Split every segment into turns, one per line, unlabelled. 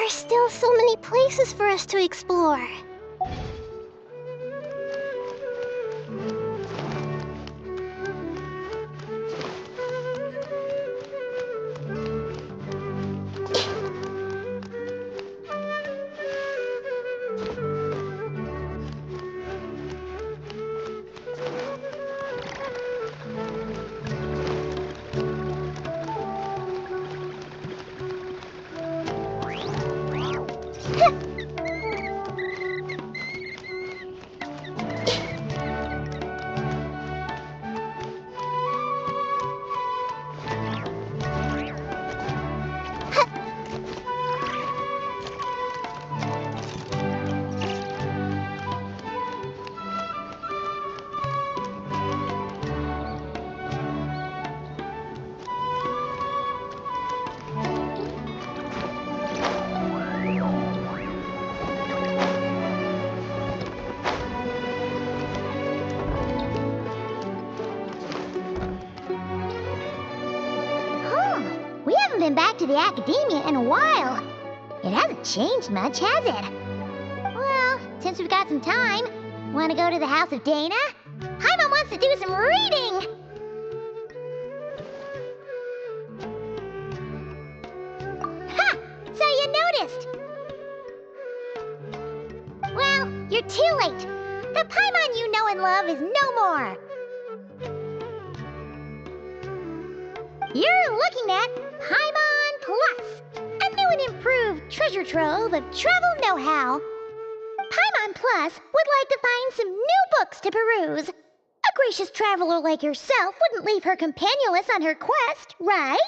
There are still so many places for us to explore.
We haven't been back to the academia in a while. It hasn't changed much, has it? Well, since we've got some time, want to go to the house of Dana? Paimon wants to do some reading! Ha! So you noticed! Well, you're too late. The Paimon you know and love is no more. You're looking at Paimon Plus, a new and improved treasure trove of travel know-how. Paimon Plus would like to find some new books to peruse. A gracious traveler like yourself wouldn't leave her companionless on her quest, right?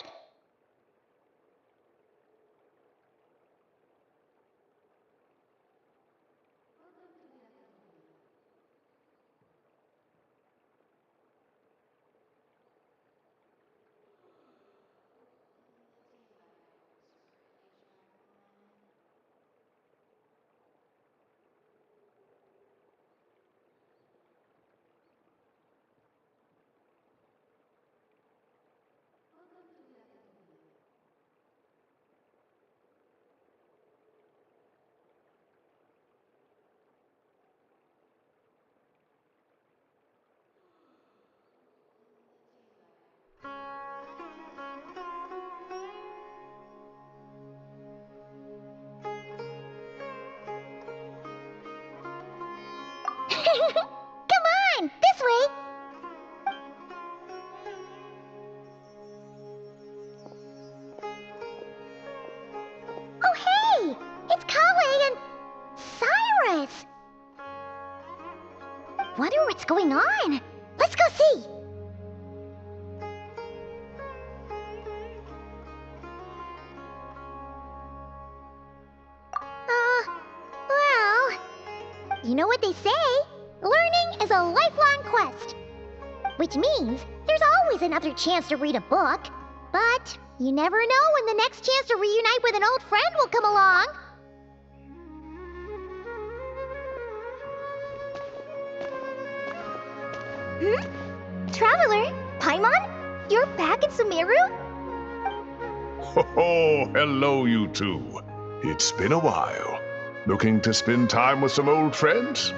Come on, this way! Oh hey! It's Kale and Cyrus! Wonder what's going on. Let's go see! Well, you know what they say? Learning is a lifelong quest. Which means there's always another chance to read a book. But you never know when the next chance to reunite with an old friend will come along. Traveler, Paimon, you're back in Sumeru?
Oh, hello, you two. It's been a while. Looking to spend time with some old friends?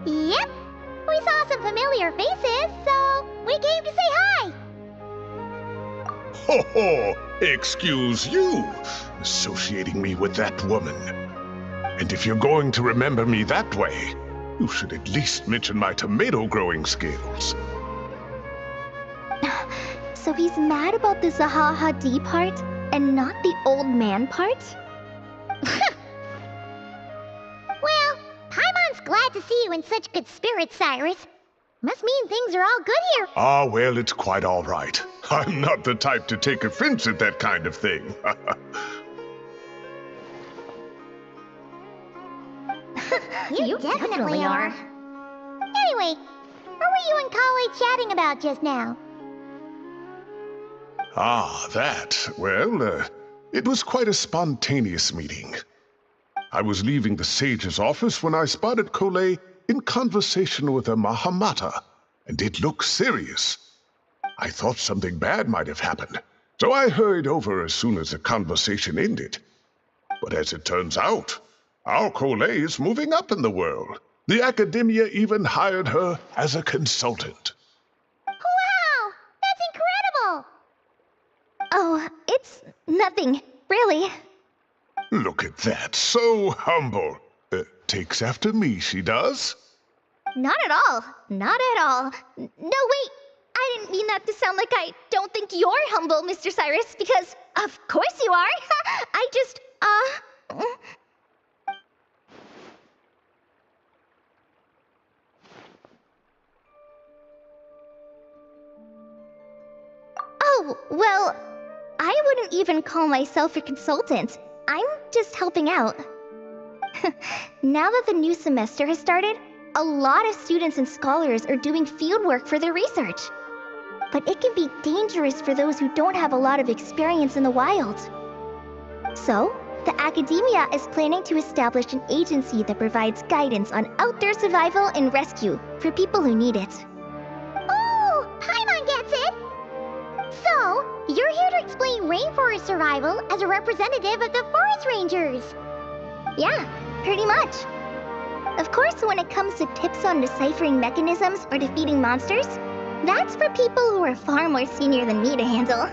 Yep. We saw some familiar faces, so we came to say hi.
Ho ho! Excuse you, associating me with that woman. And if you're going to remember me that way, you should at least mention my tomato growing skills.
So he's mad about the Zaha D part and not the old man part?
Well, Paimon's glad to see you in such good spirits, Cyrus. Must mean things are all good here.
Ah, well, it's quite all right. I'm not the type to take offense at that kind of thing.
You definitely are. Anyway, what were you and Kale chatting about just now?
Ah, that. Well, it was quite a spontaneous meeting. I was leaving the sage's office when I spotted Kale in conversation with a Mahamata, and it looked serious. I thought something bad might have happened, So I hurried over as soon as the conversation ended. But as it turns out, our Colette is moving up in the world. The academia even hired her as a consultant.
Wow! That's incredible!
Oh, it's nothing, really.
Look at that, so humble. Takes after me, she does.
Not at all. Not at all. No, wait. I didn't mean that to sound like I don't think you're humble, Mr. Cyrus, because of course you are. I just, Oh, well, I wouldn't even call myself a consultant. I'm just helping out. Now that the new semester has started, a lot of students and scholars are doing fieldwork for their research. But it can be dangerous for those who don't have a lot of experience in the wild. So, the academia is planning to establish an agency that provides guidance on outdoor survival and rescue for people who need it.
Oh, Paimon gets it! So, you're here to explain rainforest survival as a representative of the forest rangers.
Yeah, pretty much. Of course, when it comes to tips on deciphering mechanisms or defeating monsters, that's for people who are far more senior than me to handle.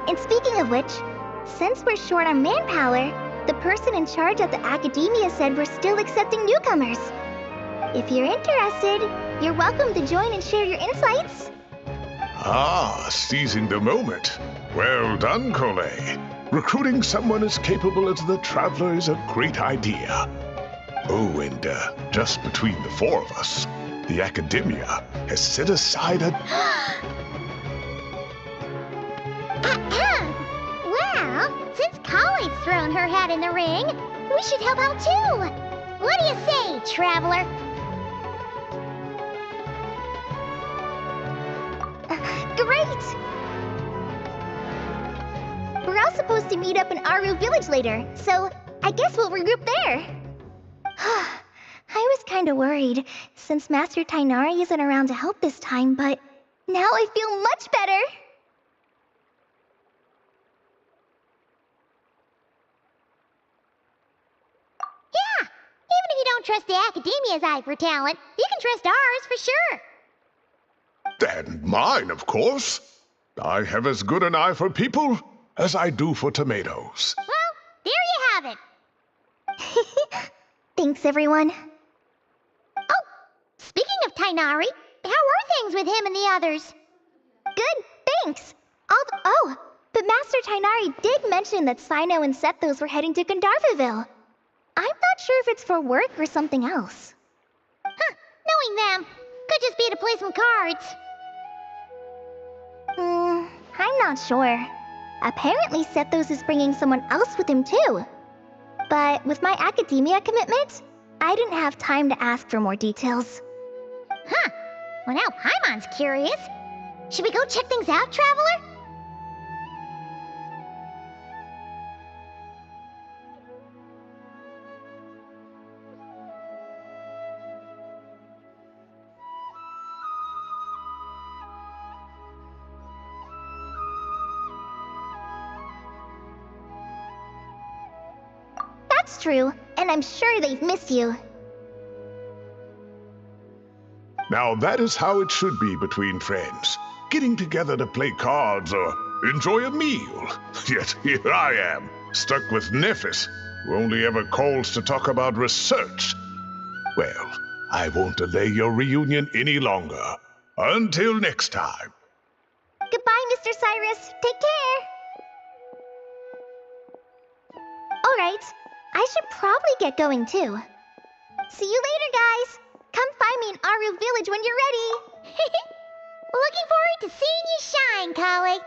And speaking of which, since we're short on manpower, the person in charge at the academia said we're still accepting newcomers. If you're interested, you're welcome to join and share your insights.
Ah, seizing the moment. Well done, Colette. Recruiting someone as capable as the Traveler is a great idea. Oh, and just between the four of us, the academia has set aside a...
Well, since Collie's thrown her hat in the ring, we should help out too. What do you say, Traveler?
Great! We're all supposed to meet up in Aru Village later, so I guess we'll regroup there. I was kinda worried, since Master Tainari isn't around to help this time, but now I feel much better!
Yeah, even if you don't trust the academia's eye for talent, you can trust ours for sure.
And mine, of course. I have as good an eye for people as I do for tomatoes.
Well, there you have it.
Thanks, everyone.
Oh, speaking of Tainari, how are things with him and the others?
Good, thanks! But Master Tainari did mention that Sino and Sethos were heading to Gandharvaville. I'm not sure if it's for work or something else.
Huh, knowing them, could just be to play some cards.
I'm not sure. Apparently Sethos is bringing someone else with him too. But with my academia commitment, I didn't have time to ask for more details.
Huh, well now Paimon's curious. Should we go check things out, Traveler?
That's true, and I'm sure they've missed you.
Now that is how it should be between friends. Getting together to play cards or enjoy a meal. Yet here I am, stuck with Nephis, who only ever calls to talk about research. Well, I won't delay your reunion any longer. Until next time.
Goodbye, Mr. Cyrus. Take care. Alright, I should probably get going too. See you later, guys. Come find me in Aru Village when you're ready.
Looking forward to seeing you shine, Collie.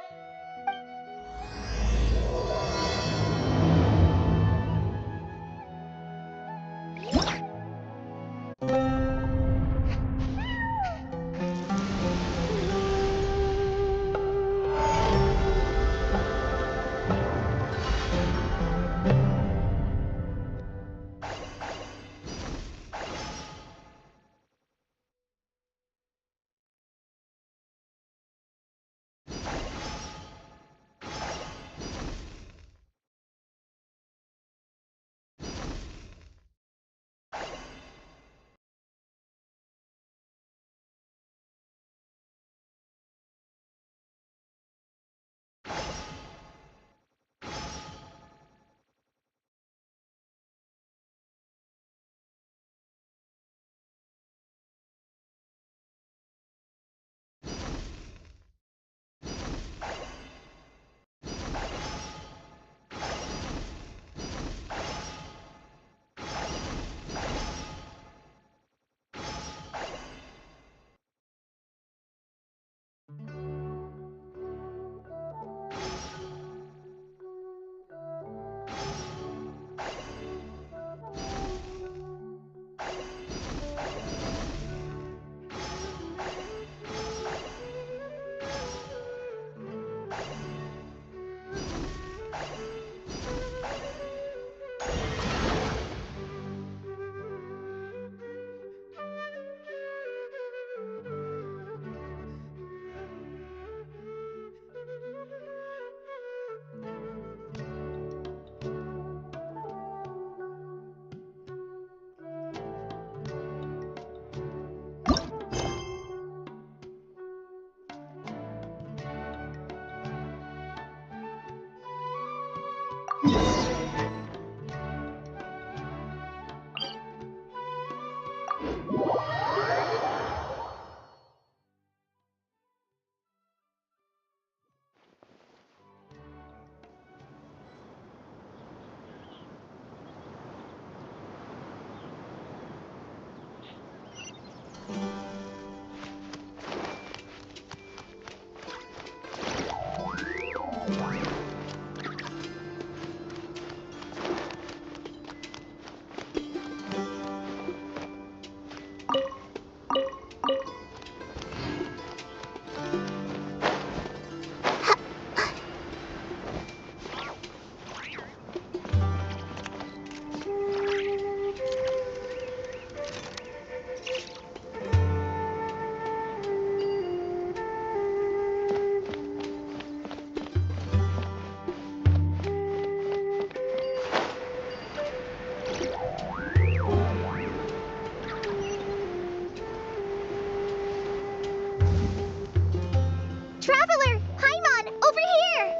Traveler, Paimon, over here!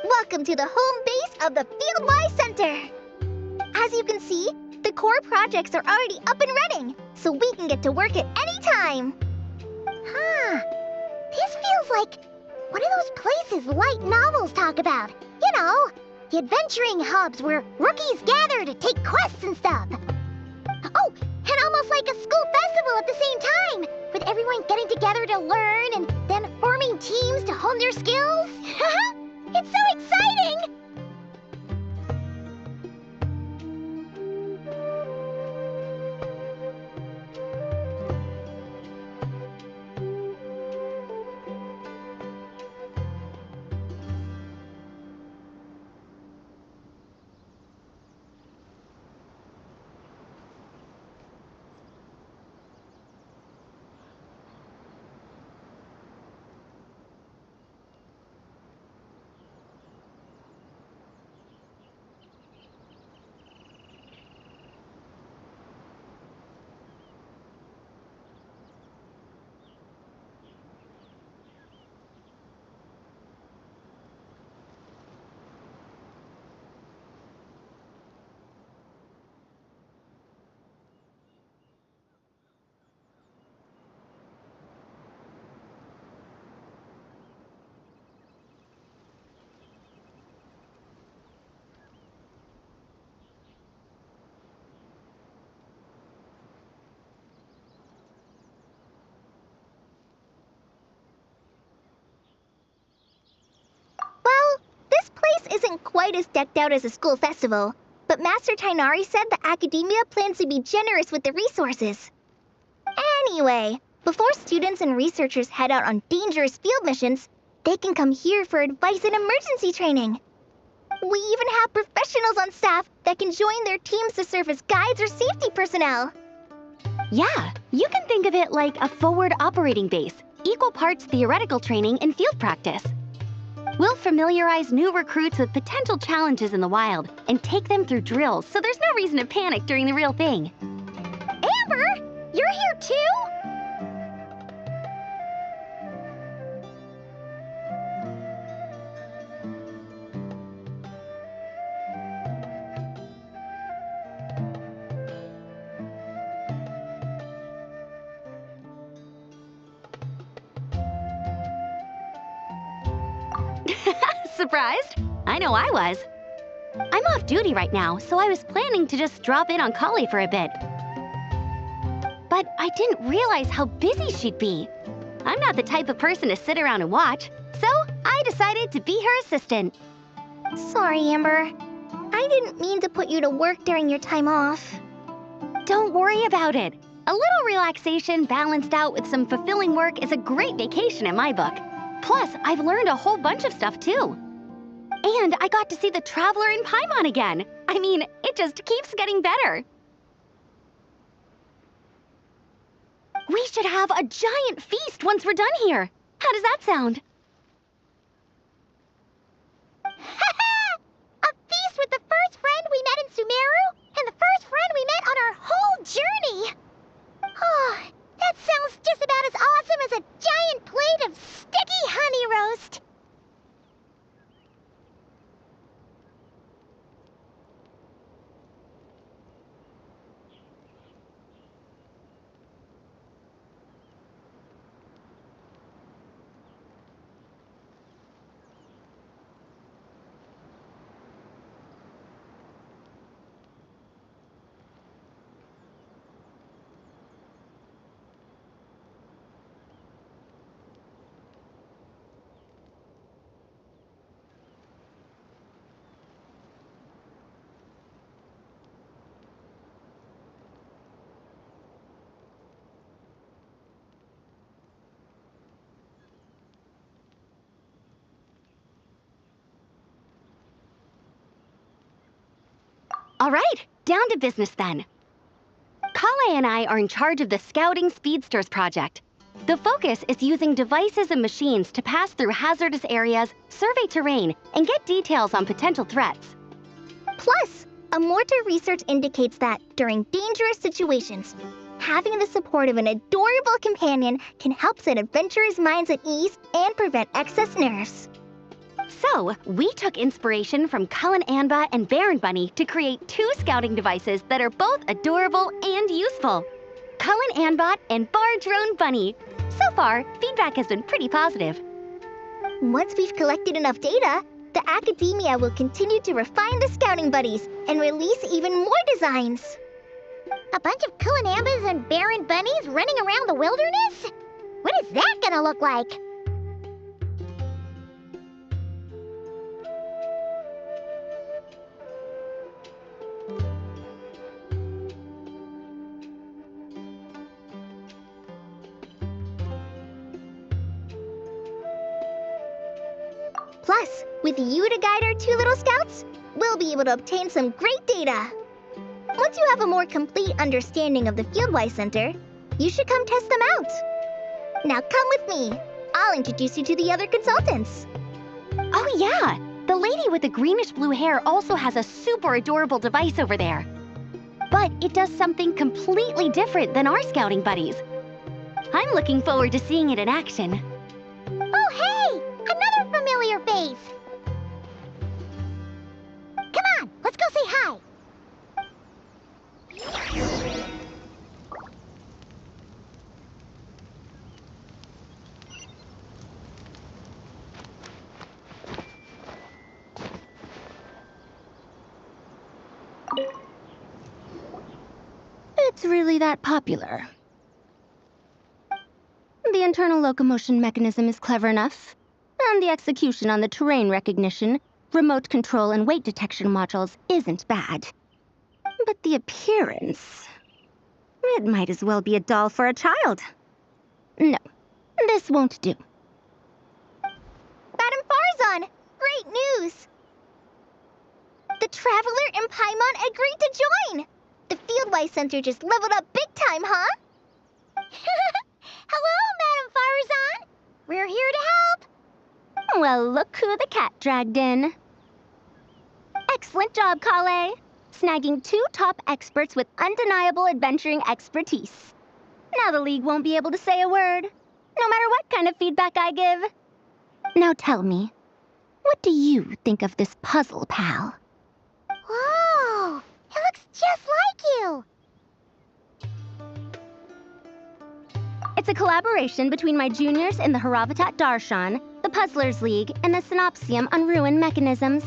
Welcome to the home base of the Fieldwise Center. As you can see, the core projects are already up and running, so we can get to work at any time.
Huh. This feels like one of those places light novels talk about. You know, the adventuring hubs where rookies gather to take quests and stuff. Oh, and almost like a school festival at the same time, with everyone getting together to learn and then forming teams to hone their skills. It's so exciting!
Well, this place isn't quite as decked out as a school festival, but Master Tainari said the academia plans to be generous with the resources. Anyway, before students and researchers head out on dangerous field missions, they can come here for advice and emergency training. We even have professionals on staff that can join their teams to serve as guides or safety personnel.
Yeah, you can think of it like a forward operating base, equal parts theoretical training and field practice. We'll familiarize new recruits with potential challenges in the wild and take them through drills so there's no reason to panic during the real thing.
Amber, you're here too?
Surprised? I know I was. I'm off duty right now, so I was planning to just drop in on Kali for a bit. But I didn't realize how busy she'd be. I'm not the type of person to sit around and watch, so I decided to be her assistant.
Sorry, Amber. I didn't mean to put you to work during your time off.
Don't worry about it. A little relaxation balanced out with some fulfilling work is a great vacation in my book. Plus, I've learned a whole bunch of stuff too. And I got to see the Traveler in Paimon again. I mean, it just keeps getting better. We should have a giant feast once we're done here. How does that sound?
A feast with the first friend we met in Sumeru and the first friend we met on our whole journey. Oh, that sounds just about as awesome as a giant plate of sticky honey roast.
All right, down to business then. Kale and I are in charge of the Scouting Speedsters project. The focus is using devices and machines to pass through hazardous areas, survey terrain, and get details on potential threats.
Plus, Amorta research indicates that during dangerous situations, having the support of an adorable companion can help set adventurers' minds at ease and prevent excess nerves.
So, we took inspiration from Cullen Anba and Baron Bunny to create 2 scouting devices that are both adorable and useful. Cullen Anbot and Bar Drone Bunny. So far, feedback has been pretty positive.
Once we've collected enough data, the academia will continue to refine the scouting buddies and release even more designs.
A bunch of Kulanambas and Baron Bunnies running around the wilderness? What is that gonna look like?
Plus, with you to guide our 2 little scouts, we'll be able to obtain some great data. Once you have a more complete understanding of the Fieldwise Center, you should come test them out. Now come with me. I'll introduce you to the other consultants.
Oh yeah, the lady with the greenish-blue hair also has a super adorable device over there. But it does something completely different than our scouting buddies. I'm looking forward to seeing it in action.
Oh, hey! Another familiar face! Come on, let's go say hi!
It's really that popular. The internal locomotion mechanism is clever enough, and the execution on the terrain recognition, remote control, and weight detection modules isn't bad. But the appearance... it might as well be a doll for a child. No, this won't do.
Madam Farzan, great news! The Traveler and Paimon agreed to join! The Fieldwise Center just leveled up big time, huh?
Hello, Madam Farzan! We're here to help!
Well, look who the cat dragged in. Excellent job, Kale. Snagging 2 top experts with undeniable adventuring expertise. Now the League won't be able to say a word, no matter what kind of feedback I give. Now tell me, what do you think of this puzzle, pal?
Whoa! It looks just like you!
It's a collaboration between my juniors in the Haravatat Darshan, the Puzzlers League, and the Synopsium on Ruin Mechanisms.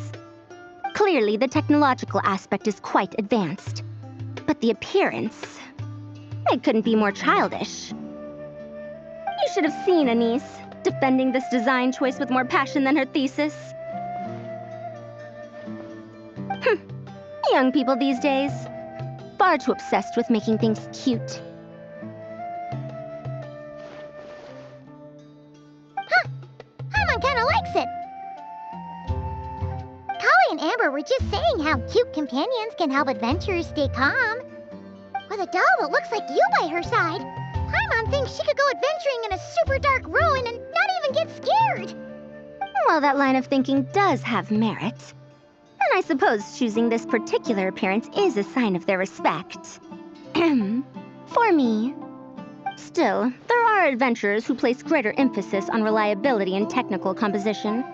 Clearly, the technological aspect is quite advanced. But the appearance... it couldn't be more childish. You should have seen Anise, defending this design choice with more passion than her thesis. Young people these days. Far too obsessed with making things cute.
Paimon kinda likes it! Kali and Amber were just saying how cute companions can help adventurers stay calm. With a doll that looks like you by her side, Paimon thinks she could go adventuring in a super dark ruin and not even get scared.
Well, that line of thinking does have merit. And I suppose choosing this particular appearance is a sign of their respect. For me. Still, there are adventurers who place greater emphasis on reliability and technical composition.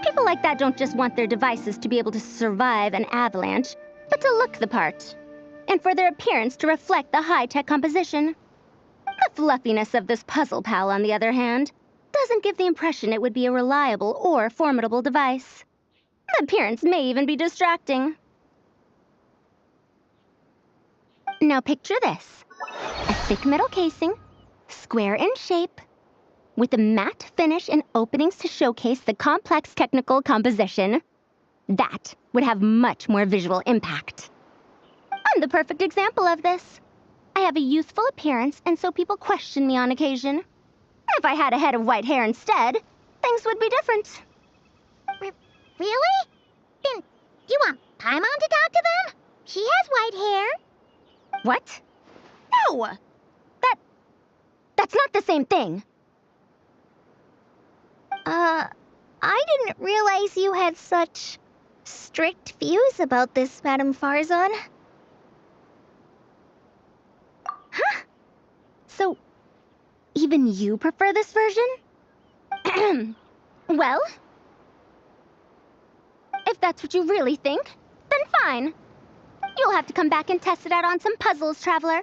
People like that don't just want their devices to be able to survive an avalanche, but to look the part. And for their appearance to reflect the high-tech composition. The fluffiness of this puzzle pal, on the other hand, doesn't give the impression it would be a reliable or formidable device. The appearance may even be distracting. Now picture this. A thick metal casing, square in shape, with a matte finish and openings to showcase the complex technical composition. That would have much more visual impact. I'm the perfect example of this. I have a youthful appearance, and so people question me on occasion. If I had a head of white hair instead, things would be different.
Really? Then, you want Paimon to talk to them? She has white hair.
What? No! That's not the same thing.
I didn't realize you had such strict views about this, Madame Farzan.
Huh? So, even you prefer this version? Well, if that's what you really think, then fine. You'll have to come back and test it out on some puzzles, Traveler.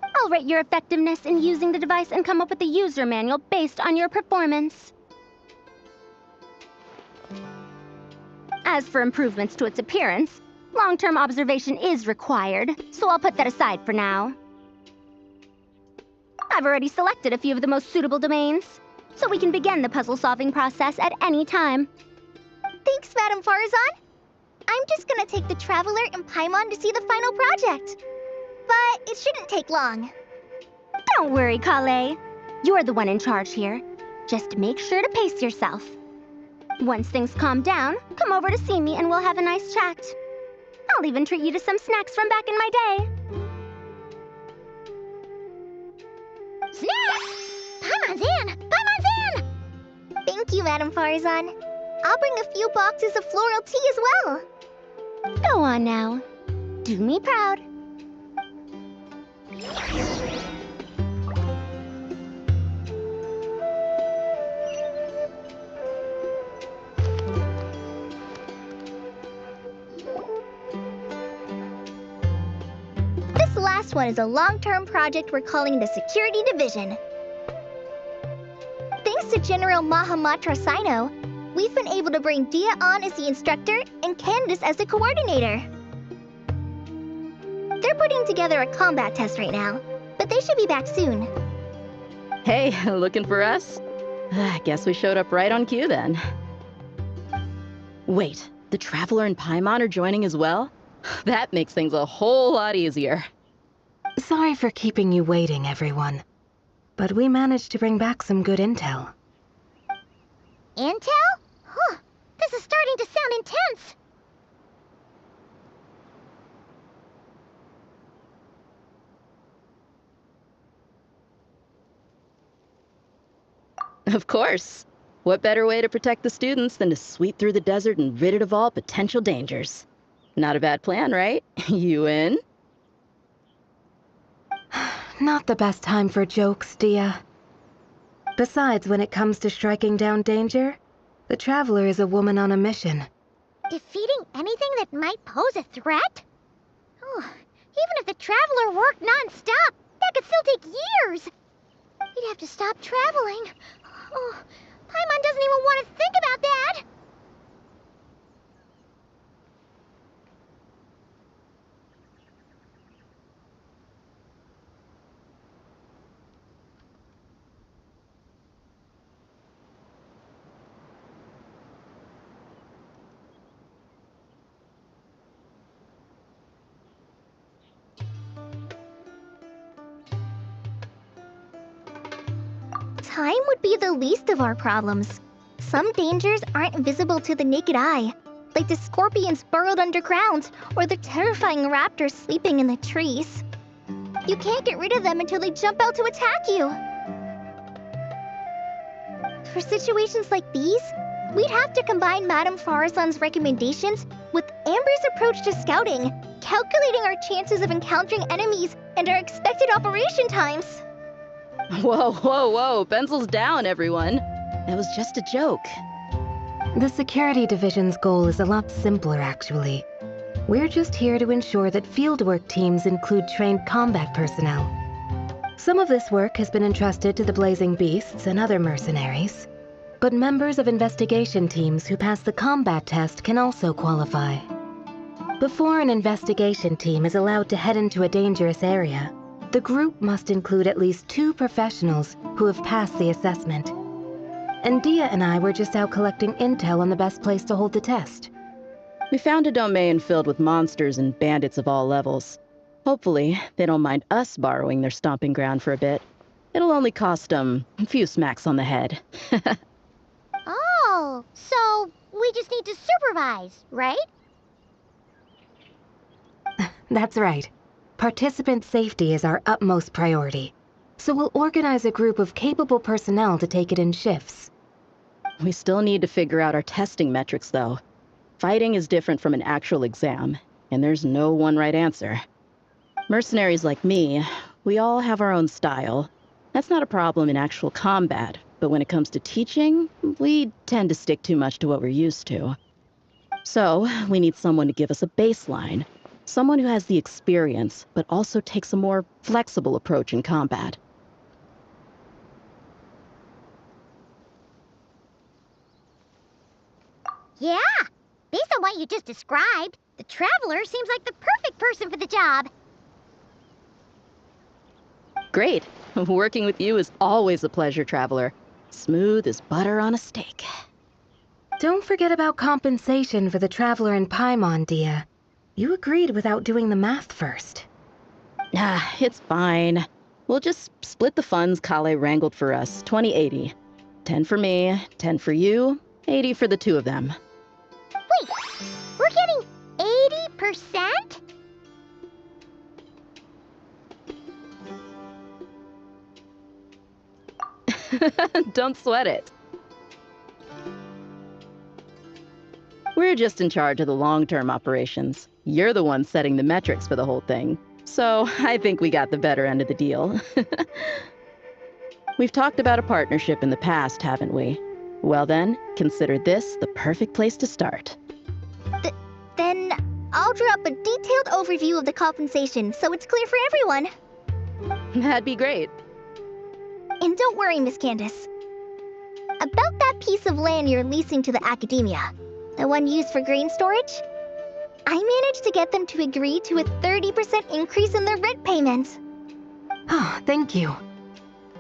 I'll rate your effectiveness in using the device and come up with a user manual based on your performance. As for improvements to its appearance, long-term observation is required, so I'll put that aside for now. I've already selected a few of the most suitable domains, so we can begin the puzzle-solving process at any time.
Thanks, Madame Farzan. I'm just gonna take the Traveler and Paimon to see the final project. But it shouldn't take long.
Don't worry, Kale. You're the one in charge here. Just make sure to pace yourself. Once things calm down, come over to see me and we'll have a nice chat. I'll even treat you to some snacks from back in my day.
Snacks! Paimon's in! Paimon's in!
Thank you, Madame Farzan. I'll bring a few boxes of floral tea as well.
Go on now. Do me proud.
This last one is a long-term project we're calling the Security Division. Thanks to General Mahamatra Sino, we've been able to bring Dia on as the instructor and Candace as the coordinator. They're putting together a combat test right now, but they should be back soon.
Hey, looking for us? I guess we showed up right on cue then. Wait, the Traveler and Paimon are joining as well? That makes things a whole lot easier.
Sorry for keeping you waiting, everyone. But we managed to bring back some good intel.
Intel? Huh. This is starting to sound intense.
Of course. What better way to protect the students than to sweep through the desert and rid it of all potential dangers? Not a bad plan, right? You in?
Not the best time for jokes, Dia. Besides, when it comes to striking down danger, the Traveler is a woman on a mission.
Defeating anything that might pose a threat? Oh, even if the Traveler worked non-stop, that could still take years. He'd have to stop traveling. Oh, Paimon doesn't even want to think about that.
Time would be the least of our problems. Some dangers aren't visible to the naked eye, like the scorpions burrowed underground or the terrifying raptors sleeping in the trees. You can't get rid of them until they jump out to attack you. For situations like these, we'd have to combine Madame Farazan's recommendations with Amber's approach to scouting, calculating our chances of encountering enemies and our expected operation times.
Whoa, whoa, whoa. Pencils down, everyone. That was just a joke.
The Security Division's goal is a lot simpler, actually. We're just here to ensure that fieldwork teams include trained combat personnel. Some of this work has been entrusted to the Blazing Beasts and other mercenaries, but members of investigation teams who pass the combat test can also qualify. Before an investigation team is allowed to head into a dangerous area, the group must include at least 2 professionals who have passed the assessment. And Dia and I were just out collecting intel on the best place to hold the test.
We found a domain filled with monsters and bandits of all levels. Hopefully, they don't mind us borrowing their stomping ground for a bit. It'll only cost them a few smacks on the head.
Oh, so we we just need to supervise, right?
That's right. Participant safety is our utmost priority. So we'll organize a group of capable personnel to take it in shifts.
We still need to figure out our testing metrics, though. Fighting is different from an actual exam, and there's no one right answer. Mercenaries like me, we all have our own style. That's not a problem in actual combat, but when it comes to teaching, we tend to stick too much to what we're used to. So, we need someone to give us a baseline. Someone who has the experience, but also takes a more flexible approach in combat.
Yeah, based on what you just described, the Traveler seems like the perfect person for the job.
Great. Working with you is always a pleasure, Traveler. Smooth as butter on a steak.
Don't forget about compensation for the Traveler in Paimon, Dia. You agreed without doing the math first.
It's fine. We'll just split the funds Kale wrangled for us, 20-80. 10 for me, 10 for you, 80 for the two of them.
Wait, we're getting 80%?
Don't sweat it. We're just in charge of the long-term operations. You're the one setting the metrics for the whole thing. So I think we got the better end of the deal. We've talked about a partnership in the past, haven't we? Well then, consider this the perfect place to start.
Then I'll draw up a detailed overview of the compensation so it's clear for everyone.
That'd be great.
And don't worry, Miss Candace. About that piece of land you're leasing to the academia, the one used for grain storage, I managed to get them to agree to a 30% increase in their rent payments.
Ah, thank you.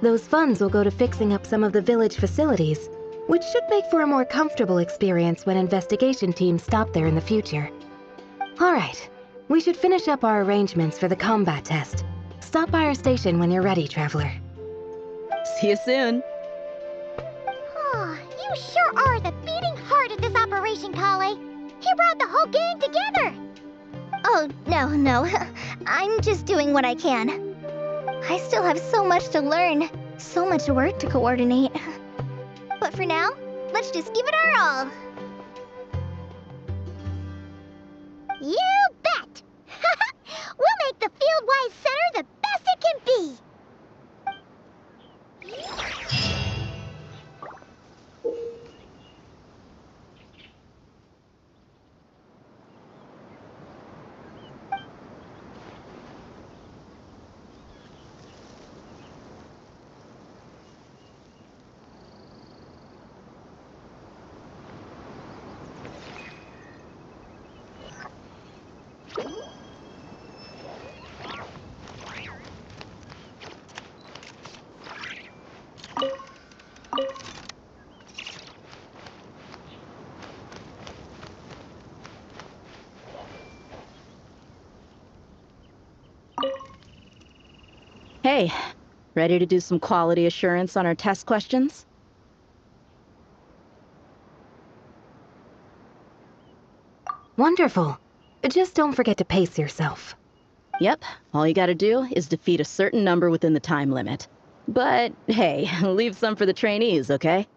Those funds will go to fixing up some of the village facilities, which should make for a more comfortable experience when investigation teams stop there in the future. All right, we should finish up our arrangements for the combat test. Stop by our station when you're ready, Traveler.
See you soon.
Oh, you sure are the beating heart of this operation, Kale. You brought the whole gang together.
Oh, no. I'm just doing what I can. I still have so much to learn, so much work to coordinate. But for now, let's just give it our all.
You bet! We'll make the Fieldwise Center the best it can be!
Hey, ready to do some quality assurance on our test questions?
Wonderful. Just don't forget to pace yourself.
Yep, all you gotta do is defeat a certain number within the time limit. But hey, leave some for the trainees, okay?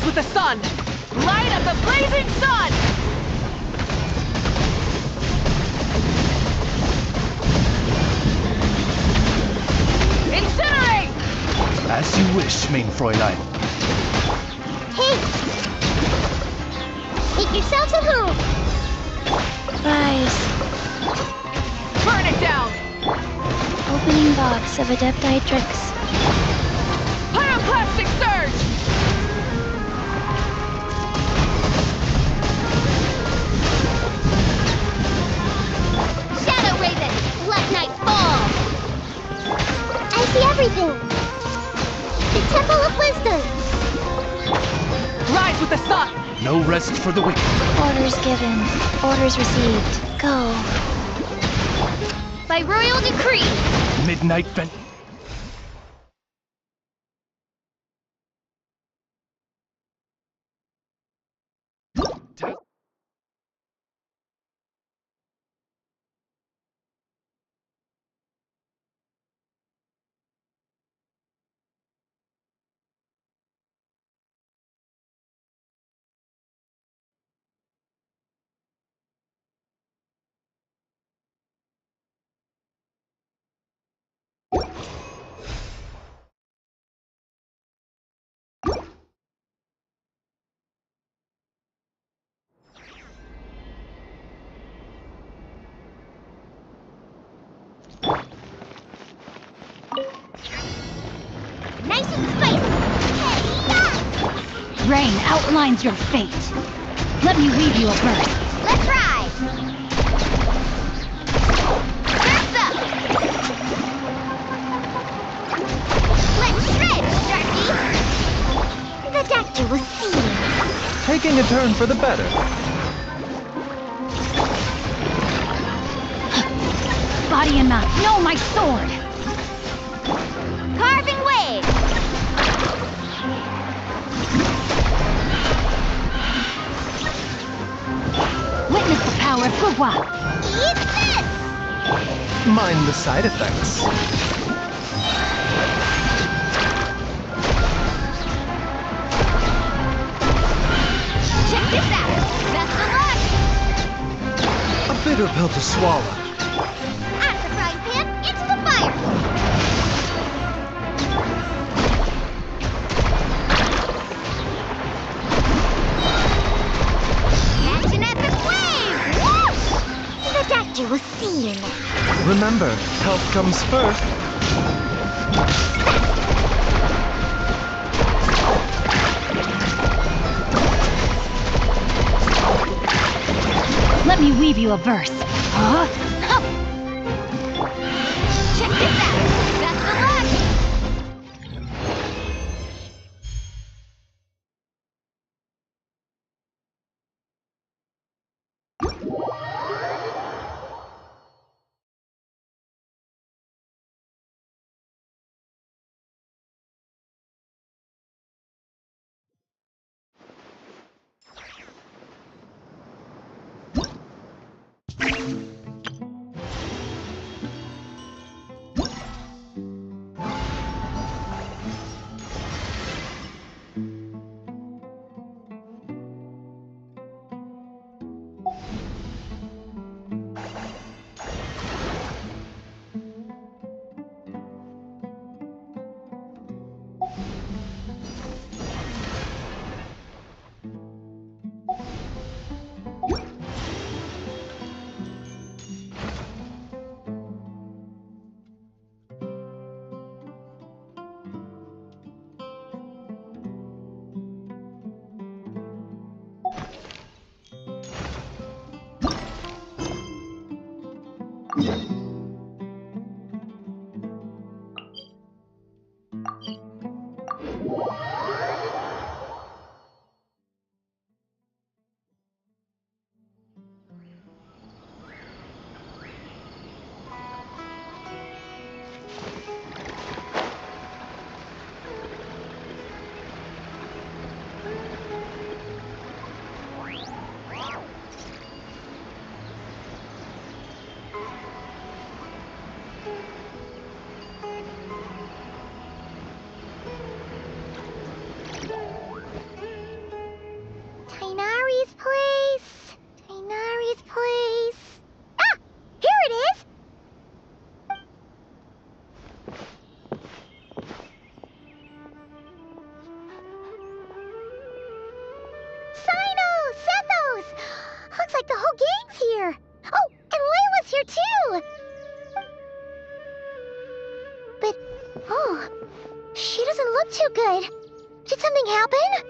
Rise with the sun! Light up the blazing sun! Incinerate!
As you wish, main Fräulein.
Hey! Make yourselves at home!
Rise.
Burn it down!
Opening box of Adepti tricks.
Pyroclastic surge!
Shadow Raven! Black Knight Fall! I see everything! The Temple of Wisdom!
Rise with the sun!
No rest for the wicked.
Orders given. Orders received. Go.
By royal decree!
Midnight Vent.
Nice and spicy! Hey,
Rain outlines your fate. Let me weave you a verse.
let's ride! Burst up! Let's shred, Sharky! The doctor will see you.
Taking a turn for the better.
Body and mouth. No, my sword.
Carving wave!
Witness the power of Gugwa.
Eat this!
Mind the side effects.
Check this out! Best of luck!
A bitter pill to swallow.
Out of the frying pan, into the fire! Catch an epic wave! Whoosh! The doctor will see you now.
Remember, health comes first.
Let me weave you a verse. Huh?
Check this out! Best of luck! Looks like the whole gang's here. Oh, and Layla's here too. But, oh, she doesn't look too good. Did something happen?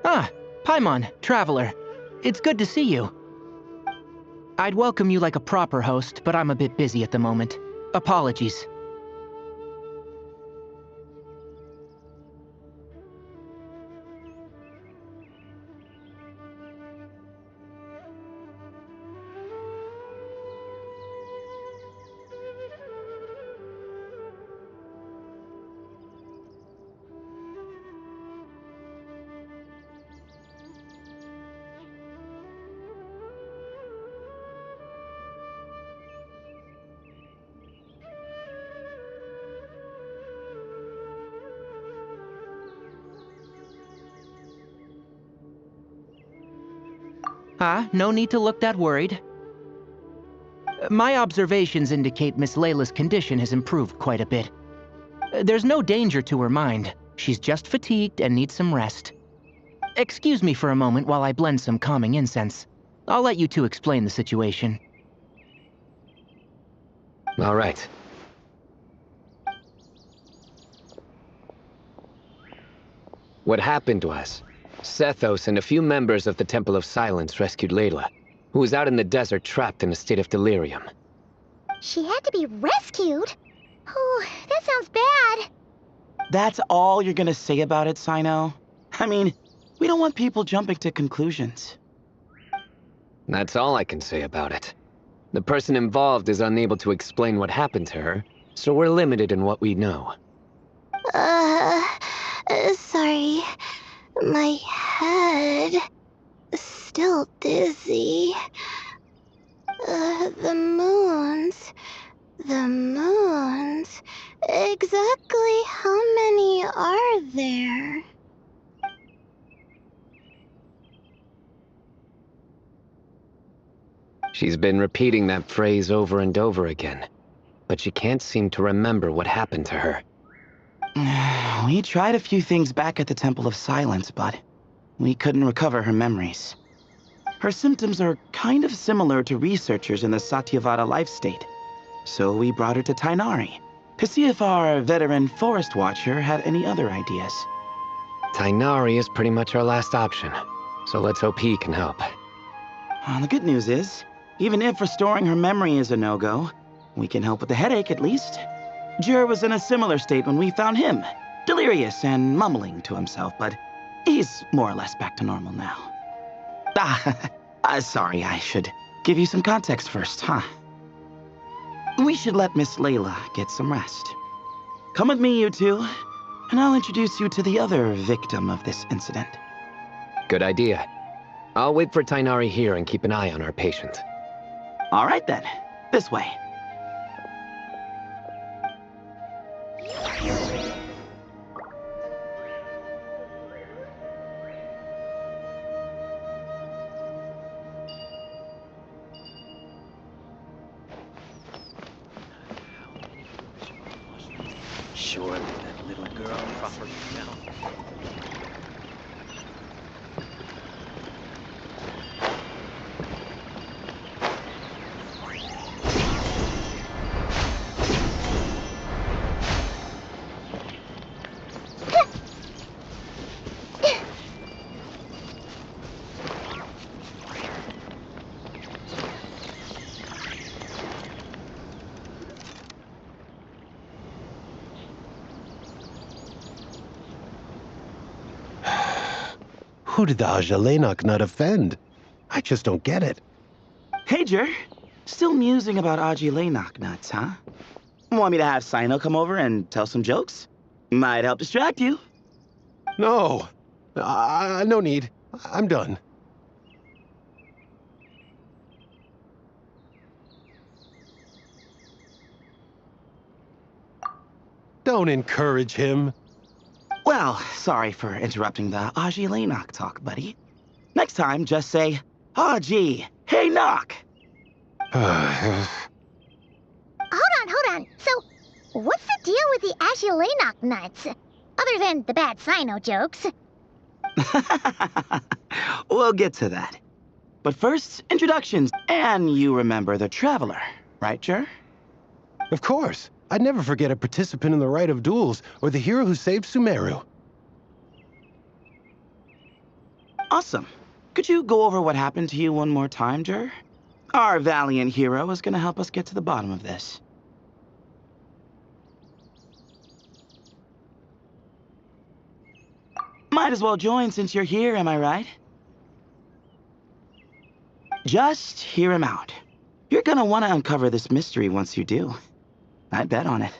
Ah, Paimon, Traveler. It's good to see you. I'd welcome you like a proper host, but I'm a bit busy at the moment. Apologies. No need to look that worried. My observations indicate Miss Layla's condition has improved quite a bit. There's no danger to her mind. She's just fatigued and needs some rest. Excuse me for a moment while I blend some calming incense. I'll let you two explain the situation.
All right. What happened was, Sethos and a few members of the Temple of Silence rescued Layla, who was out in the desert trapped in a state of delirium.
She had to be rescued? Oh, that sounds bad.
That's all you're gonna say about it, Sino? I mean, we don't want people jumping to conclusions.
That's all I can say about it. The person involved is unable to explain what happened to her, so we're limited in what we know.
Sorry. My head... still dizzy. The moons... Exactly how many are there?
She's been repeating that phrase over and over again, but she can't seem to remember what happened to her.
We tried a few things back at the Temple of Silence, but we couldn't recover her memories. Her symptoms are kind of similar to researchers in the Satyavada life state, so we brought her to Tainari to see if our veteran forest watcher had any other ideas.
Tainari is pretty much our last option, so let's hope he can help.
The good news is, even if restoring her memory is a no-go, we can help with the headache at least. Jur was in a similar state when we found him, delirious and mumbling to himself, but he's more or less back to normal now. Sorry, I should give you some context first, huh? We should let Miss Layla get some rest. Come with me, you two, and I'll introduce you to the other victim of this incident.
Good idea. I'll wait for Tainari here and keep an eye on our patient.
All right then, this way.
Surely that little girl properly now.
Who did the Ajalenok nut offend? I just don't get it.
Hey, Jer. Still musing about Ajalenok nuts, huh? Want me to have Sino come over and tell some jokes? Might help distract you.
No. No need. I'm done. Don't encourage him.
Well, sorry for interrupting the Ajalenok talk, buddy. Next time, just say, Aji, hey, knock.
Hold on. So, what's the deal with the Ajalenok nuts? Other than the bad Sino jokes.
We'll get to that. But first, introductions. And you remember the Traveler, right, Jer?
Of course. I'd never forget a participant in the Rite of Duels or the hero who saved Sumeru.
Awesome. Could you go over what happened to you one more time, Jer? Our valiant hero is going to help us get to the bottom of this. Might as well join since you're here, am I right? Just hear him out. You're gonna want to uncover this mystery once you do. I bet on it.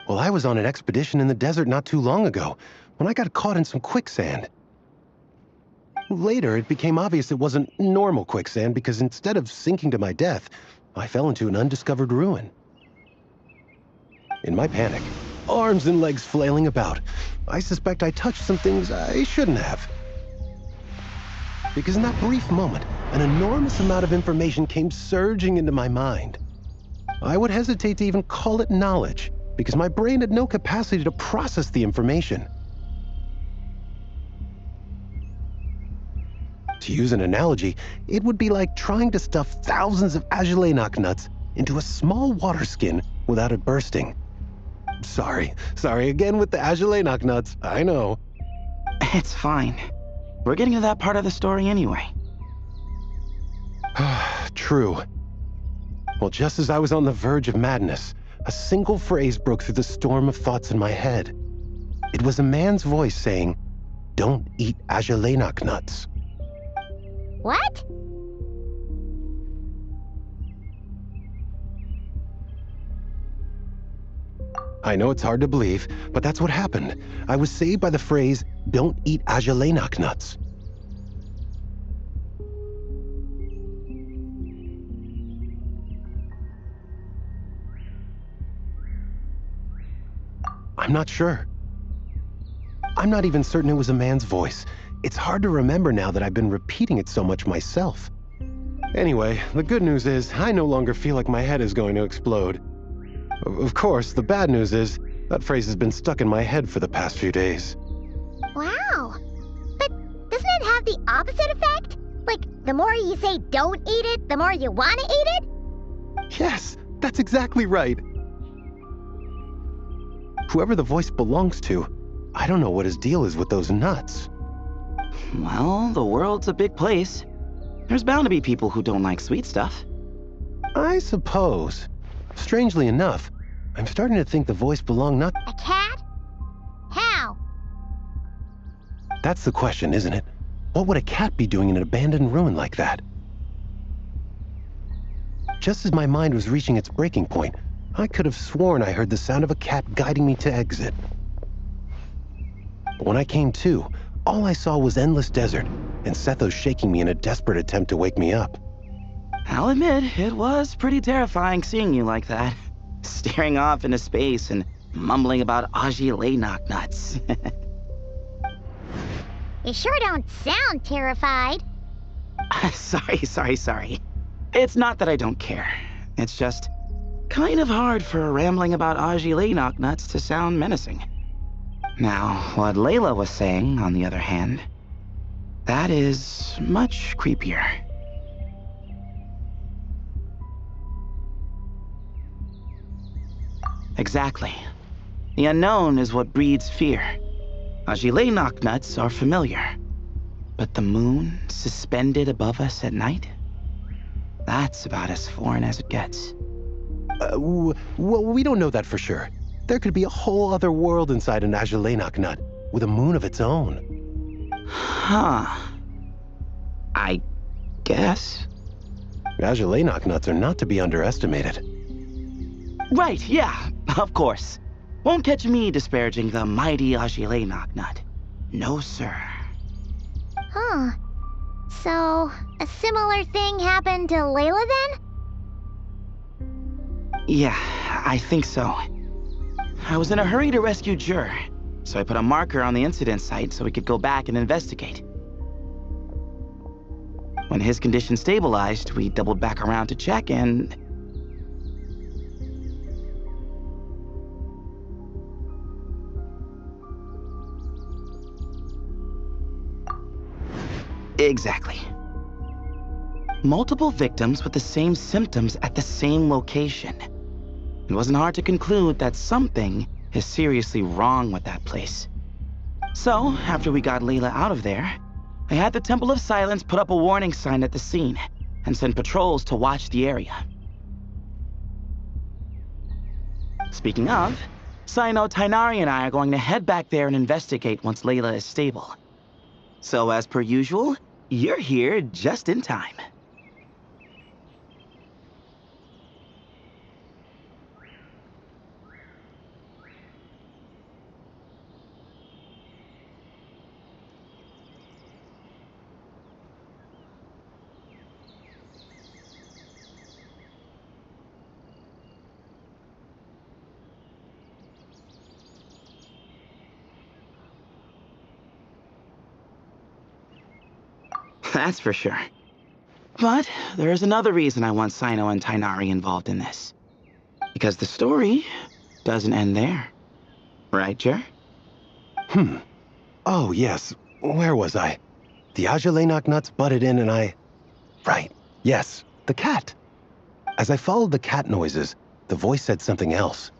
Well, I was on an expedition in the desert not too long ago, when I got caught in some quicksand. Later, it became obvious it wasn't normal quicksand because instead of sinking to my death, I fell into an undiscovered ruin. In my panic, arms and legs flailing about, I suspect I touched some things I shouldn't have. Because in that brief moment, an enormous amount of information came surging into my mind. I would hesitate to even call it knowledge, because my brain had no capacity to process the information. To use an analogy, it would be like trying to stuff thousands of Ajalenok nuts into a small water skin without it bursting. Sorry again with the Ajalenok nuts, I know.
It's fine. We're getting to that part of the story anyway.
True. Well, just as I was on the verge of madness, a single phrase broke through the storm of thoughts in my head. It was a man's voice saying, "Don't eat Ajalenok nuts."
What?
I know it's hard to believe, but that's what happened. I was saved by the phrase, "Don't eat Ajalenok nuts." I'm not sure. I'm not even certain it was a man's voice. It's hard to remember now that I've been repeating it so much myself. Anyway, the good news is I no longer feel like my head is going to explode. Of course, the bad news is that phrase has been stuck in my head for the past few days.
Wow. But doesn't it have the opposite effect? Like, the more you say don't eat it, the more you want to eat it?
Yes, that's exactly right. Whoever the voice belongs to, I don't know what his deal is with those nuts.
Well, the world's a big place. There's bound to be people who don't like sweet stuff.
I suppose. Strangely enough, I'm starting to think the voice belonged not...
A cat? How?
That's the question, isn't it? What would a cat be doing in an abandoned ruin like that? Just as my mind was reaching its breaking point, I could have sworn I heard the sound of a cat guiding me to exit. But when I came to, all I saw was endless desert, and Sethos shaking me in a desperate attempt to wake me up.
I'll admit, it was pretty terrifying seeing you like that. Staring off into space and mumbling about Ajalenok nuts.
You sure don't sound terrified.
Sorry. It's not that I don't care. It's just kind of hard for rambling about Ajalenok nuts to sound menacing. Now, what Layla was saying, on the other hand, that is much creepier. Exactly. The unknown is what breeds fear. Ajalenok nuts are familiar. But the moon suspended above us at night? That's about as foreign as it gets.
Well, we don't know that for sure. There could be a whole other world inside an Ajalenok nut, with a moon of its own.
Huh. I guess.
Ajalay nuts are not to be underestimated.
Right, yeah, of course. Won't catch me disparaging the mighty Ajalay nut. No, sir.
Huh. So, a similar thing happened to Layla then?
Yeah, I think so. I was in a hurry to rescue Jur, so I put a marker on the incident site so we could go back and investigate. When his condition stabilized, we doubled back around to check and... Exactly. Multiple victims with the same symptoms at the same location. It wasn't hard to conclude that something is seriously wrong with that place. So, after we got Layla out of there, I had the Temple of Silence put up a warning sign at the scene and send patrols to watch the area. Speaking of, Sino, Tainari and I are going to head back there and investigate once Layla is stable. So as per usual, you're here just in time. That's for sure. But there's another reason I want Sino and Tainari involved in this. Because the story doesn't end there. Right, Jer?
Oh, yes. Where was I? The Ajalay nuts butted in and I... Right. Yes, the cat. As I followed the cat noises, the voice said something else.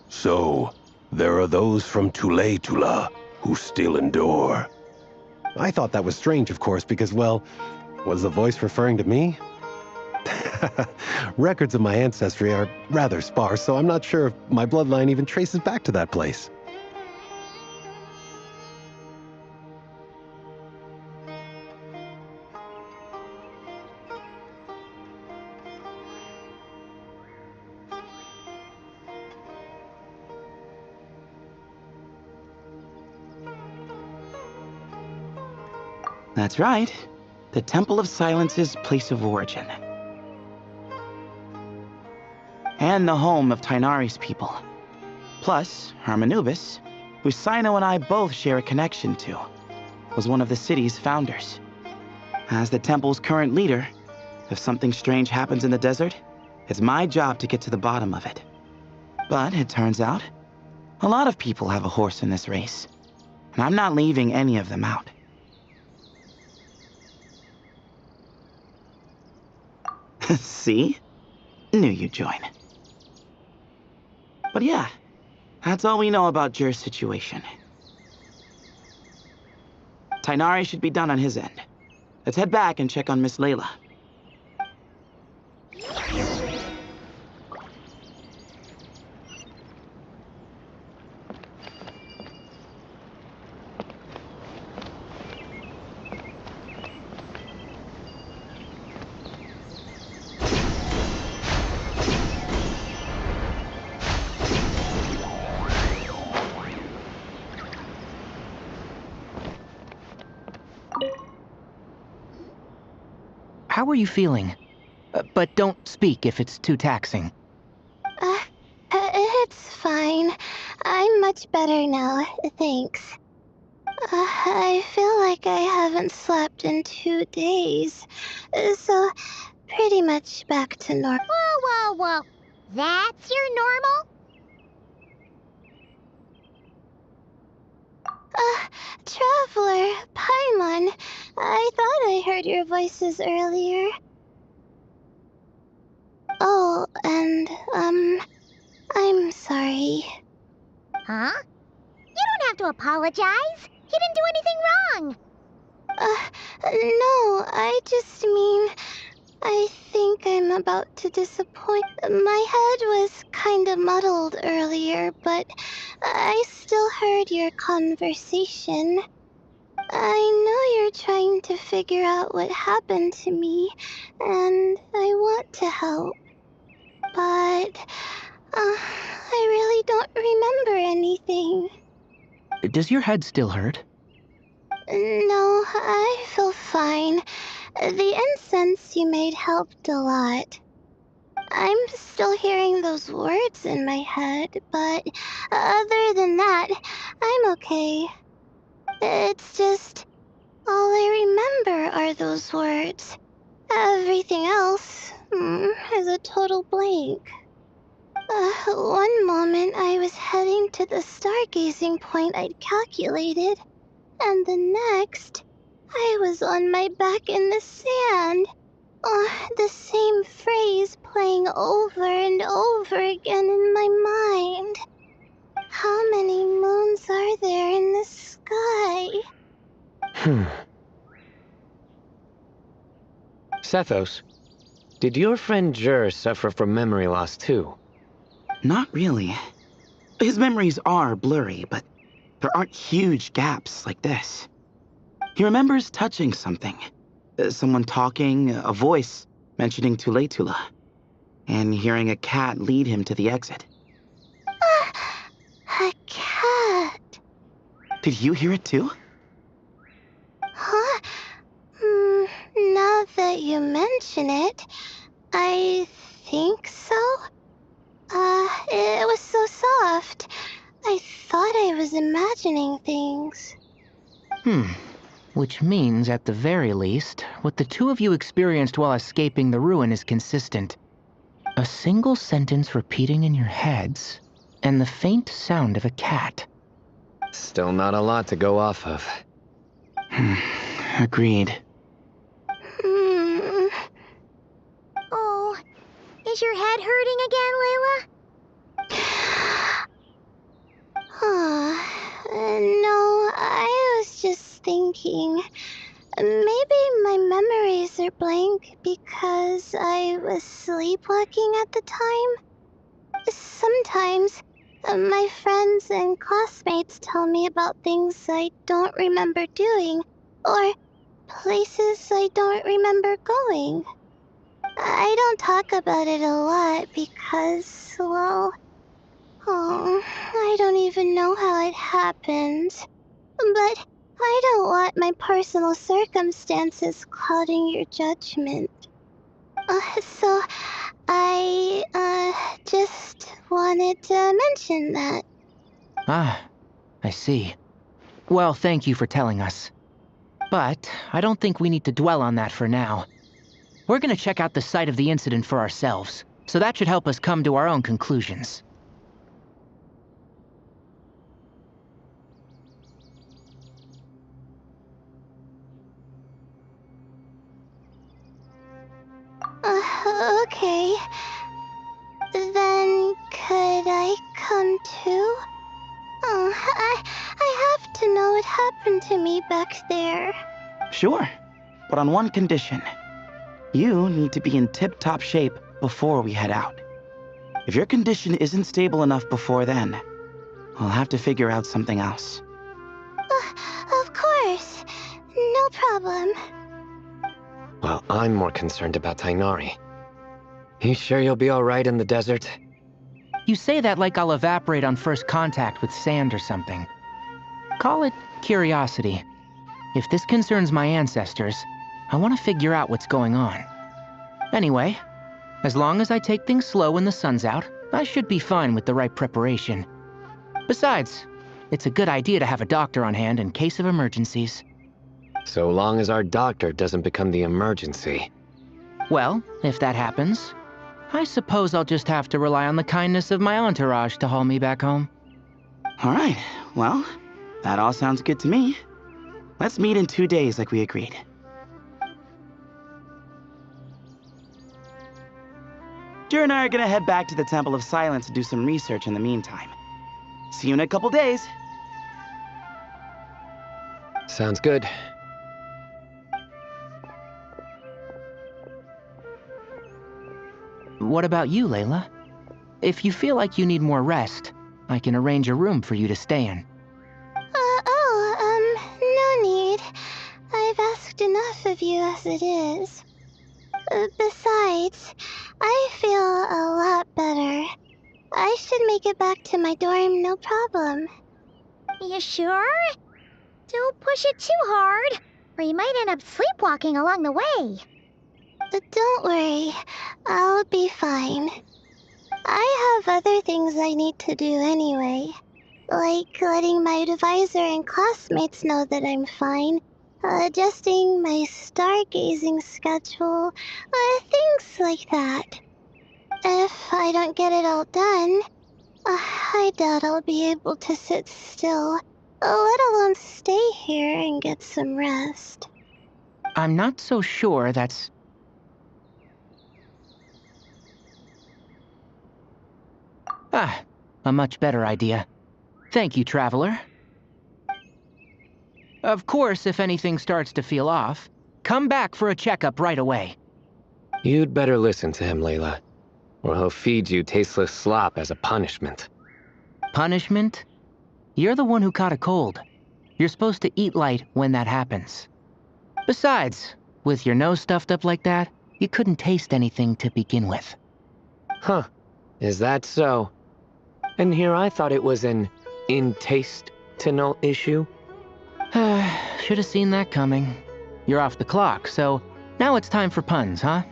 So, there are those from Tula who still endure. I thought that was strange, of course, because, well, was the voice referring to me? Records of my ancestry are rather sparse, so I'm not sure if my bloodline even traces back to that place.
That's right. The Temple of Silence's place of origin. And the home of Tainari's people. Plus, Hermanubis, who Sino and I both share a connection to, was one of the city's founders. As the temple's current leader, if something strange happens in the desert, it's my job to get to the bottom of it. But it turns out, a lot of people have a horse in this race, and I'm not leaving any of them out. See? Knew you'd join. But yeah, that's all we know about Jur's situation. Tainari should be done on his end. Let's head back and check on Miss Layla.
How are you feeling? But don't speak if it's too taxing.
It's fine. I'm much better now, thanks. I feel like I haven't slept in 2 days, so pretty much back to normal.
Whoa. That's your normal?
Traveler, Paimon, I thought I heard your voices earlier. Oh, and, I'm sorry.
Huh? You don't have to apologize. You didn't do anything wrong.
No, I just mean, I think I'm about to disappoint. My head was kinda muddled earlier, but I still heard your conversation. I know you're trying to figure out what happened to me, and I want to help. But, I really don't remember anything.
Does your head still hurt?
No, I feel fine. The incense you made helped a lot. I'm still hearing those words in my head, but other than that, I'm okay. It's just, all I remember are those words. Everything else is a total blank. One moment I was heading to the stargazing point I'd calculated, and the next, I was on my back in the sand. The same phrase playing over and over again in my mind. How many moons are there in the sky?
Sethos, did your friend Jur suffer from memory loss too?
Not really. His memories are blurry, but there aren't huge gaps like this. He remembers touching something. Someone talking, a voice mentioning Tuletula, and hearing a cat lead him to the exit.
A cat.
Did you hear it too?
Huh? Now that you mention it, I think so. It was so soft. I thought I was imagining things.
Which means, at the very least, what the two of you experienced while escaping the ruin is consistent. A single sentence repeating in your heads, and the faint sound of a cat.
Still not a lot to go off of.
Agreed.
Oh, is your head hurting again, Layla?
No, I was just thinking. Maybe my memories are blank because I was sleepwalking at the time. Sometimes, my friends and classmates tell me about things I don't remember doing, or places I don't remember going. I don't talk about it a lot because, well, I don't even know how it happened. But I don't want my personal circumstances clouding your judgment. So I, just wanted to mention that.
Ah, I see. Well, thank you for telling us. But I don't think we need to dwell on that for now. We're gonna check out the site of the incident for ourselves, so that should help us come to our own conclusions.
Okay. Then could I come too? I have to know what happened to me back there.
Sure, but on one condition. You need to be in tip-top shape before we head out. If your condition isn't stable enough before then, I'll have to figure out something else.
Of course. No problem.
Well, I'm more concerned about Tainari. You sure you'll be alright in the desert?
You say that like I'll evaporate on first contact with sand or something. Call it curiosity. If this concerns my ancestors, I want to figure out what's going on. Anyway, as long as I take things slow when the sun's out, I should be fine with the right preparation. Besides, it's a good idea to have a doctor on hand in case of emergencies.
So long as our doctor doesn't become the emergency.
Well, if that happens, I suppose I'll just have to rely on the kindness of my entourage to haul me back home.
All right, well, that all sounds good to me. Let's meet in 2 days like we agreed. Jer and I are gonna head back to the Temple of Silence to do some research in the meantime. See you in a couple days.
Sounds good.
What about you, Layla? If you feel like you need more rest, I can arrange a room for you to stay in.
No need. talked enough of you as it is. Besides, I feel a lot better. I should make it back to my dorm, no problem.
You sure? Don't push it too hard, or you might end up sleepwalking along the way.
Don't worry, I'll be fine. I have other things I need to do anyway, like letting my advisor and classmates know that I'm fine, adjusting my stargazing schedule, things like that. If I don't get it all done, I doubt I'll be able to sit still, let alone stay here and get some rest.
I'm not so sure that's... Ah, a much better idea. Thank you, Traveler. Of course, if anything starts to feel off, come back for a checkup right away.
You'd better listen to him, Layla, or he'll feed you tasteless slop as a punishment.
Punishment? You're the one who caught a cold. You're supposed to eat light when that happens. Besides, with your nose stuffed up like that, you couldn't taste anything to begin with.
Huh. Is that so? And here I thought it was an in-taste-to-no issue.
Should have seen that coming. You're off the clock, so now it's time for puns, huh?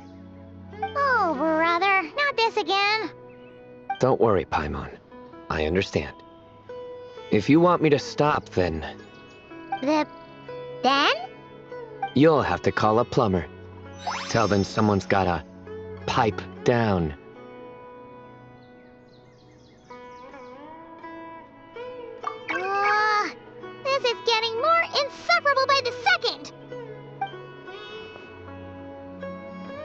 Oh, brother, not this again.
Don't worry, Paimon. I understand. If you want me to stop, then...
Then?
You'll have to call a plumber. Tell them someone's gotta pipe down.
This is getting more insufferable by the second.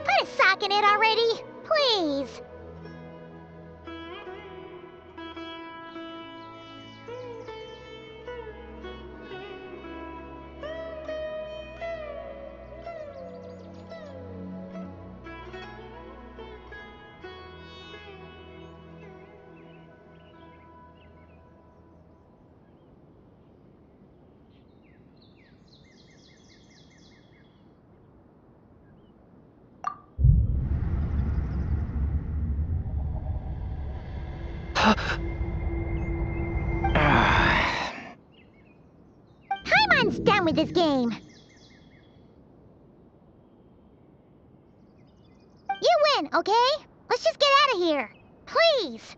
Put a sock in it already, please. Paimon's done with this game. You win, okay? Let's just get out of here. Please.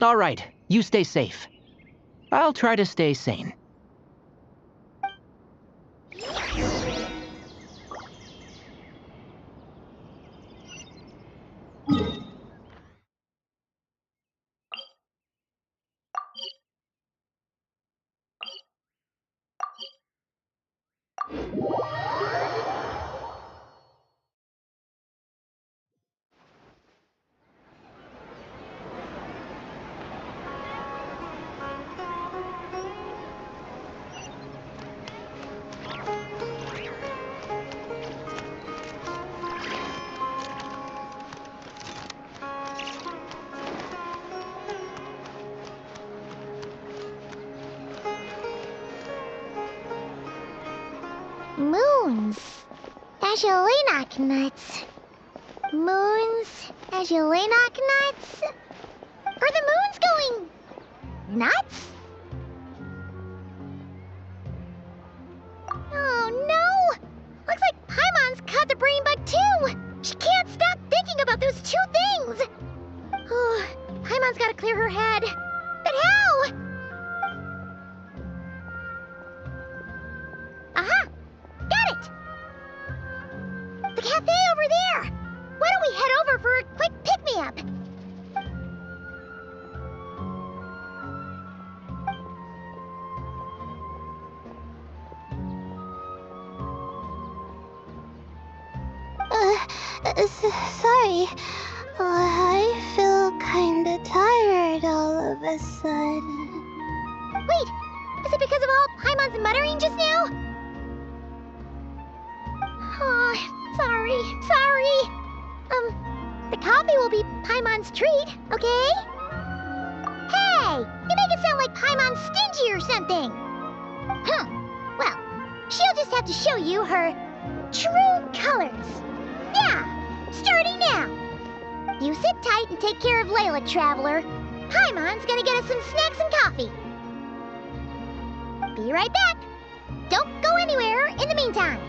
All right, you stay safe. I'll try to stay sane.
Moons. As you knock nuts. Moons. As you knock nuts. Are the moons going nuts? Oh no! Looks like Paimon's caught the brain bug too! She can't stop thinking about those two things! Oh, Paimon's gotta clear her head. But how? Aha! Got it! The cafe over there! Why don't we head over for a quick pick-me-up?
Sorry. I feel kinda tired all of a sudden.
Wait! Is it because of all Paimon's muttering just now? Oh, sorry. The coffee will be Paimon's treat, okay? Hey! You make it sound like Paimon's stingy or something! Huh. Well, She'll just have to show you her true colors. Yeah, starting now. You sit tight and take care of Layla, Traveler. Paimon's gonna get us some snacks and coffee. Be right back. Don't go anywhere in the meantime.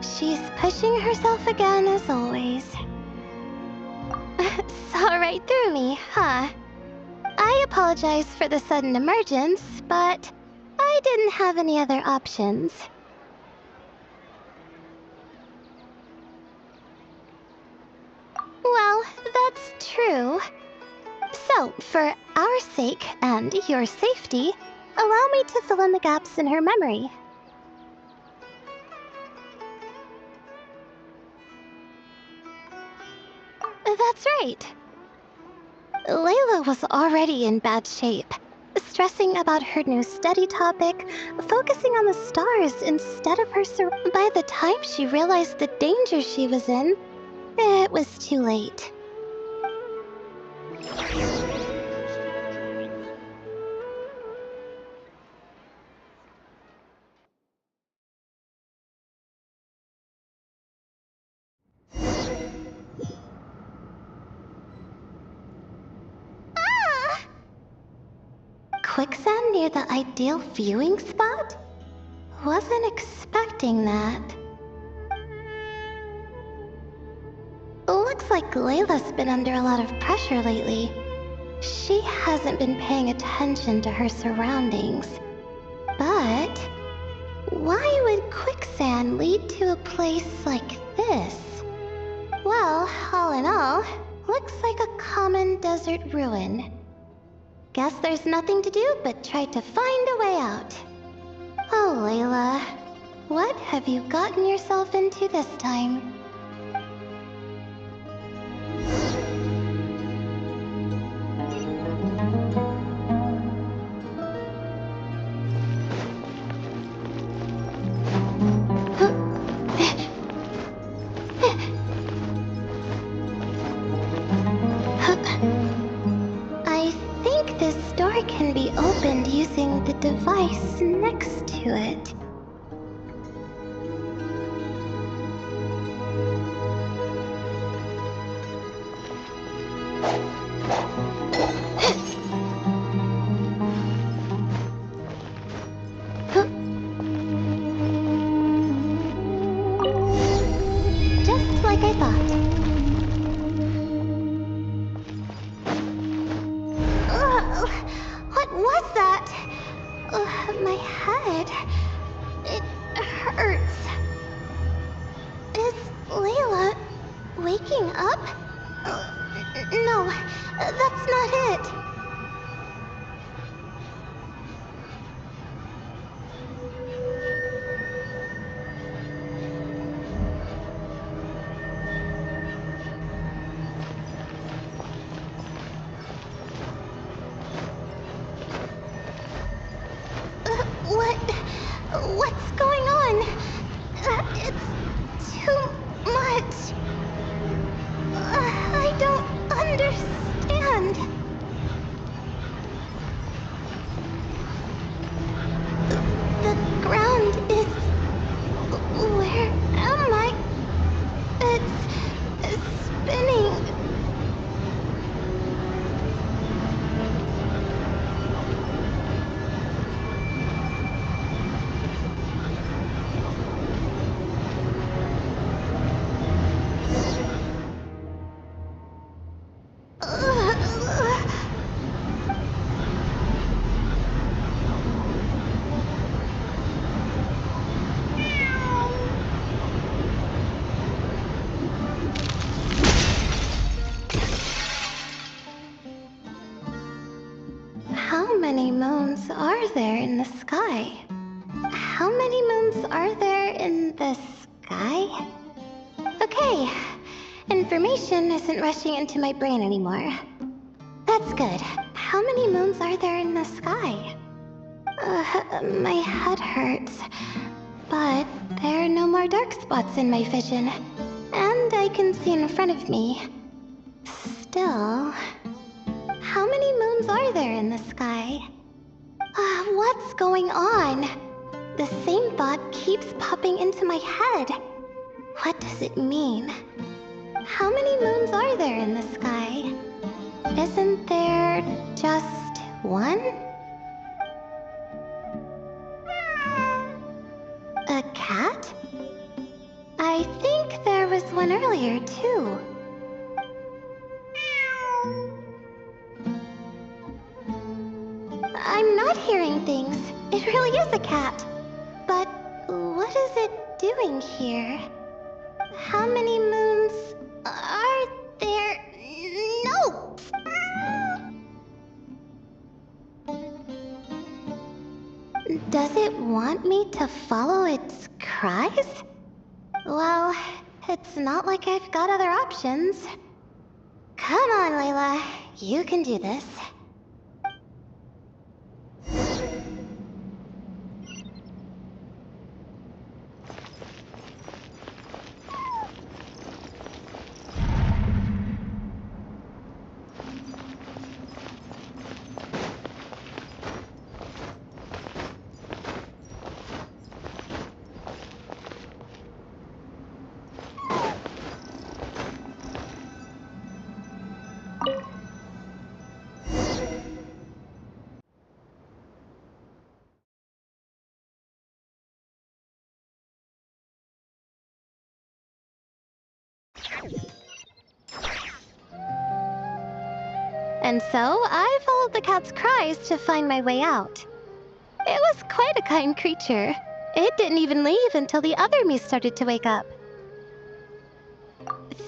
She's pushing herself again as always. Saw right through me, huh? I apologize for the sudden emergence, but I didn't have any other options. Well, that's true. So, for our sake and your safety, allow me to fill in the gaps in her memory. That's right. Layla was already in bad shape, stressing about her new study topic, focusing on the stars instead of her By the time she realized the danger she was in, it was too late. Quicksand near the ideal viewing spot? Wasn't expecting that. Looks like Layla's been under a lot of pressure lately. She hasn't been paying attention to her surroundings. But why would quicksand lead to a place like this? Well, all in all, looks like a common desert ruin. Guess there's nothing to do but try to find a way out. Oh, Layla, what have you gotten yourself into this time? Can be opened using the device next to it. Just like I thought. What was that? My head. It hurts. Is Layla waking up? No, that's not it. What's going on? It's too much. I don't understand. The ground is... Where am I? It's spinning. How many moons are there in the sky? How many moons are there in the sky? Okay, information isn't rushing into my brain anymore. That's good. How many moons are there in the sky? My head hurts, but there are no more dark spots in my vision, and I can see in front of me. Still, How many moons are there in the sky? What's going on? The same thought keeps popping into my head. What does it mean? How many moons are there in the sky? Isn't there just one? A cat? I think there was one earlier, too. I'm not hearing things. It really is a cat. But what is it doing here? How many moons are there? No! Does it want me to follow its cries? Well, it's not like I've got other options. Come on, Layla. You can do this. And so, I followed the cat's cries to find my way out. It was quite a kind creature. It didn't even leave until the other me started to wake up.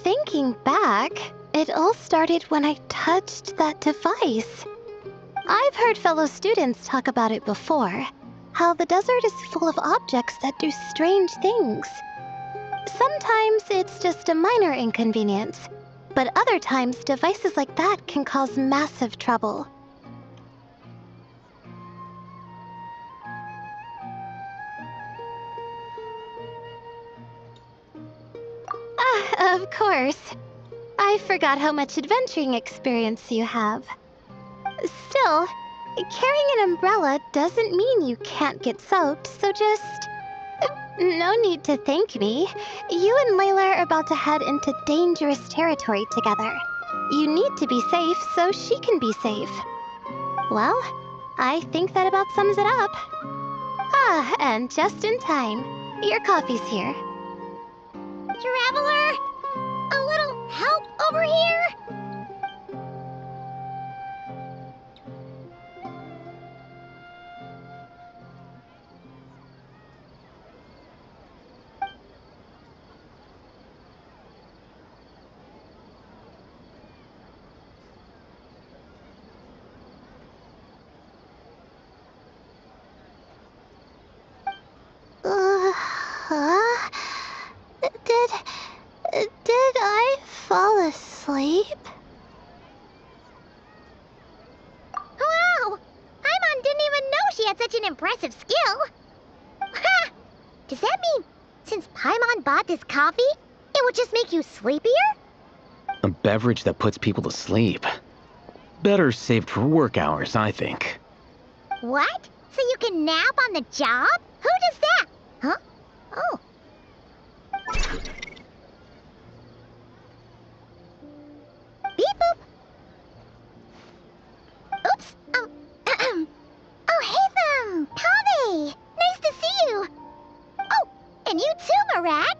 Thinking back, it all started when I touched that device. I've heard fellow students talk about it before, how the desert is full of objects that do strange things. Sometimes it's just a minor inconvenience, but other times devices like that can cause massive trouble. Of course. I forgot how much adventuring experience you have. Still, carrying an umbrella doesn't mean you can't get soaked, so just... No need to thank me. You and Layla are about to head into dangerous territory together. You need to be safe so she can be safe. Well, I think that about sums it up. And just in time. Your coffee's here.
Traveler! A little help over here?
Did I fall asleep?
Wow! Paimon didn't even know she had such an impressive skill. Ha! Does that mean since Paimon bought this coffee, it would just make you sleepier?
A beverage that puts people to sleep. Better saved for work hours, I think.
What? So you can nap on the job? Who does that? Huh? Oh. Beep boop. Oops. Oh, hey them. Kame. Nice to see you. Oh, and you too, Marak.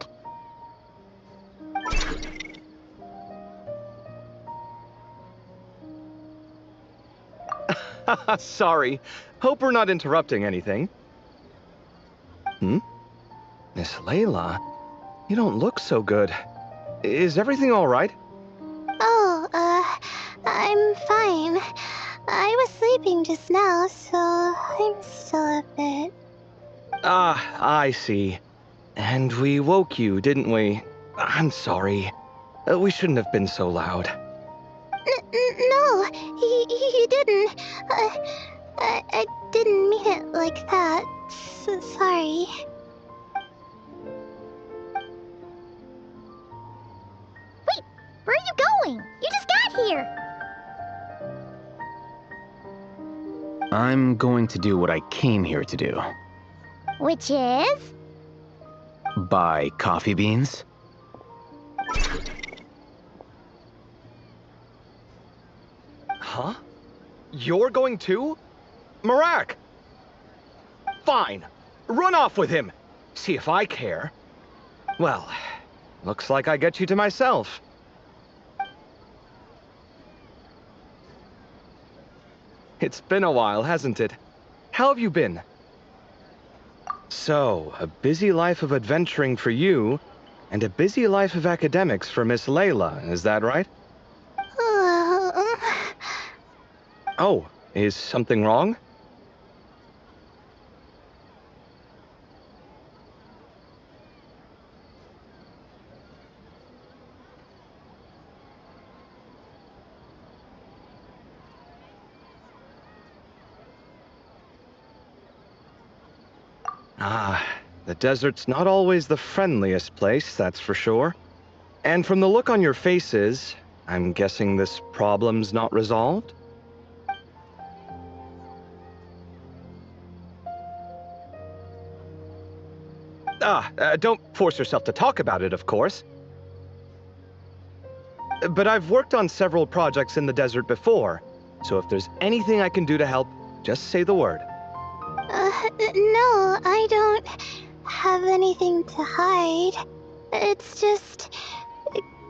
Sorry. Hope we're not interrupting anything. Miss Layla, you don't look so good. Is everything all right?
I'm fine. I was sleeping just now, so I'm still a bit...
I see. And we woke you, didn't we? I'm sorry. We shouldn't have been so loud.
No, you didn't. I didn't mean it like that. Sorry.
Wait, where are you going? You just got here.
I'm going to do what I came here to do.
Which is?
Buy coffee beans?
Huh? You're going too? Marak! Fine. Run off with him. See if I care. Well, looks like I get you to myself. It's been a while, hasn't it? How have you been? So, a busy life of adventuring for you, and a busy life of academics for Miss Layla, is that right? Oh, is something wrong? Ah, the desert's not always the friendliest place, that's for sure. And from the look on your faces, I'm guessing this problem's not resolved? Don't force yourself to talk about it, of course. But I've worked on several projects in the desert before, so if there's anything I can do to help, just say the word.
No, I don't have anything to hide. It's just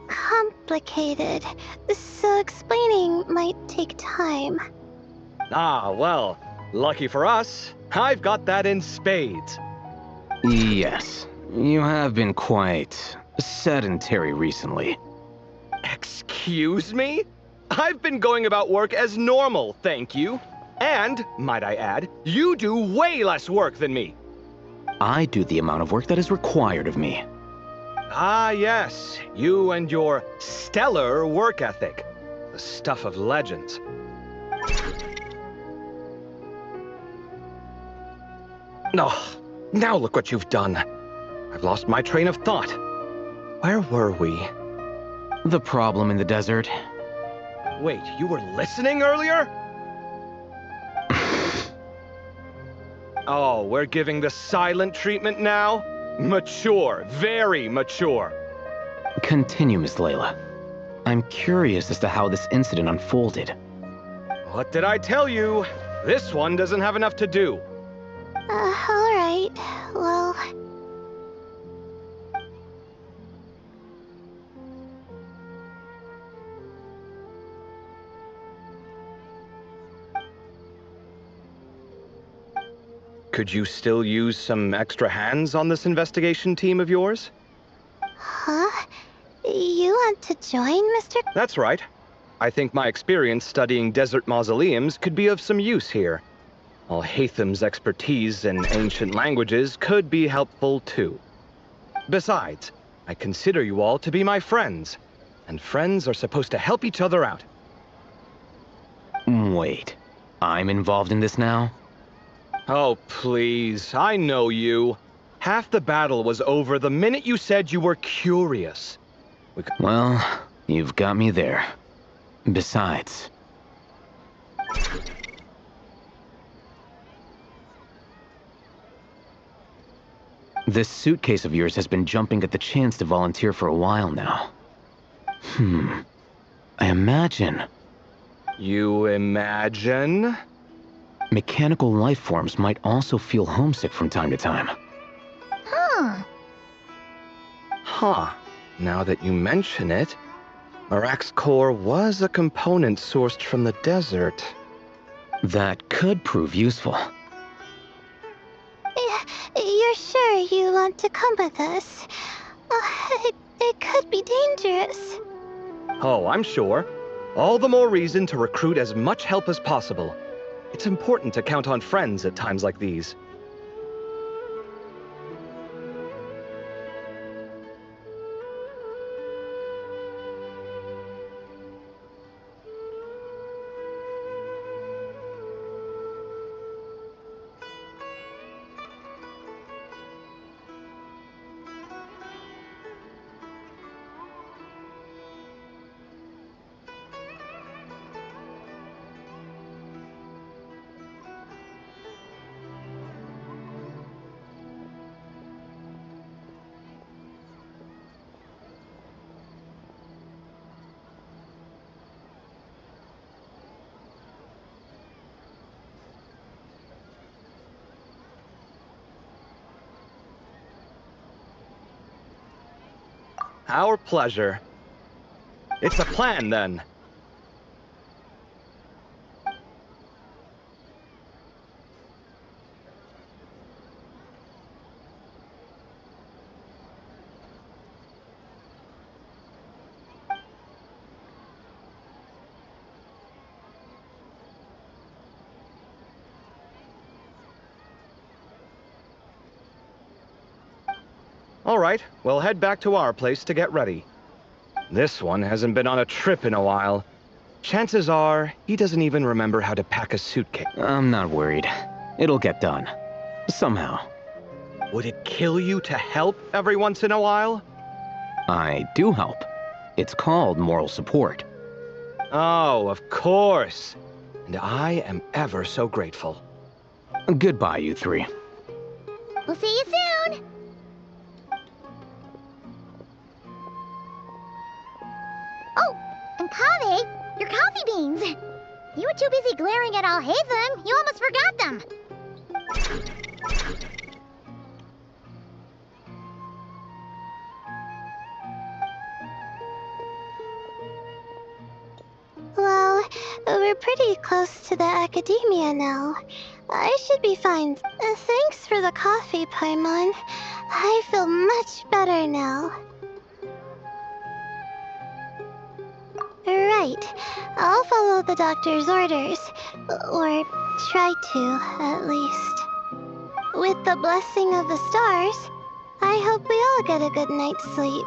complicated, so explaining might take time.
Ah, well, lucky for us, I've got that in spades.
Yes, you have been quite sedentary recently.
Excuse me? I've been going about work as normal, thank you. And, might I add, you do way less work than me.
I do the amount of work that is required of me.
Ah, yes, you and your stellar work ethic. The stuff of legends. Oh, now look what you've done. I've lost my train of thought. Where were we?
The problem in the desert.
Wait, you were listening earlier? Oh, we're giving the silent treatment now? Mature, very mature.
Continue, Miss Layla. I'm curious as to how this incident unfolded.
What did I tell you? This one doesn't have enough to do.
Alright. Well...
Could you still use some extra hands on this investigation team of yours?
Huh? You want to join, Mr.
That's right. I think my experience studying desert mausoleums could be of some use here. While Hatham's expertise in ancient languages could be helpful too. Besides, I consider you all to be my friends, and friends are supposed to help each other out.
Wait, I'm involved in this now?
Oh, please, I know you. Half the battle was over the minute you said you were curious.
Well, you've got me there. Besides... This suitcase of yours has been jumping at the chance to volunteer for a while now. I imagine...
You imagine?
Mechanical life forms might also feel homesick from time to time.
Huh.
Huh. Now that you mention it, Marak's core was a component sourced from the desert.
That could prove useful.
You're sure you want to come with us? It could be dangerous.
Oh, I'm sure. All the more reason to recruit as much help as possible. It's important to count on friends at times like these. Our pleasure. It's a plan, then. All right, we'll head back to our place to get ready. This one hasn't been on a trip in a while. Chances are, he doesn't even remember how to pack a suitcase.
I'm not worried. It'll get done. Somehow.
Would it kill you to help every once in a while?
I do help. It's called moral support.
Oh, of course. And I am ever so grateful.
Goodbye, you three.
We'll see you soon! Oh, and Kaveh, your coffee beans! You were too busy glaring at Alhaitham, you almost forgot them!
Well, we're pretty close to the academia now. I should be fine. Thanks for the coffee, Paimon. I feel much better now. Right. I'll follow the doctor's orders. Or try to, at least. With the blessing of the stars, I hope we all get a good night's sleep.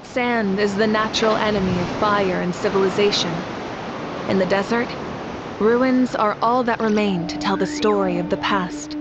Sand is the natural enemy of fire and civilization. In the desert, ruins are all that remain to tell the story of the past.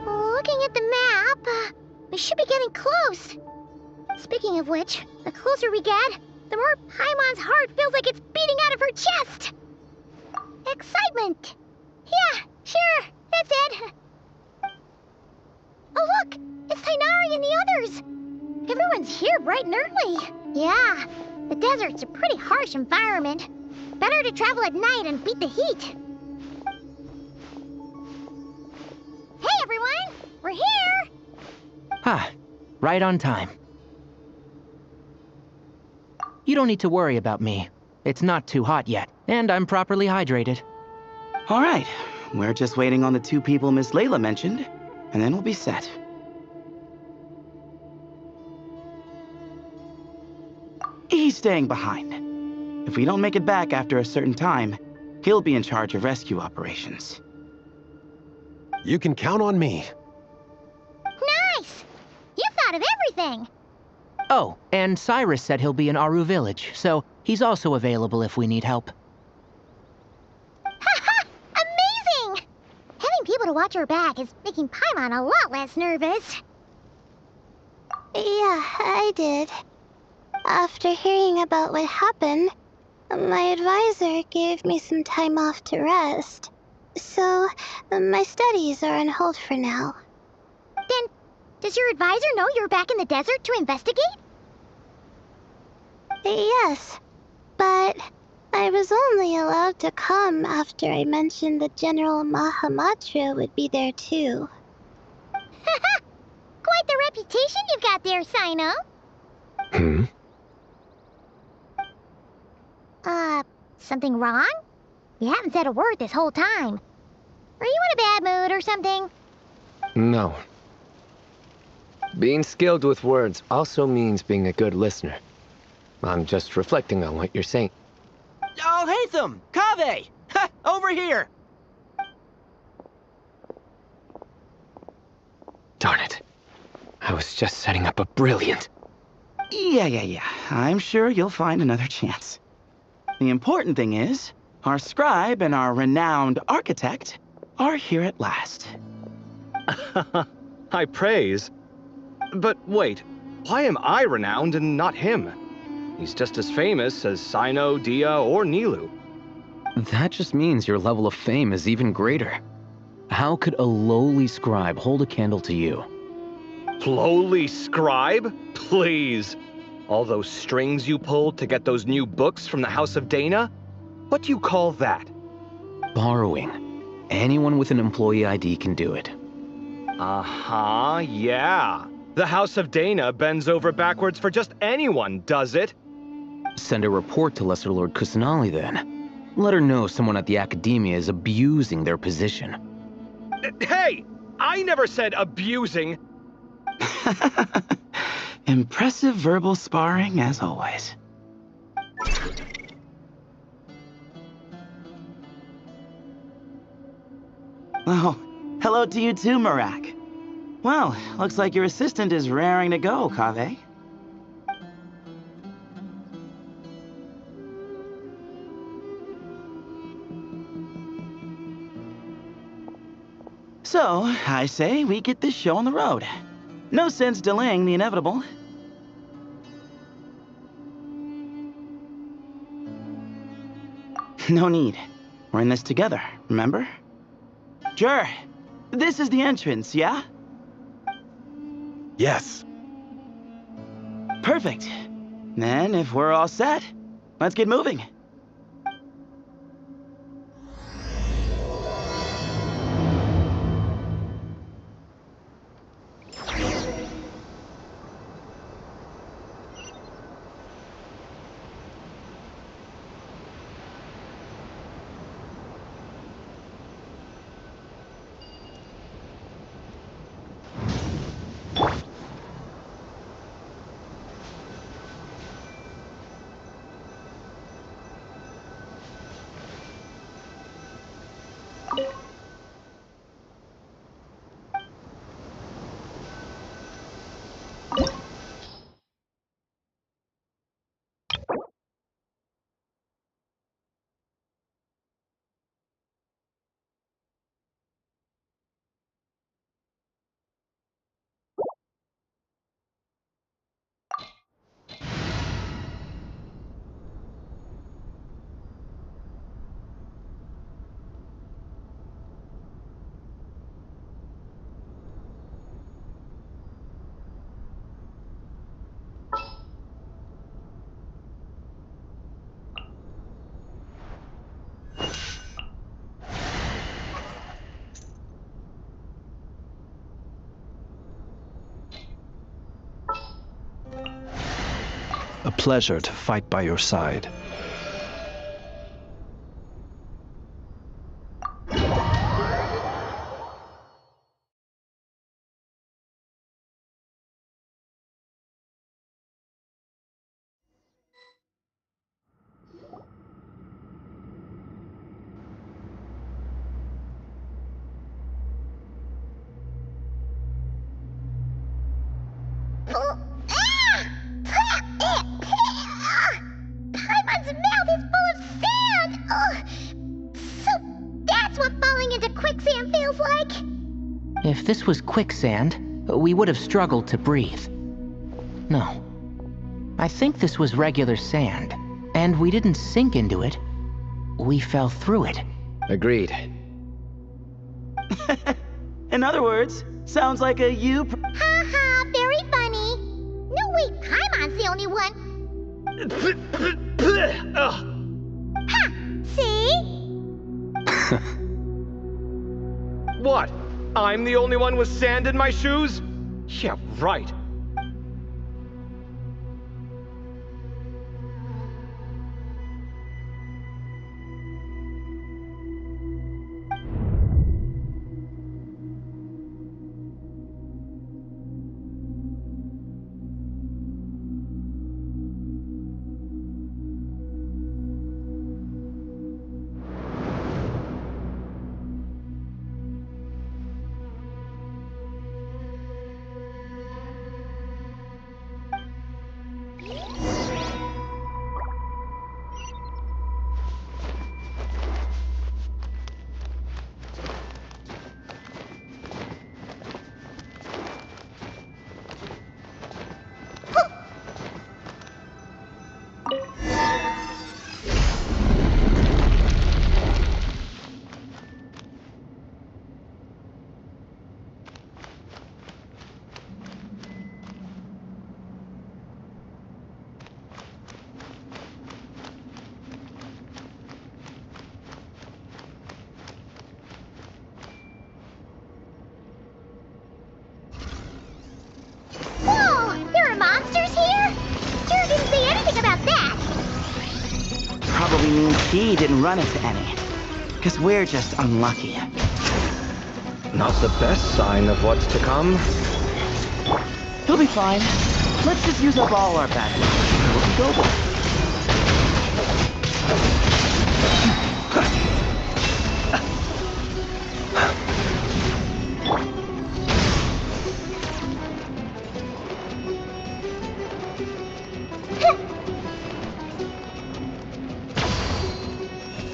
Looking at the map, we should be getting close. Speaking of which, the closer we get, the more Paimon's heart feels like it's beating out of her chest. Excitement! Yeah, sure, that's it. Oh look, it's Tainari and the others. Everyone's here bright and early. Yeah, the desert's a pretty harsh environment. Better to travel at night and beat the heat. Hey everyone, we're here!
Ah, right on time. You don't need to worry about me. It's not too hot yet, and I'm properly hydrated.
All right, we're just waiting on the two people Miss Layla mentioned, and then we'll be set. He's staying behind. If we don't make it back after a certain time, he'll be in charge of rescue operations.
You can count on me.
Nice! You thought of everything!
Oh, and Cyrus said he'll be in Aru Village, so he's also available if we need help.
Haha! Amazing! Having people to watch your back is making Paimon a lot less nervous.
Yeah, I did. After hearing about what happened, my advisor gave me some time off to rest. So, my studies are on hold for now.
Then, does your advisor know you're back in the desert to investigate?
Yes, but I was only allowed to come after I mentioned that General Mahamatra would be there too.
Haha! Quite the reputation you've got there, Sino. Something wrong? You haven't said a word this whole time. Are you in a bad mood or something?
No. Being skilled with words also means being a good listener. I'm just reflecting on what you're saying.
Oh, Hatham! Kaveh! Ha! Over here!
Darn it. I was just setting up a brilliant...
Yeah. I'm sure you'll find another chance. The important thing is, our scribe and our renowned architect are here at last.
High praise. But wait, why am I renowned and not him? He's just as famous as Sino, Dia, or Nilu.
That just means your level of fame is even greater. How could a lowly scribe hold a candle to you?
Lowly scribe? Please. All those strings you pulled to get those new books from the House of Dana? What do you call that?
Borrowing. Anyone with an employee ID can do it.
Uh-huh, yeah. The House of Dana bends over backwards for just anyone, does it?
Send a report to Lesser Lord Kusanali then. Let her know someone at the Academia is abusing their position.
Hey! I never said abusing!
Impressive verbal sparring, as always. Oh, hello to you too, Marak. Well, looks like your assistant is raring to go, Kaveh. So, I say we get this show on the road. No sense delaying the inevitable. No need. We're in this together, remember? Sure. This is the entrance, yeah?
Yes.
Perfect. Then, if we're all set, let's get moving.
A pleasure to fight by your side.
quicksand feels like?
If this was quicksand, we would have struggled to breathe. No. I think this was regular sand, and we didn't sink into it. We fell through it.
Agreed.
In other words, sounds like a you...
Ha ha, very funny. No, wait, Paimon's the only one. Ha! See?
What? I'm the only one with sand in my shoes? Yeah, right.
Whoa! There are monsters here? Kira didn't say anything about that.
Probably means he didn't run into any. Because we're just unlucky.
Not the best sign of what's to come.
He'll be fine. Let's just use up all our bad luck. We'll be global.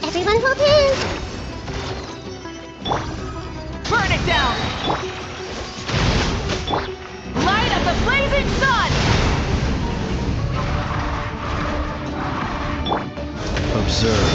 Everyone hold hands.
Burn it down! Light up the blazing sun!
Observe.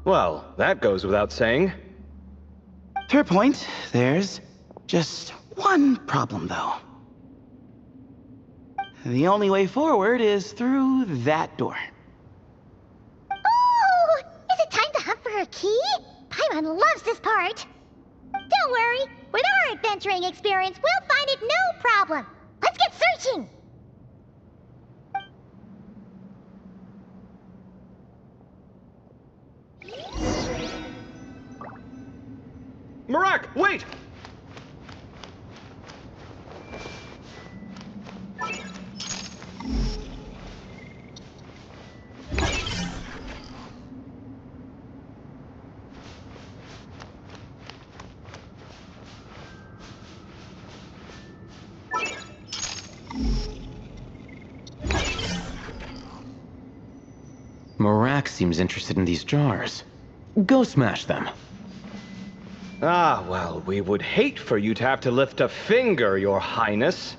Well, that goes without saying.
Fair point. There's just one problem, though. The only way forward is through that door.
Oh! Is it time to hunt for a key? Paimon loves this part. Don't worry. With our adventuring experience, we'll find it no problem. Let's get searching.
Marak, wait!
Marak seems interested in these jars. Go smash them.
Ah, well, we would hate for you to have to lift a finger, Your Highness.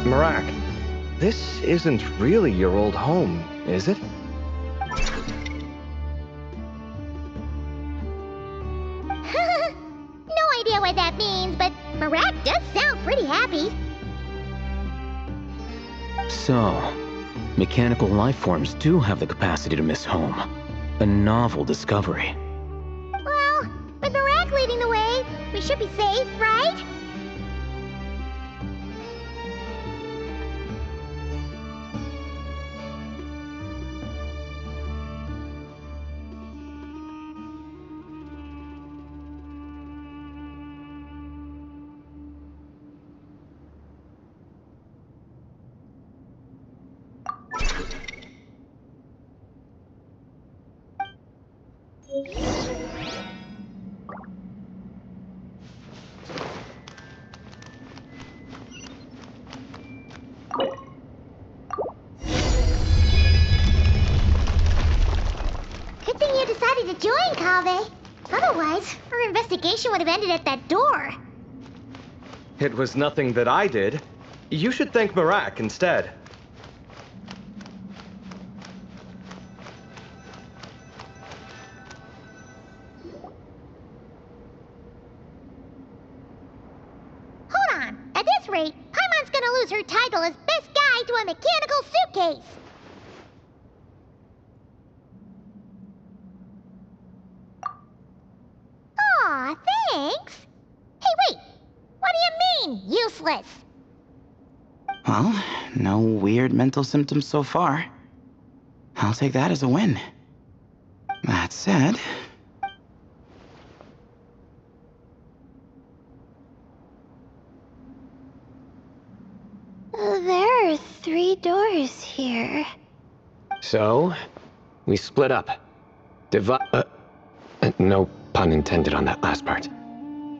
Marak, this isn't really your old home, is it?
No idea what that means, but Marak does sound pretty happy.
So, mechanical life forms do have the capacity to miss home. A novel discovery.
Well, with Marak leading the way, we should be safe, right? Good thing you decided to join, Kaveh. Otherwise, our investigation would have ended at that door.
It was nothing that I did. You should thank Marak instead.
Hold on. At this rate, Paimon's gonna lose her title as best guy to a mechanical suitcase. Aw, thanks. Hey, wait. What do you mean, useless?
Well, no weird mental symptoms so far. I'll take that as a win. That said...
There are 3 doors here.
So, we split up. No pun intended on that last part.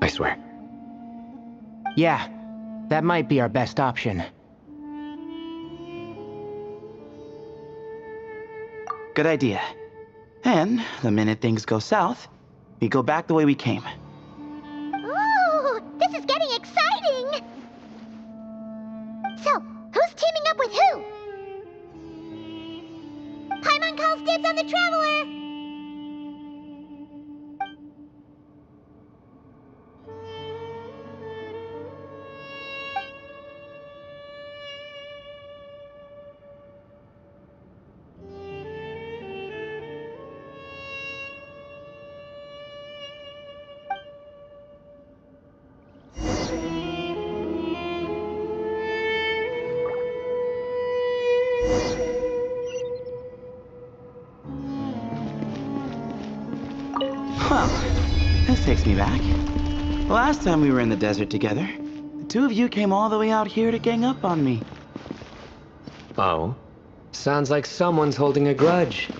I swear.
Yeah, that might be our best option.
Good idea. And the minute things go south, we go back the way we came.
Ooh, this is getting exciting! So, who's teaming up with who? Paimon calls dibs on the Traveler!
Well, this takes me back. Last time we were in the desert together, the 2 of you came all the way out here to gang up on me.
Oh? Sounds like someone's holding a grudge.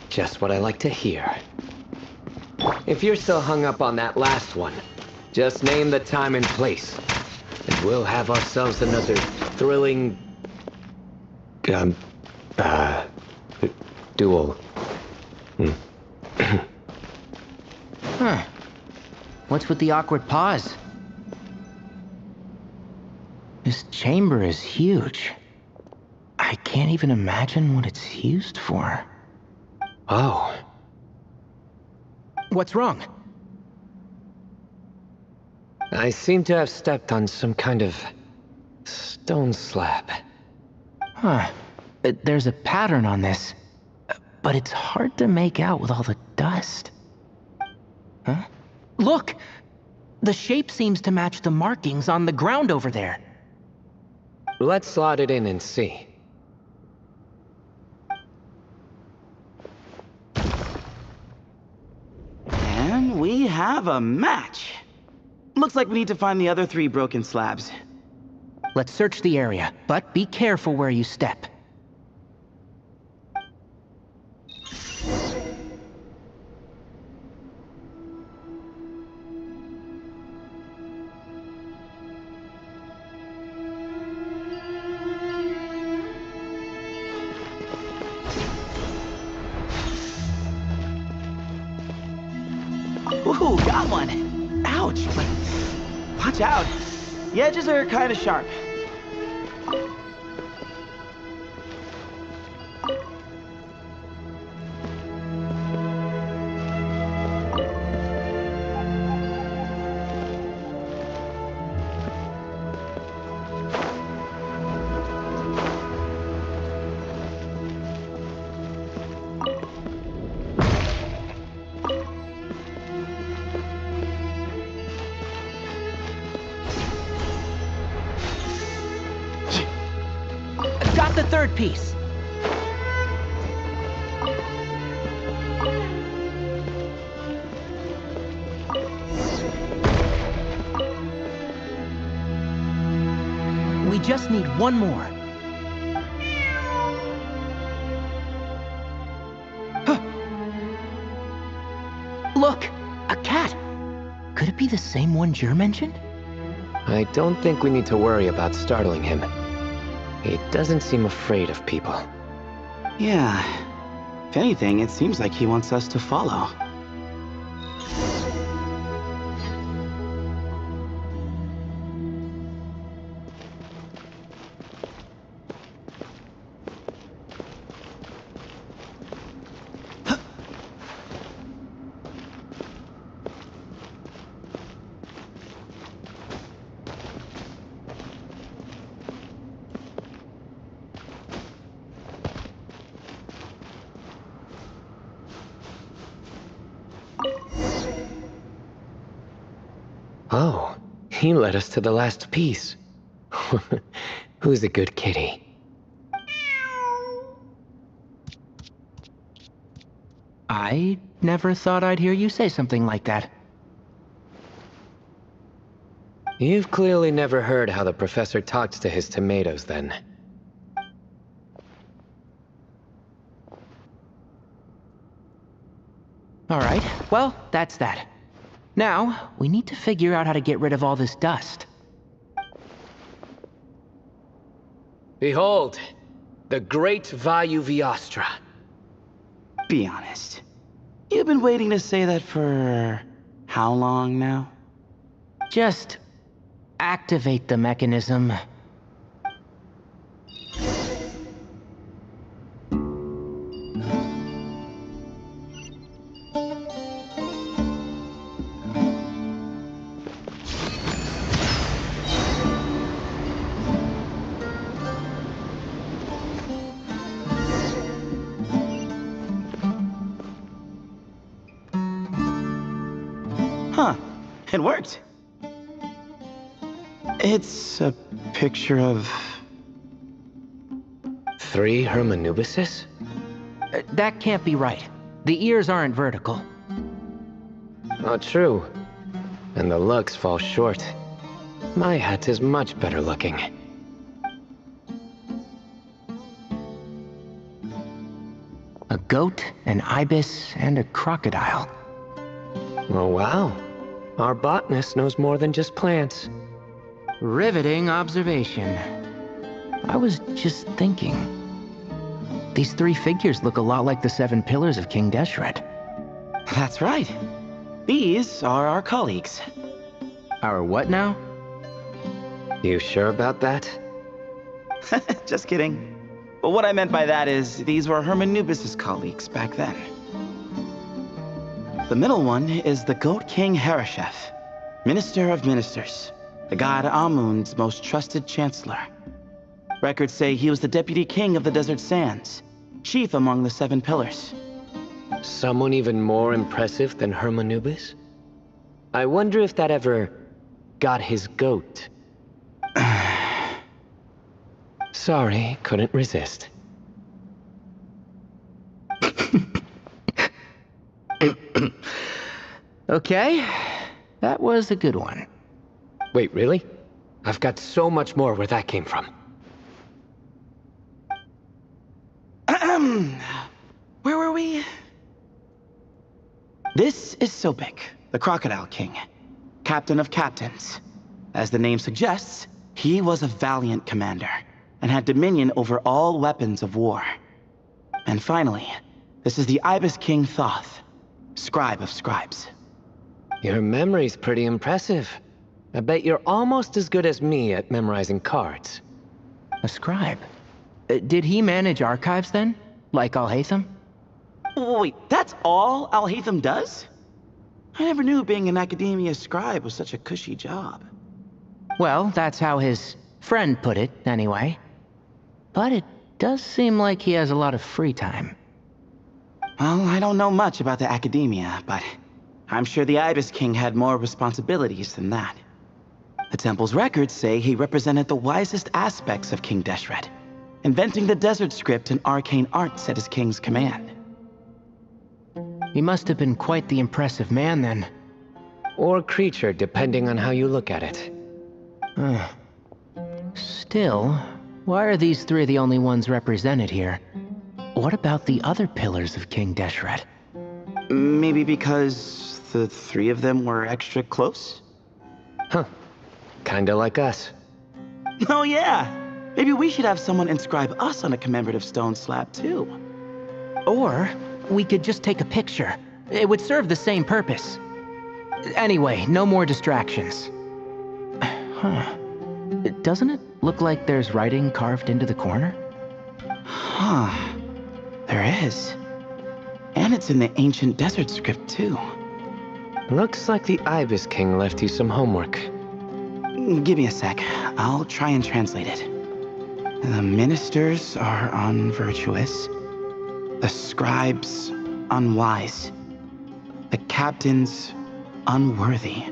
Just what I like to hear. If you're still hung up on that last one, just name the time and place, and we'll have ourselves another thrilling... duel.
Huh. What's with the awkward pause? This chamber is huge. I can't even imagine what it's used for.
Oh.
What's wrong?
I seem to have stepped on some kind of stone slab.
Huh. There's a pattern on this, but it's hard to make out with all the dust. Huh? Look! The shape seems to match the markings on the ground over there.
Let's slot it in and see.
And we have a match. Looks like we need to find the other 3 broken slabs.
Let's search the area, but be careful where you step.
Ooh, got one! Ouch! But watch out! The edges are kind of sharp.
Got the 3rd piece. We just need one more. Huh. Look, a cat. Could it be the same one Jer mentioned?
I don't think we need to worry about startling him. He doesn't seem afraid of people.
Yeah. If anything, it seems like he wants us to follow.
Oh, he led us to the last piece. Who's a good kitty?
I never thought I'd hear you say something like that.
You've clearly never heard how the professor talks to his tomatoes, then.
All right, well, that's that. Now, we need to figure out how to get rid of all this dust.
Behold, the great Vayu Viastra.
Be honest. You've been waiting to say that for how long now?
Just activate the mechanism.
Huh. It worked. It's a picture of...
3 Hermanubises?
That can't be right. The ears aren't vertical.
Not true. And the looks fall short. My hat is much better looking.
A goat, an ibis, and a crocodile.
Oh, wow. Our botanist knows more than just plants.
Riveting observation. I was just thinking. These 3 figures look a lot like the 7 pillars of King Deshret.
That's right. These are our colleagues.
Our what now?
You sure about that?
Just kidding. But what I meant by that is, these were Hermanubis' colleagues back then. The middle one is the Goat King Harasheth, Minister of Ministers, the god Amun's most trusted chancellor. Records say he was the deputy king of the Desert Sands, chief among the 7 pillars.
Someone even more impressive than Hermanubis? I wonder if that ever got his goat. Sorry, couldn't resist.
Okay, that was a good one.
Wait, really? I've got so much more where that came from.
Where were we? This is Sobek, the Crocodile King, captain of captains. As the name suggests, he was a valiant commander and had dominion over all weapons of war. And finally, this is the Ibis King Thoth, scribe of scribes.
Your memory's pretty impressive. I bet you're almost as good as me at memorizing cards.
A scribe? Did he manage archives then? Like Alhaitham?
Wait, that's all Alhaitham does? I never knew being an academia scribe was such a cushy job.
Well, that's how his friend put it, anyway. But it does seem like he has a lot of free time.
Well, I don't know much about the academia, but I'm sure the Ibis King had more responsibilities than that. The temple's records say he represented the wisest aspects of King Deshret, inventing the desert script and arcane arts at his king's command.
He must have been quite the impressive man then.
Or creature, depending on how you look at it.
Still, why are these 3 the only ones represented here? What about the other pillars of King Deshret?
Maybe because the 3 of them were extra close?
Huh. Kinda like us.
Oh yeah! Maybe we should have someone inscribe us on a commemorative stone slab too.
Or we could just take a picture. It would serve the same purpose. Anyway, no more distractions. Huh. Doesn't it look like there's writing carved into the corner?
Huh. There is. And it's in the ancient desert script too.
Looks like the Ibis King left you some homework.
Give me a sec. I'll try and translate it. The ministers are unvirtuous. The scribes, unwise. The captains, unworthy.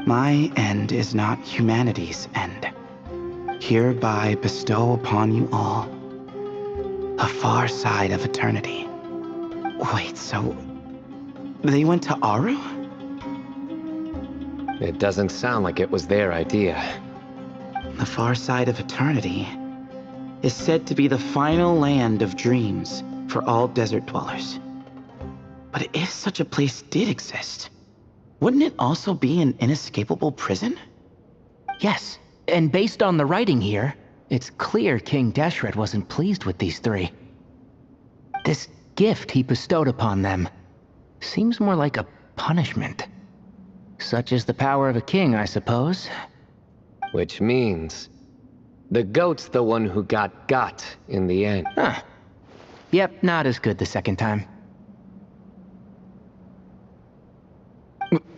My end is not humanity's end. Hereby bestow upon you all the far side of eternity. Wait, so they went to Aru?
It doesn't sound like it was their idea.
The far side of eternity is said to be the final land of dreams for all desert dwellers. But if such a place did exist, wouldn't it also be an inescapable prison?
Yes, and based on the writing here, it's clear King Deshret wasn't pleased with these 3. This gift he bestowed upon them seems more like a punishment. Such is the power of a king, I suppose.
Which means the goat's the one who got in the end.
Huh. Yep, not as good the second time.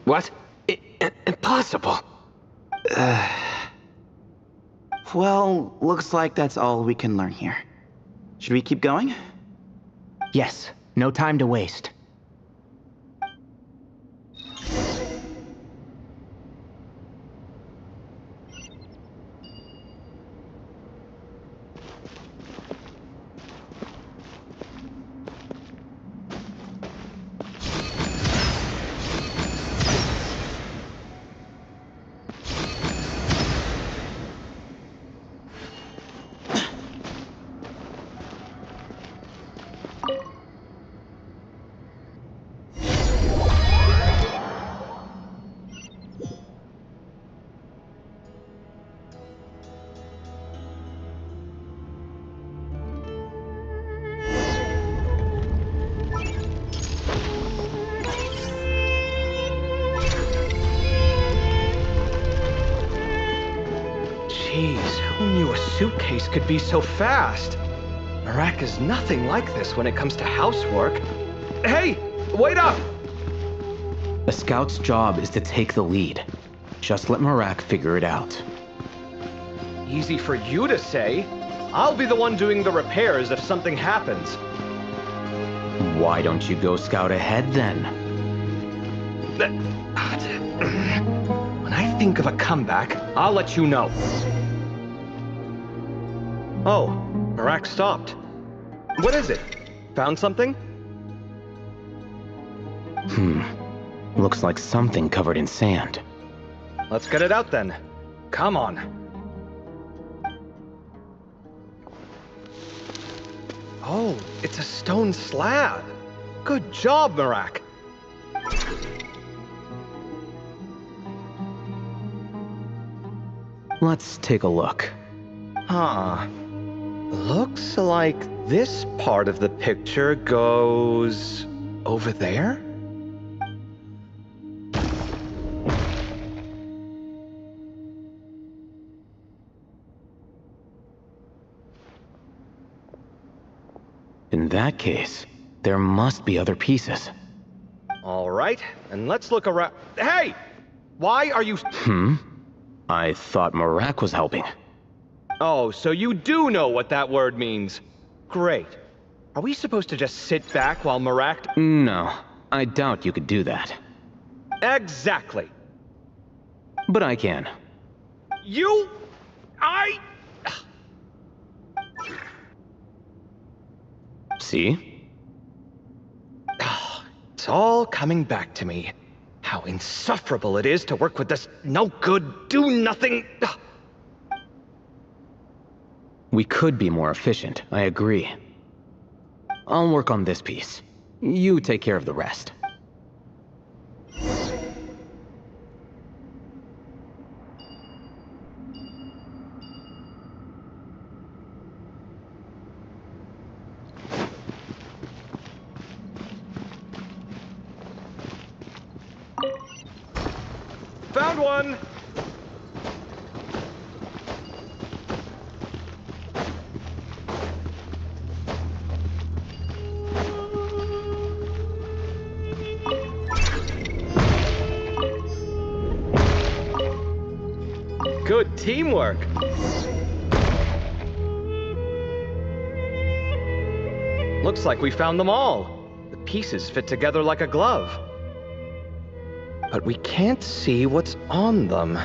What? Impossible.
Well, looks like that's all we can learn here. Should we keep going?
Yes, no time to waste.
Who knew a suitcase could be so fast? Marak is nothing like this when it comes to housework. Hey, wait up!
A scout's job is to take the lead. Just let Marak figure it out.
Easy for you to say. I'll be the one doing the repairs if something happens.
Why don't you go scout ahead then?
When I think of a comeback, I'll let you know. Oh, Marak stopped. What is it? Found something?
Looks like something covered in sand.
Let's get it out then. Come on. Oh, it's a stone slab. Good job, Marak.
Let's take a look.
Huh. Looks like this part of the picture goes over there?
In that case, there must be other pieces.
All right, and let's look around. Hey! Why are you...
I thought Marak was helping.
Oh, so you do know what that word means. Great. Are we supposed to just sit back while Marak...
No, I doubt you could do that.
Exactly.
But I can. See?
It's all coming back to me. How insufferable it is to work with this no-good, do-nothing...
We could be more efficient, I agree. I'll work on this piece. You take care of the rest.
Found one! Good teamwork. Looks like we found them all. The pieces fit together like a glove. But we can't see what's on them.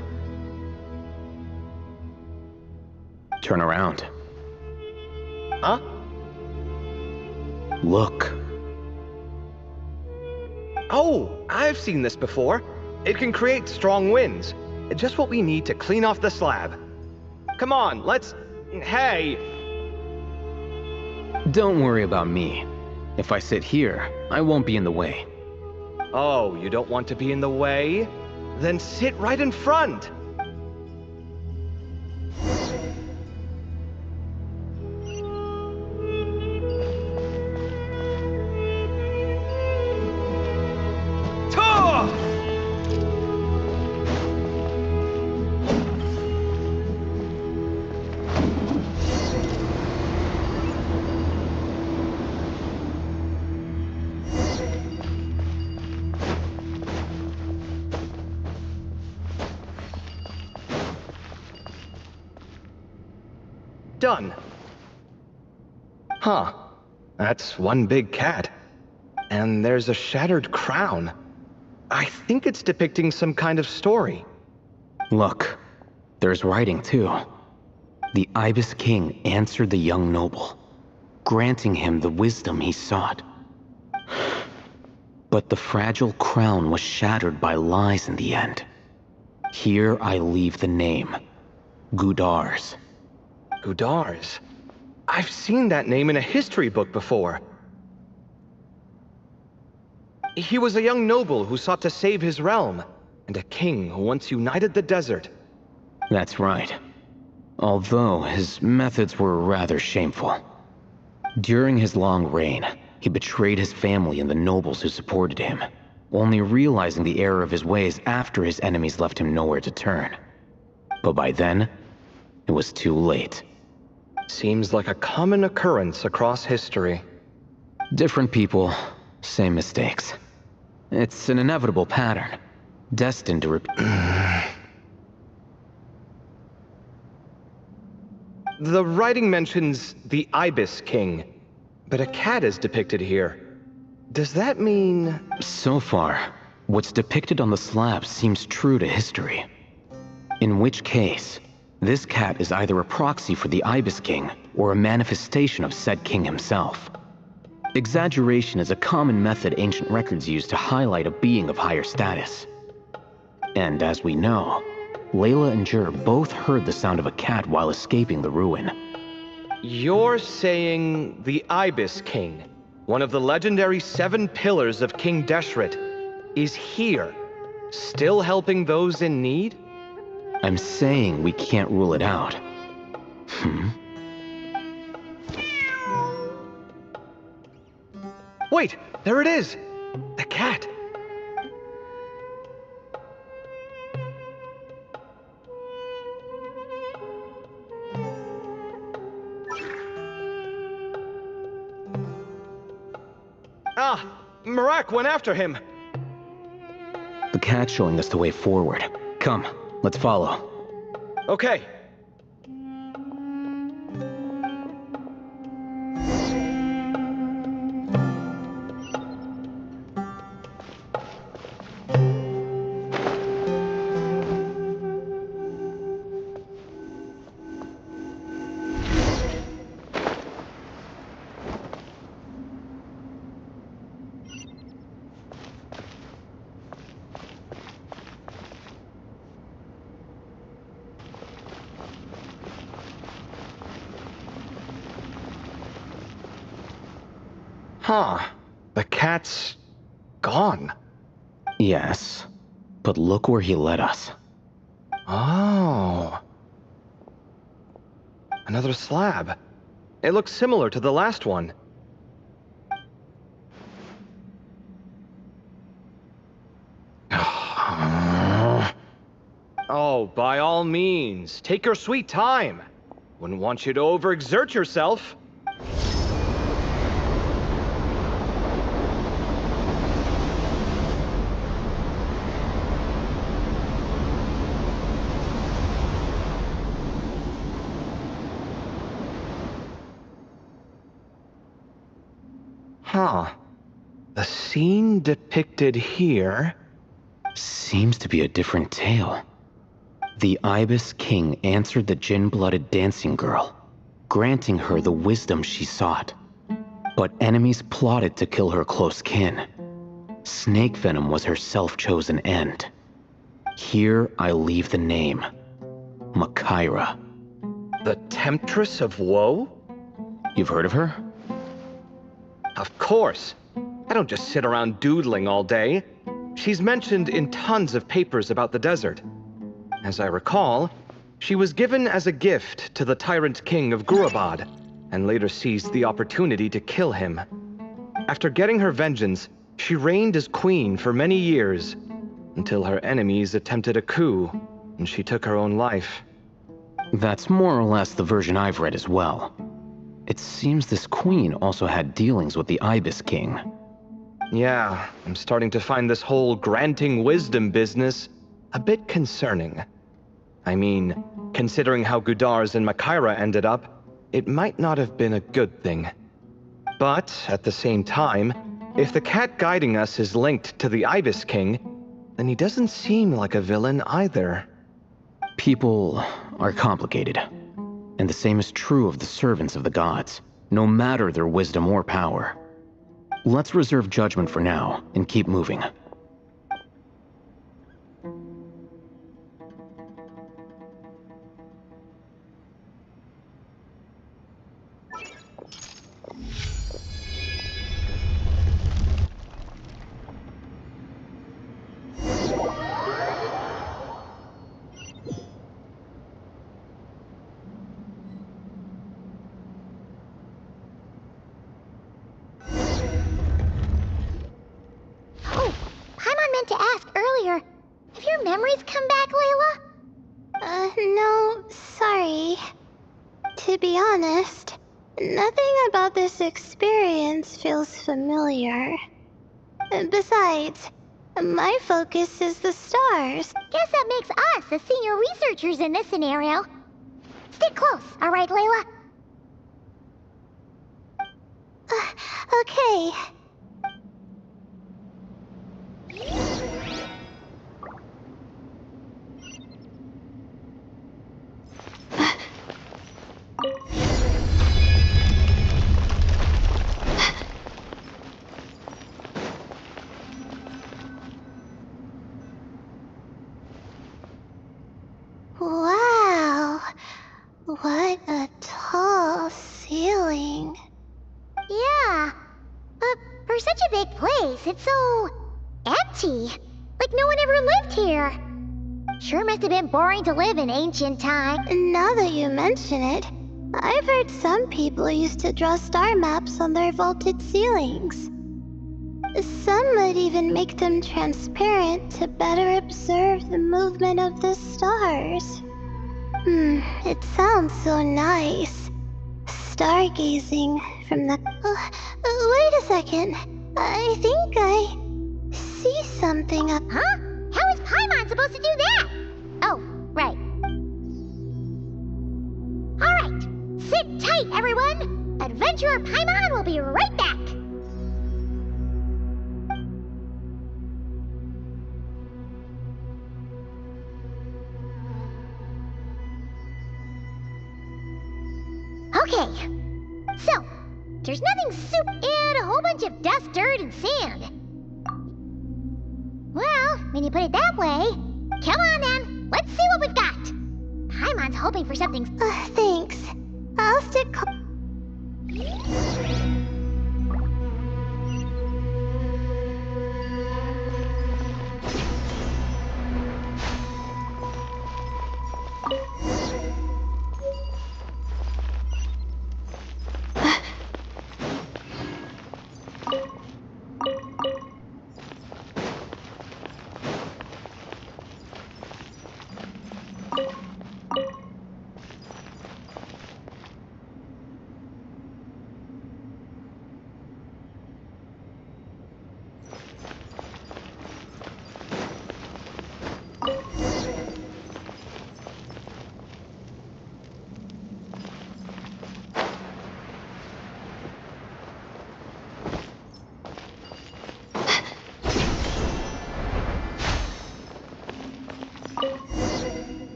Turn around.
Huh?
Look.
Oh, I've seen this before. It can create strong winds. Just what we need to clean off the slab. Come on, let's... Hey!
Don't worry about me. If I sit here, I won't be in the way.
Oh, you don't want to be in the way? Then sit right in front. Done. Huh. That's one big cat. And there's a shattered crown. I think it's depicting some kind of story.
Look, there's writing too. The Ibis King answered the young noble, granting him the wisdom he sought. But the fragile crown was shattered by lies in the end. Here I leave the name, Gudar's.
Gudar's? I've seen that name in a history book before. He was a young noble who sought to save his realm, and a king who once united the desert.
That's right. Although his methods were rather shameful. During his long reign, he betrayed his family and the nobles who supported him, only realizing the error of his ways after his enemies left him nowhere to turn. But by then, it was too late.
Seems like a common occurrence across history.
Different people, same mistakes. It's an inevitable pattern, destined to repeat.
The writing mentions the Ibis King, but a cat is depicted here. Does that mean...
So far, what's depicted on the slab seems true to history. In which case, this cat is either a proxy for the Ibis King or a manifestation of said king himself. Exaggeration is a common method ancient records use to highlight a being of higher status. And as we know, Layla and Jur both heard the sound of a cat while escaping the ruin.
You're saying the Ibis King, one of the legendary 7 pillars of King Deshret, is here, still helping those in need?
I'm saying we can't rule it out.
Wait, there it is! The cat! Ah! Marak went after him!
The cat's showing us the way forward. Come, let's follow.
Okay. Huh. The cat's... gone.
Yes, but look where he led us.
Oh. Another slab. It looks similar to the last one. Oh, by all means, take your sweet time. Wouldn't want you to overexert yourself. Huh. The scene depicted here...
Seems to be a different tale. The Ibis King answered the Jinn-blooded dancing girl, granting her the wisdom she sought. But enemies plotted to kill her close kin. Snake venom was her self-chosen end. Here I leave the name. Makaira.
The Temptress of Woe?
You've heard of her?
Of course. I don't just sit around doodling all day. She's mentioned in tons of papers about the desert. As I recall, she was given as a gift to the tyrant king of Gurabad, and later seized the opportunity to kill him. After getting her vengeance, she reigned as queen for many years, until her enemies attempted a coup, and she took her own life.
That's more or less the version I've read as well. It seems this queen also had dealings with the Ibis King.
Yeah, I'm starting to find this whole granting wisdom business a bit concerning. I mean, considering how Gudars and Makaira ended up, it might not have been a good thing. But, at the same time, if the cat guiding us is linked to the Ibis King, then he doesn't seem like a villain either.
People are complicated. And the same is true of the servants of the gods, no matter their wisdom or power. Let's reserve judgment for now, and keep moving.
To ask earlier, have your memories come back, Layla?
No, sorry. To be honest, nothing about this experience feels familiar. Besides, My focus is the stars.
Guess that makes us the senior researchers in this scenario. Stick close, alright, Layla?
Okay. Wow. What a tall ceiling.
Yeah. For such a big place, it's so empty. Like no one ever lived here. Sure must have been boring to live in ancient time.
Now that you mention it, I've heard some people used to draw star maps on their vaulted ceilings. Some might even make them transparent to better observe the movement of the stars. It sounds so nice. Stargazing from the... wait a second. I think I see something up...
Huh? How is Paimon supposed to do that? Oh, right. Alright, sit tight, everyone! Adventurer Paimon will be right back! Okay, so, there's nothing soup and a whole bunch of dust, dirt, and sand. Well, when you put it that way, come on then, let's see what we've got. Paimon's hoping for something.
Thanks. I'll stick...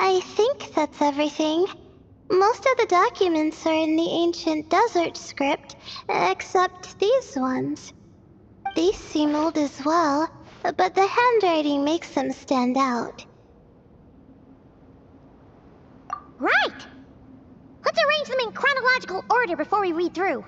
I think that's everything. Most of the documents are in the ancient desert script, except these ones. These seem old as well, but the handwriting makes them stand out.
Right! Let's arrange them in chronological order before we read through.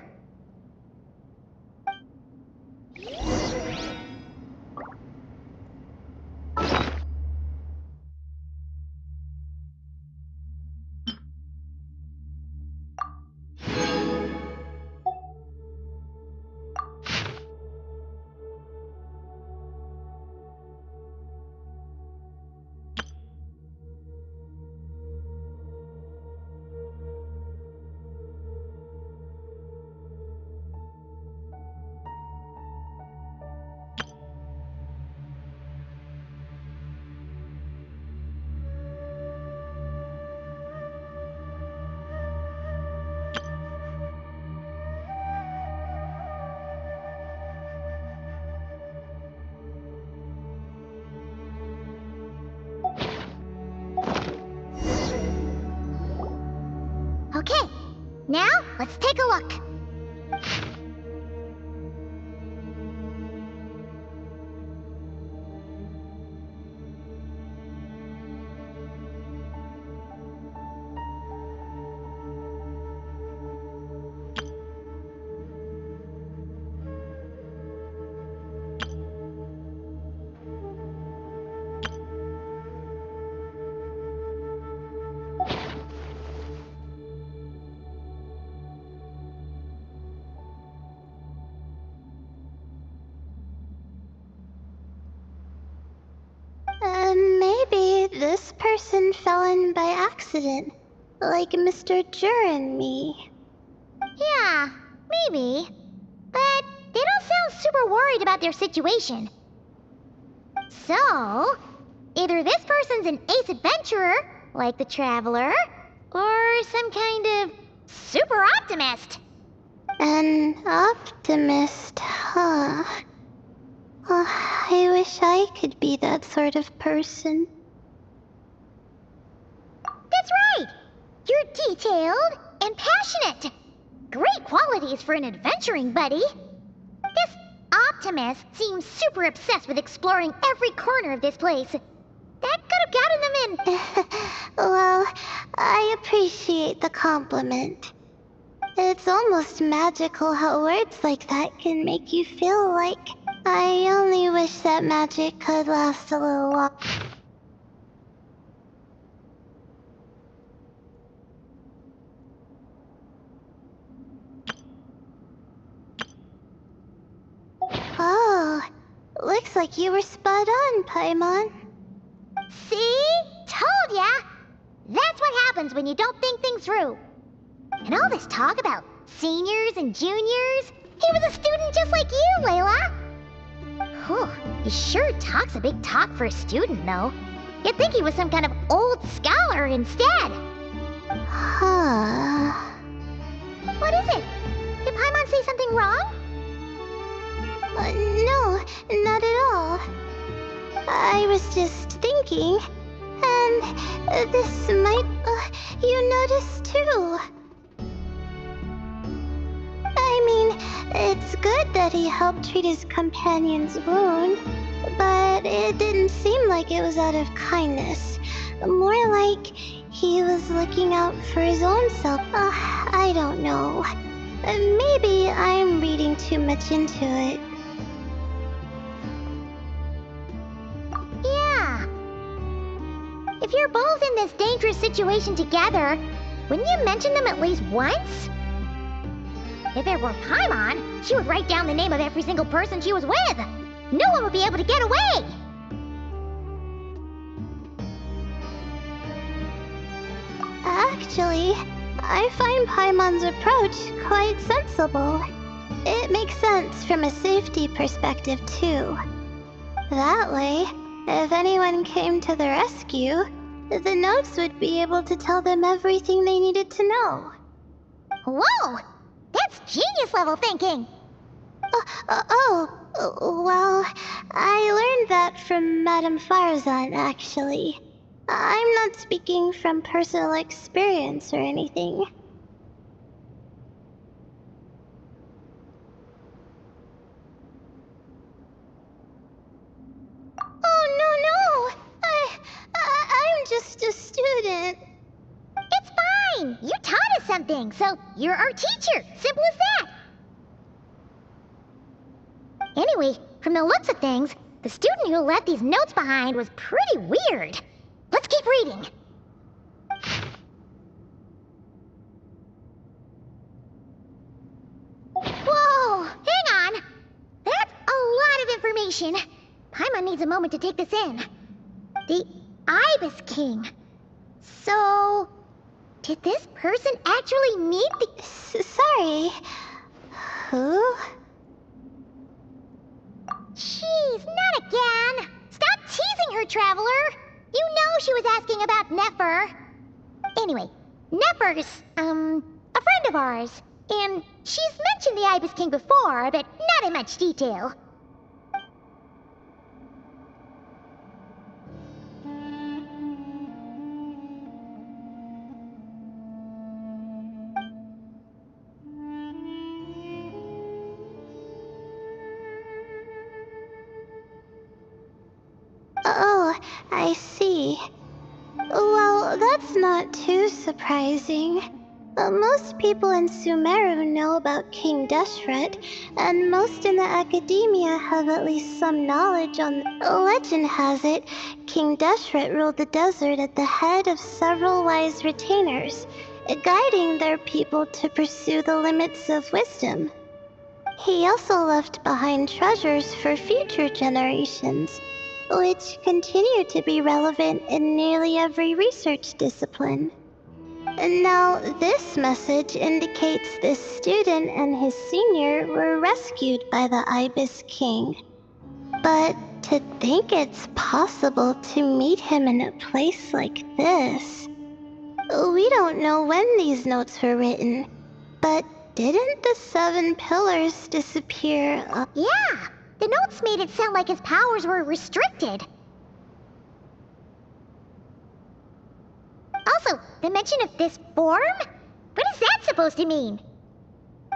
Okay, now let's take a look.
someone fell in by accident, like Mr. Jur and me.
Yeah, maybe. But they don't sound super worried about their situation. So, either this person's an ace adventurer, like the Traveler, or some kind of super optimist.
An optimist, huh? Oh, I wish I could be that sort of person.
That's right! You're detailed and passionate. Great qualities for an adventuring buddy. This optimist seems super obsessed with exploring every corner of this place. That could have gotten them in.
Well, I appreciate the compliment. It's almost magical how words like that can make you feel like... I only wish that magic could last a little while. Oh, looks like you were spot on, Paimon.
See? Told ya! That's what happens when you don't think things through. And all this talk about seniors and juniors, he was a student just like you, Layla. Whew, he sure talks a big talk for a student, though. You'd think he was some kind of old scholar instead.
Huh.
What is it? Did Paimon say something wrong?
No, not at all. I was just thinking, and this might... you notice too. I mean, it's good that he helped treat his companion's wound, but it didn't seem like it was out of kindness. More like he was looking out for his own self. I don't know. Maybe I'm reading too much into it.
Yeah. If you're both in this dangerous situation together, wouldn't you mention them at least once? If it were Paimon, she would write down the name of every single person she was with. No one would be able to get away.
Actually, I find Paimon's approach quite sensible. It makes sense from a safety perspective, too. That way, if anyone came to the rescue, the notes would be able to tell them everything they needed to know.
Whoa! That's genius-level thinking!
Well, I learned that from Madame Farazan, actually. I'm not speaking from personal experience or anything. Oh, no! I'm just a student.
It's fine! You taught us something, so you're our teacher. Simple as that. Anyway, from the looks of things, the student who left these notes behind was pretty weird. Let's keep reading. Whoa! Hang on! That's a lot of information. Paimon needs a moment to take this in. The Ibis King. So... did this person actually meet the...
Sorry. Who?
Jeez, not again! Stop teasing her, Traveler! You know she was asking about Nefer. Anyway, Nefer's, a friend of ours. And she's mentioned the Ibis King before, but not in much detail.
Oh, I see. Well, that's not too surprising. Most people in Sumeru know about King Deshret, and most in the academia have at least some knowledge on... Legend has it, King Deshret ruled the desert at the head of several wise retainers, guiding their people to pursue the limits of wisdom. He also left behind treasures for future generations, which continue to be relevant in nearly every research discipline. Now, this message indicates this student and his senior were rescued by the Ibis King. But to think it's possible to meet him in a place like this. We don't know when these notes were written, but didn't the 7 pillars disappear?
Yeah, the notes made it sound like his powers were restricted. Also, the mention of this form? What is that supposed to mean?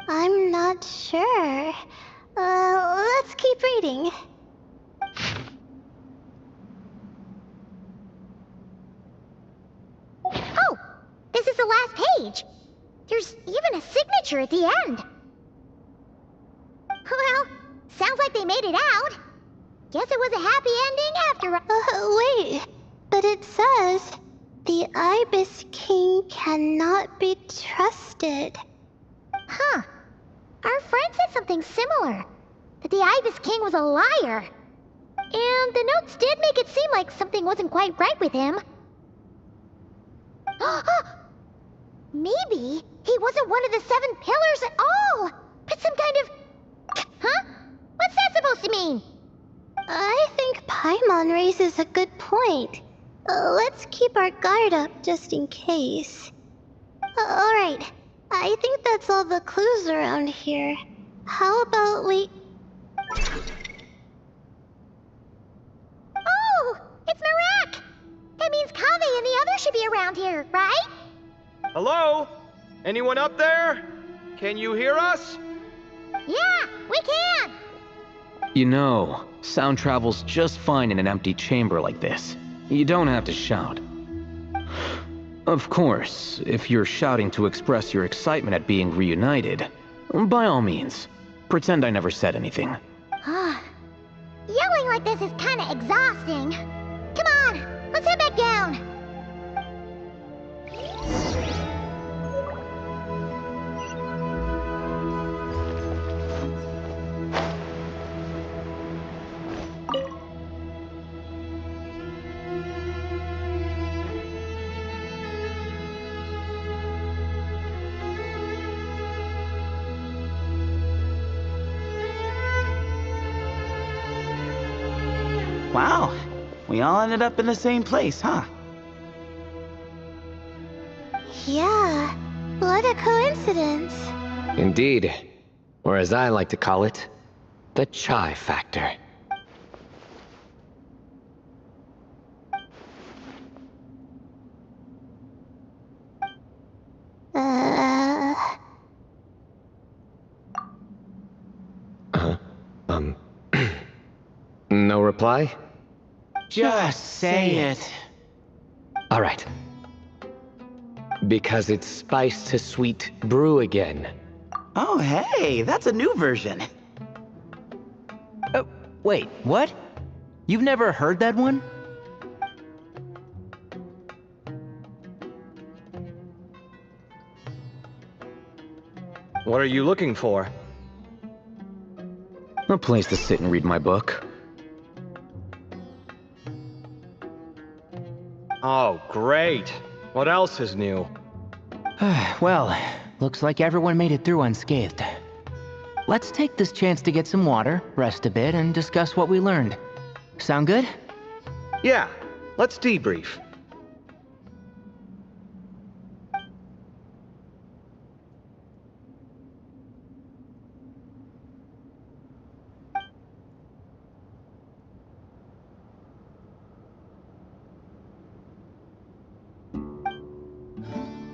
I'm not sure. Let's keep reading.
Oh, this is the last page. There's even a signature at the end. Well, sounds like they made it out. Guess it was a happy ending after all.
Wait, but it says, the Ibis King cannot be trusted.
Huh. Our friend said something similar. That the Ibis King was a liar. And the notes did make it seem like something wasn't quite right with him. Maybe he wasn't one of the 7 pillars at all, but some kind of... Huh? What's that supposed to mean?
I think Paimon raises a good point. Let's keep our guard up just in case. Alright, I think that's all the clues around here. How about we...
Oh, it's Marak! That means Kaveh and the others should be around here, right?
Hello? Anyone up there? Can you hear us?
Yeah, we can!
You know, sound travels just fine in an empty chamber like this. You don't have to shout. Of course, if you're shouting to express your excitement at being reunited, by all means, pretend I never said anything.
Yelling like this is kinda exhausting. Come on, let's head back down.
Wow, we all ended up in the same place, huh?
Yeah, what a coincidence.
Indeed. Or as I like to call it, the chai factor. No reply?
Just say it.
All right. Because it's spice to sweet brew again.
Oh, hey, that's a new version.
Wait, what? You've never heard that one?
What are you looking for?
A place to sit and read my book.
Oh, great. What else is new?
Well, looks like everyone made it through unscathed. Let's take this chance to get some water, rest a bit, and discuss what we learned. Sound good?
Yeah, let's debrief.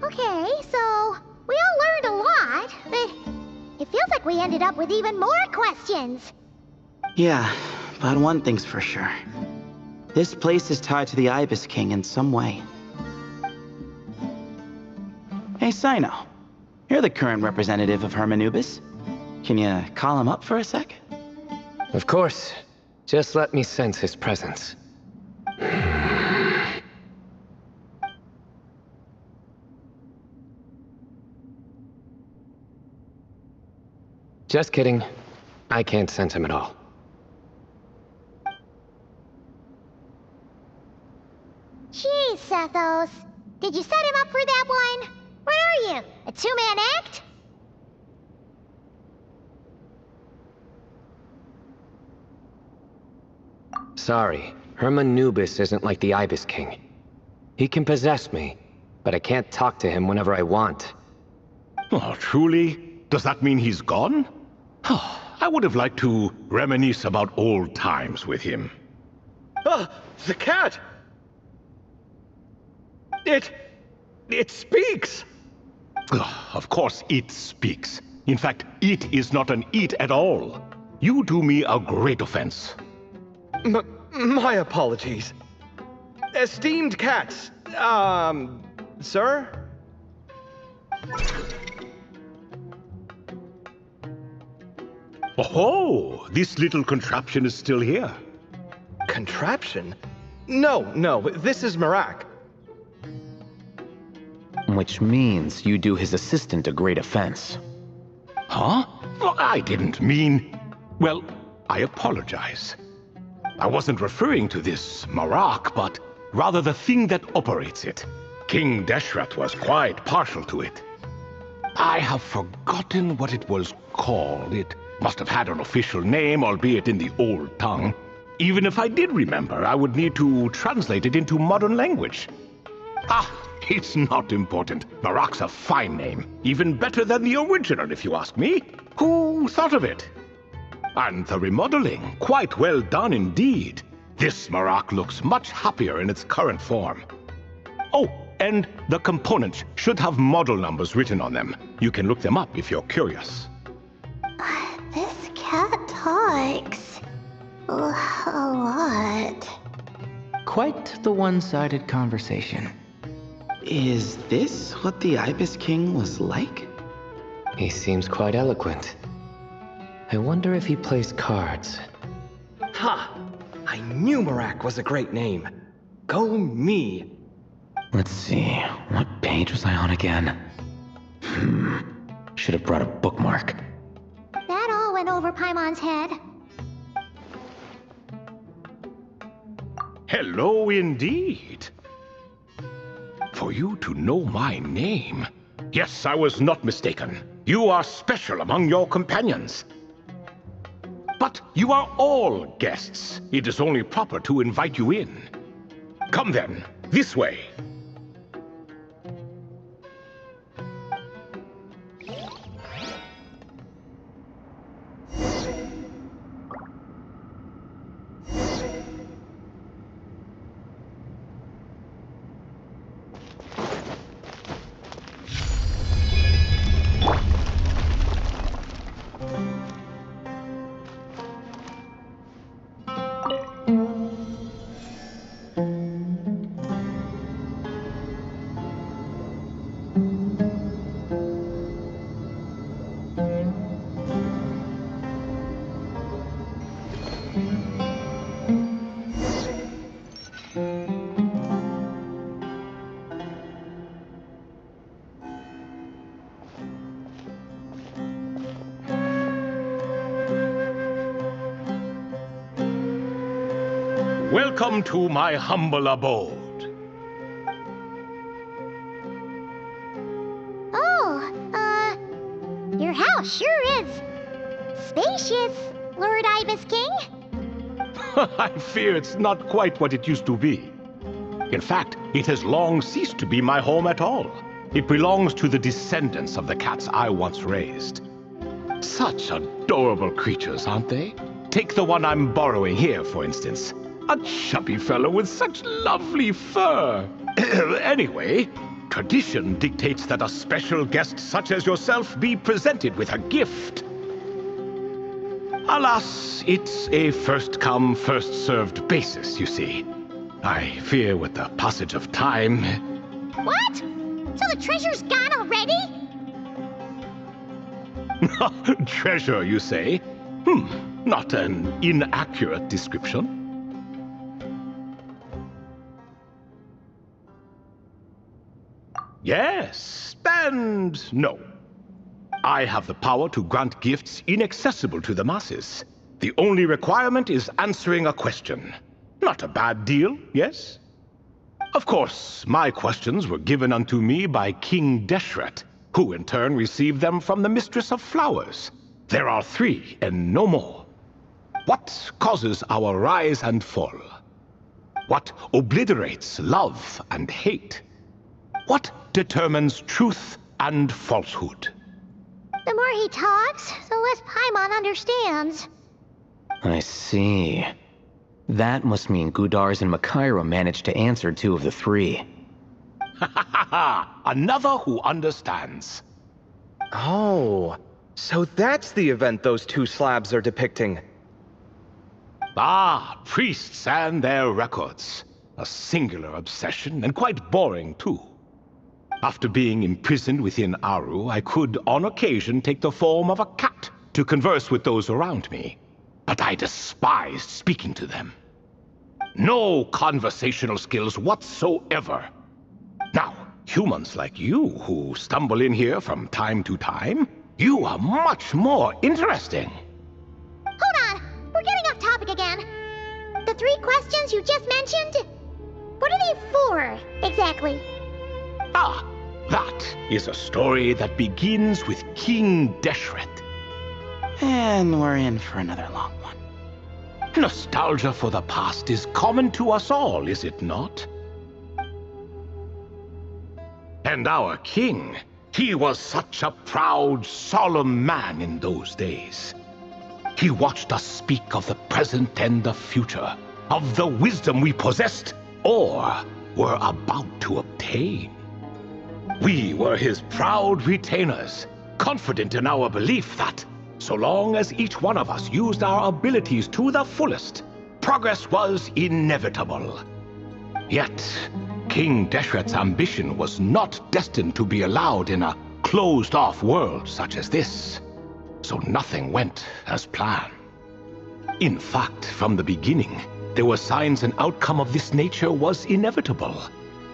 Okay, so we all learned a lot, but it feels like we ended up with even more questions.
Yeah, but one thing's for sure. This place is tied to the Ibis King in some way. Hey, Sino. You're the current representative of Hermanubis. Can you call him up for a sec?
Of course. Just let me sense his presence. Just kidding. I can't sense him at all.
Athos. Did you set him up for that one? What are you, a two-man act?
Sorry, Herman Nubis isn't like the Ibis King. He can possess me, but I can't talk to him whenever I want.
Oh, truly? Does that mean he's gone? I would have liked to reminisce about old times with him.
Ah, the cat! It speaks!
Of course it speaks. In fact, it is not an it at all. You do me a great offense.
My apologies. Esteemed cats, sir?
Oh, this little contraption is still here.
Contraption? No, this is Marak.
Which means you do his assistant a great offense.
Huh? Well, I didn't mean... Well, I apologize. I wasn't referring to this Marak, but rather the thing that operates it. King Deshret was quite partial to it. I have forgotten what it was called. It must have had an official name, albeit in the old tongue. Even if I did remember, I would need to translate it into modern language. It's not important. Marak's a fine name. Even better than the original, if you ask me. Who thought of it? And the remodeling, quite well done indeed. This Marak looks much happier in its current form. Oh, and the components should have model numbers written on them. You can look them up if you're curious.
This cat talks a lot.
Quite the one-sided conversation.
Is this what the Ibis King was like?
He seems quite eloquent. I wonder if he plays cards.
Ha! I knew Marak was a great name. Go me!
Let's see, what page was I on again? Should have brought a bookmark.
That all went over Paimon's head.
Hello indeed. For you to know my name. Yes, I was not mistaken. You are special among your companions. But you are all guests. It is only proper to invite you in. Come then, this way. Welcome to my humble abode.
Your house sure is spacious, Lord Ibis King.
I fear it's not quite what it used to be. In fact, it has long ceased to be my home at all. It belongs to the descendants of the cats I once raised. Such adorable creatures, aren't they? Take the one I'm borrowing here, for instance. A chubby fellow with such lovely fur. Anyway, tradition dictates that a special guest such as yourself be presented with a gift. Alas, it's a first-come, first-served basis, you see. I fear with the passage of time...
What? So the treasure's gone already?
Treasure, you say? Not an inaccurate description. Yes, and no. I have the power to grant gifts inaccessible to the masses. The only requirement is answering a question. Not a bad deal, yes? Of course, my questions were given unto me by King Deshret, who in turn received them from the Mistress of Flowers. There are 3, and no more. What causes our rise and fall? What obliterates love and hate? What determines truth and falsehood?
The more he talks, the less Paimon understands.
I see. That must mean Gudars and Makaira managed to answer 2 of the 3.
Another who understands.
Oh, so that's the event those 2 slabs are depicting.
Ah, priests and their records. A singular obsession, and quite boring too. After being imprisoned within Aru, I could, on occasion, take the form of a cat to converse with those around me. But I despised speaking to them. No conversational skills whatsoever. Now, humans like you who stumble in here from time to time, you are much more interesting.
Hold on! We're getting off topic again. The 3 questions you just mentioned? What are they for, exactly?
Ah, that is a story that begins with King Deshret.
And we're in for another long one.
Nostalgia for the past is common to us all, is it not? And our king, he was such a proud, solemn man in those days. He watched us speak of the present and the future, of the wisdom we possessed or were about to obtain. We were his proud retainers, confident in our belief that, so long as each one of us used our abilities to the fullest, progress was inevitable. Yet, King Deshret's ambition was not destined to be allowed in a closed-off world such as this, so nothing went as planned. In fact, from the beginning, there were signs an outcome of this nature was inevitable,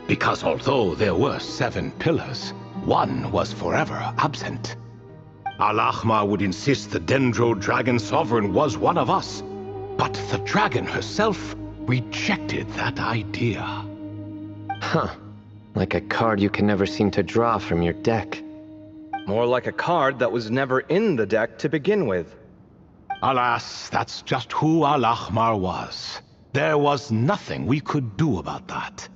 because although there were 7 pillars, one was forever absent. Al-Ahmar would insist the Dendro Dragon Sovereign was one of us, but the dragon herself rejected that idea.
Huh. Like a card you can never seem to draw from your deck.
More like a card that was never in the deck to begin with.
Alas, that's just who Al-Ahmar was. There was nothing we could do about that.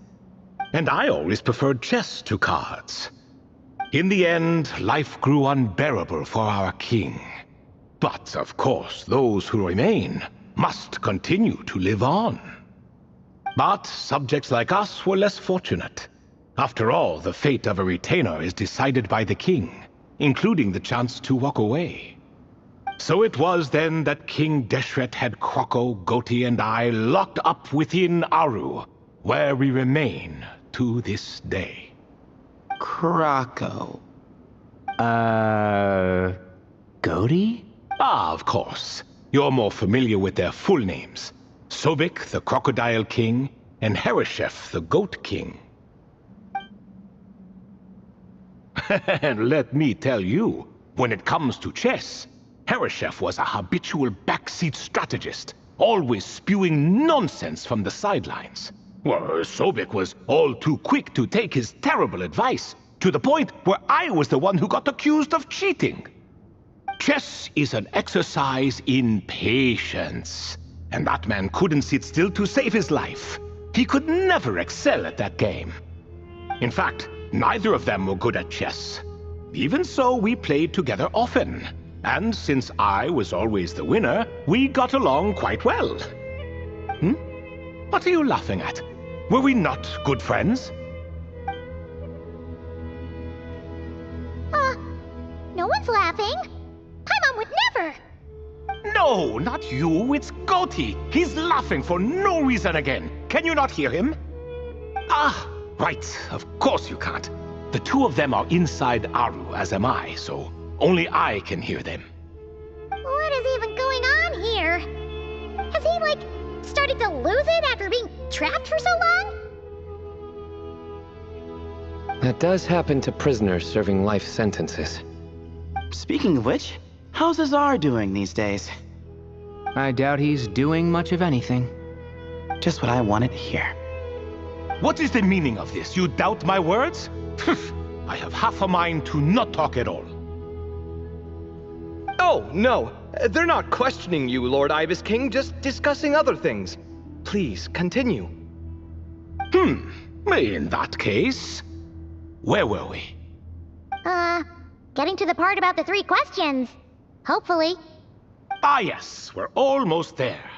And I always preferred chess to cards. In the end, life grew unbearable for our king. But, of course, those who remain must continue to live on. But subjects like us were less fortunate. After all, the fate of a retainer is decided by the king, including the chance to walk away. So it was then that King Deshret had Kroko, Goti, and I locked up within Aru, where we remain to this day.
Kroko.
Goti?
Ah, of course. You're more familiar with their full names. Sobek, the Crocodile King, and Hereshef, the Goat King. And let me tell you, when it comes to chess, Hereshef was a habitual backseat strategist, always spewing nonsense from the sidelines. Well, Sobek was all too quick to take his terrible advice, to the point where I was the one who got accused of cheating. Chess is an exercise in patience, and that man couldn't sit still to save his life. He could never excel at that game. In fact, neither of them were good at chess. Even so, we played together often, and since I was always the winner, we got along quite well. What are you laughing at? Were we not good friends?
No one's laughing. Paimon would never.
No, not you. It's Goti. He's laughing for no reason again. Can you not hear him? Ah, right. Of course you can't. The two of them are inside Aru, as am I, so only I can hear them.
What is even going on here? Has he, started to lose it after being trapped for so long?
That does happen to prisoners serving life sentences.
Speaking of which, how's Azar doing these days?
I doubt he's doing much of anything.
Just what I wanted to hear.
What is the meaning of this? You doubt my words? I have half a mind to not talk at all.
Oh, no. They're not questioning you, Lord Ibis King, just discussing other things. Please, continue.
In that case, where were we?
Getting to the part about the 3 questions. Hopefully.
Ah yes, we're almost there.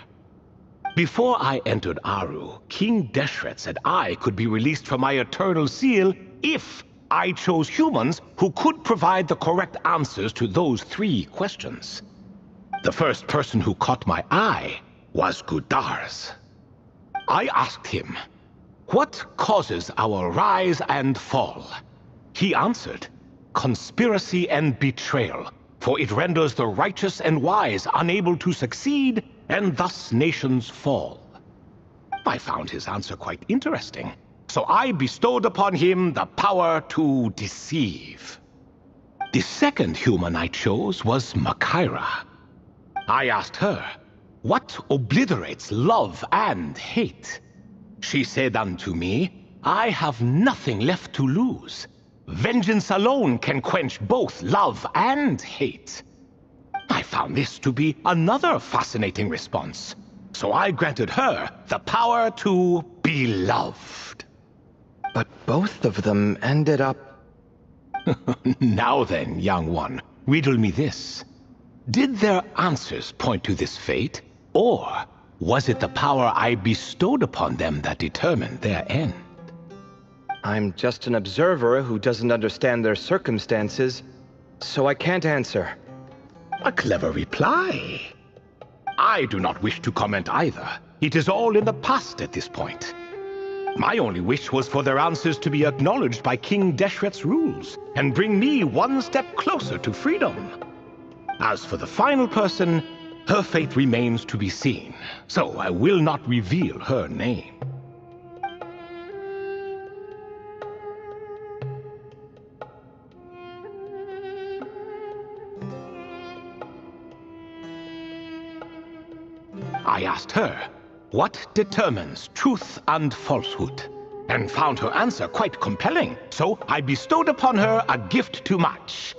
Before I entered Aru, King Deshret said I could be released from my eternal seal if I chose humans who could provide the correct answers to those 3 questions. The first person who caught my eye was Gudars. I asked him, what causes our rise and fall? He answered, conspiracy and betrayal, for it renders the righteous and wise unable to succeed, and thus nations fall. I found his answer quite interesting, so I bestowed upon him the power to deceive. The second human I chose was Makaira. I asked her, what obliterates love and hate? She said unto me, I have nothing left to lose. Vengeance alone can quench both love and hate. I found this to be another fascinating response, so I granted her the power to be loved.
But both of them ended up...
Now then, young one, riddle me this. Did their answers point to this fate, or was it the power I bestowed upon them that determined their end?
I'm just an observer who doesn't understand their circumstances, so I can't answer.
A clever reply. I do not wish to comment either. It is all in the past at this point. My only wish was for their answers to be acknowledged by King Deshret's rules, and bring me one step closer to freedom. As for the final person, her fate remains to be seen, so I will not reveal her name. I asked her, what determines truth and falsehood? And found her answer quite compelling, so I bestowed upon her a gift to match.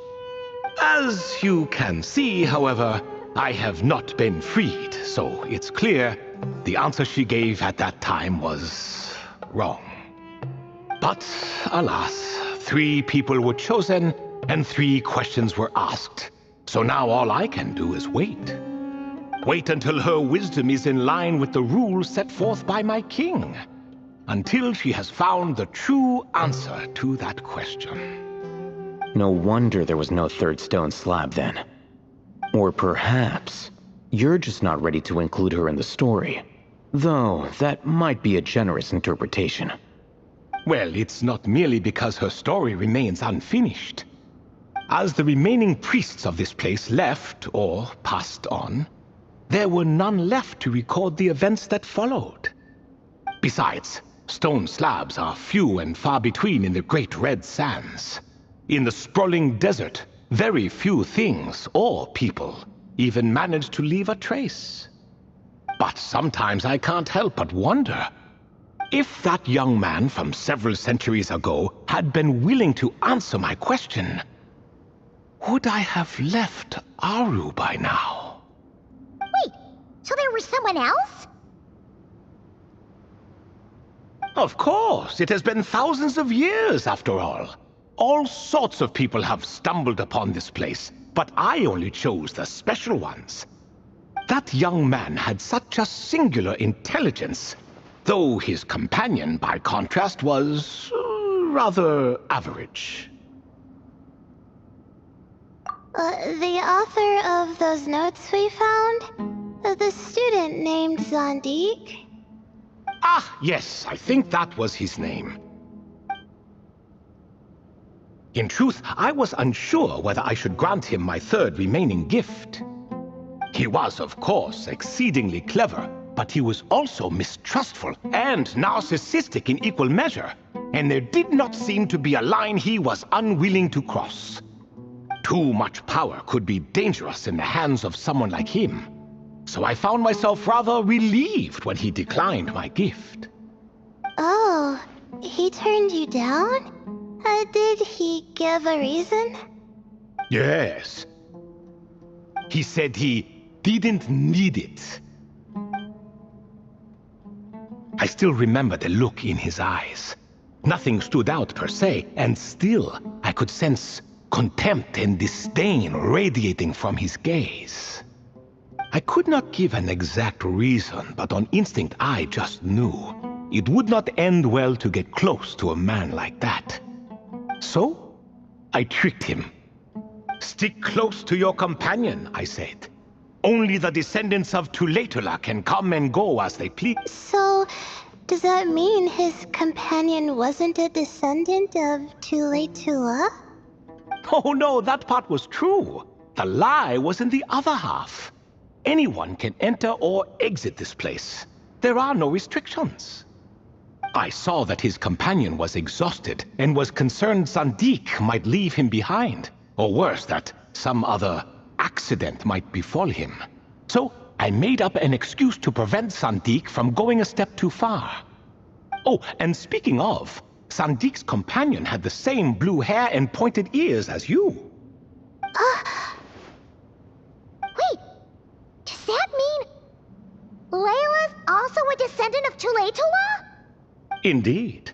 As you can see, however, I have not been freed, so it's clear the answer she gave at that time was wrong. But, alas, 3 people were chosen, and 3 questions were asked. So now all I can do is wait. Wait until her wisdom is in line with the rules set forth by my king. Until she has found the true answer to that question.
No wonder there was no 3rd stone slab then. Or perhaps you're just not ready to include her in the story. Though that might be a generous interpretation.
Well, it's not merely because her story remains unfinished. As the remaining priests of this place left, or passed on, there were none left to record the events that followed. Besides, stone slabs are few and far between in the Great Red Sands. In the sprawling desert, very few things or people even manage to leave a trace. But sometimes I can't help but wonder, if that young man from several centuries ago had been willing to answer my question, would I have left Aru by now?
Wait, so there was someone else?
Of course, it has been thousands of years after all. All sorts of people have stumbled upon this place, but I only chose the special ones. That young man had such a singular intelligence, though his companion, by contrast, was rather average.
The author of those notes we found? The student named Zondik?
Ah, yes, I think that was his name. In truth, I was unsure whether I should grant him my 3rd remaining gift. He was, of course, exceedingly clever, but he was also mistrustful and narcissistic in equal measure, and there did not seem to be a line he was unwilling to cross. Too much power could be dangerous in the hands of someone like him, so I found myself rather relieved when he declined my gift.
Oh, He turned you down? Did he give a reason?
Yes. He said he didn't need it. I still remember the look in his eyes. Nothing stood out per se, and still I could sense contempt and disdain radiating from his gaze. I could not give an exact reason, but on instinct I just knew it would not end well to get close to a man like that. So, I tricked him. Stick close to your companion, I said. Only the descendants of Tuletula can come and go as they please.
So, does that mean his companion wasn't a descendant of Tuletula?
Oh no, that part was true. The lie was in the other half. Anyone can enter or exit this place. There are no restrictions. I saw that his companion was exhausted and was concerned Zandik might leave him behind, or worse, that some other accident might befall him. So I made up an excuse to prevent Zandik from going a step too far. Oh, and speaking of, Sandik's companion had the same blue hair and pointed ears as you.
Wait, does that mean Layla's also a descendant of Tuletula?
Indeed.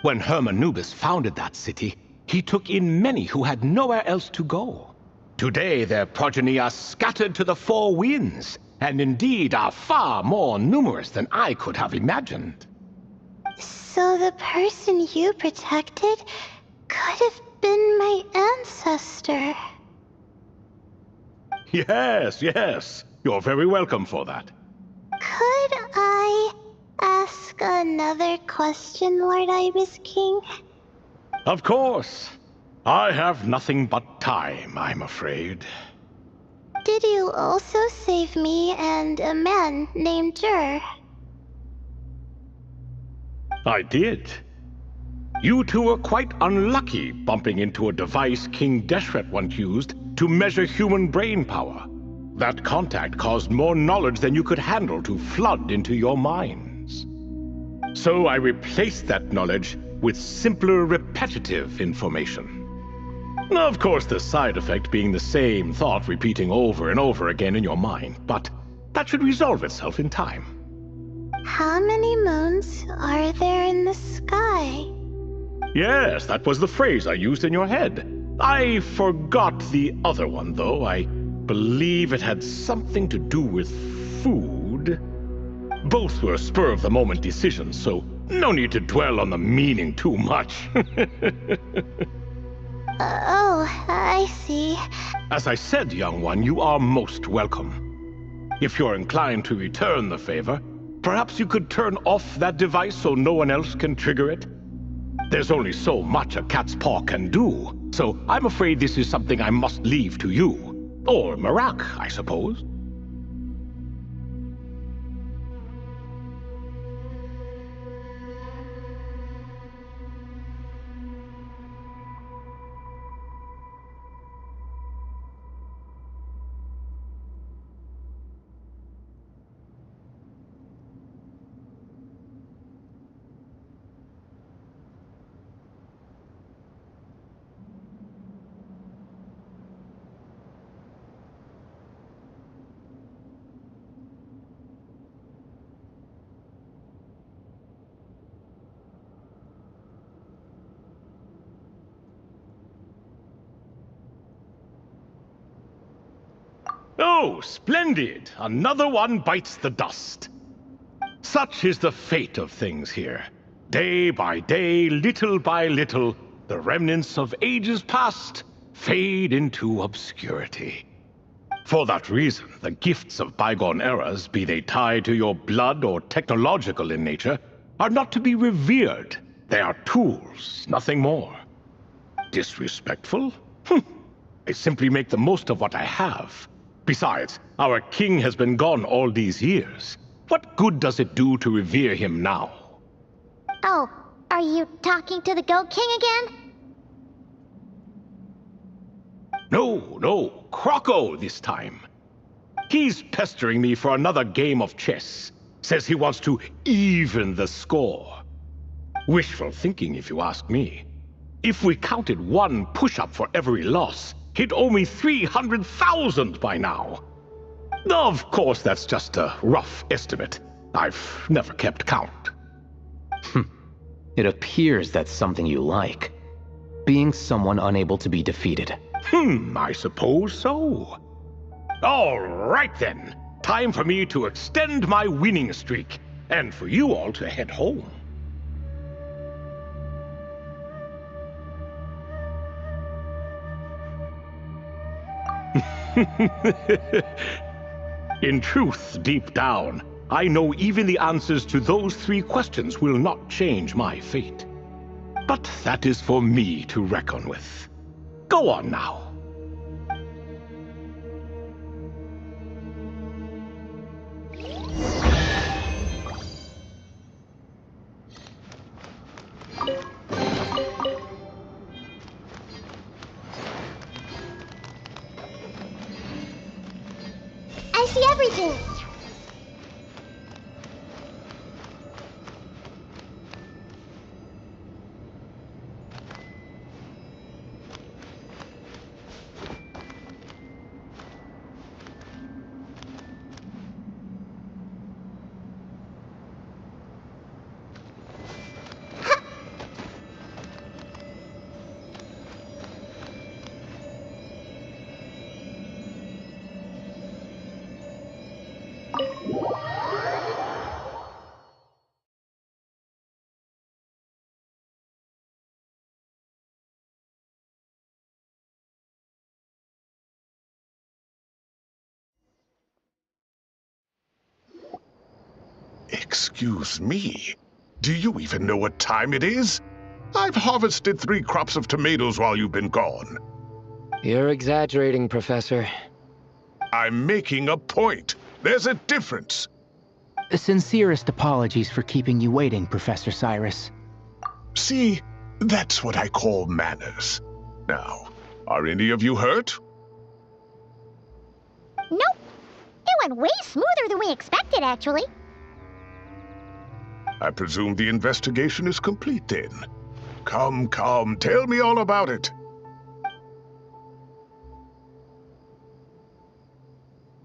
When Hermanubis founded that city, he took in many who had nowhere else to go. Today their progeny are scattered to the four winds, and indeed are far more numerous than I could have imagined.
So the person you protected could have been my ancestor.
Yes, yes. You're very welcome for that.
Could I ask another question, Lord Ibis King?
Of course. I have nothing but time, I'm afraid.
Did you also save me and a man named Jur?
I did. You two were quite unlucky bumping into a device King Deshret once used to measure human brain power. That contact caused more knowledge than you could handle to flood into your minds. So I replaced that knowledge with simpler, repetitive information. Of course, the side effect being the same thought repeating over and over again in your mind, but that should resolve itself in time.
How many moons are there in the sky?
Yes, that was the phrase I used in your head. I forgot the other one, though. I believe it had something to do with food. Both were spur-of-the-moment decisions, so no need to dwell on the meaning too much.
Oh, I see.
As I said, young one, you are most welcome. If you're inclined to return the favor, perhaps you could turn off that device so no one else can trigger it? There's only so much a cat's paw can do, so I'm afraid this is something I must leave to you. Or Marak, I suppose. Oh, splendid! Another one bites the dust. Such is the fate of things here. Day by day, little by little, the remnants of ages past fade into obscurity. For that reason, the gifts of bygone eras, be they tied to your blood or technological in nature, are not to be revered. They are tools, nothing more. Disrespectful? I simply make the most of what I have. Besides, our king has been gone all these years. What good does it do to revere him now?
Oh, are you talking to the Goat King again?
No, Croco this time. He's pestering me for another game of chess. Says he wants to even the score. Wishful thinking, if you ask me. If we counted one push-up for every loss, he'd owe me 300,000 by now. Of course, that's just a rough estimate. I've never kept count.
It appears that's something you like. Being someone unable to be defeated.
I suppose so. All right then. Time for me to extend my winning streak, and for you all to head home. In truth, deep down, I know even the answers to those 3 questions will not change my fate. But that is for me to reckon with. Go on now.
I see everything.
Excuse me? Do you even know what time it is? I've harvested 3 crops of tomatoes while you've been gone.
You're exaggerating, Professor.
I'm making a point. There's a difference.
Sincerest apologies for keeping you waiting, Professor Cyrus.
See, that's what I call manners. Now, are any of you hurt?
Nope. It went way smoother than we expected, actually.
I presume the investigation is complete then. Come, tell me all about it.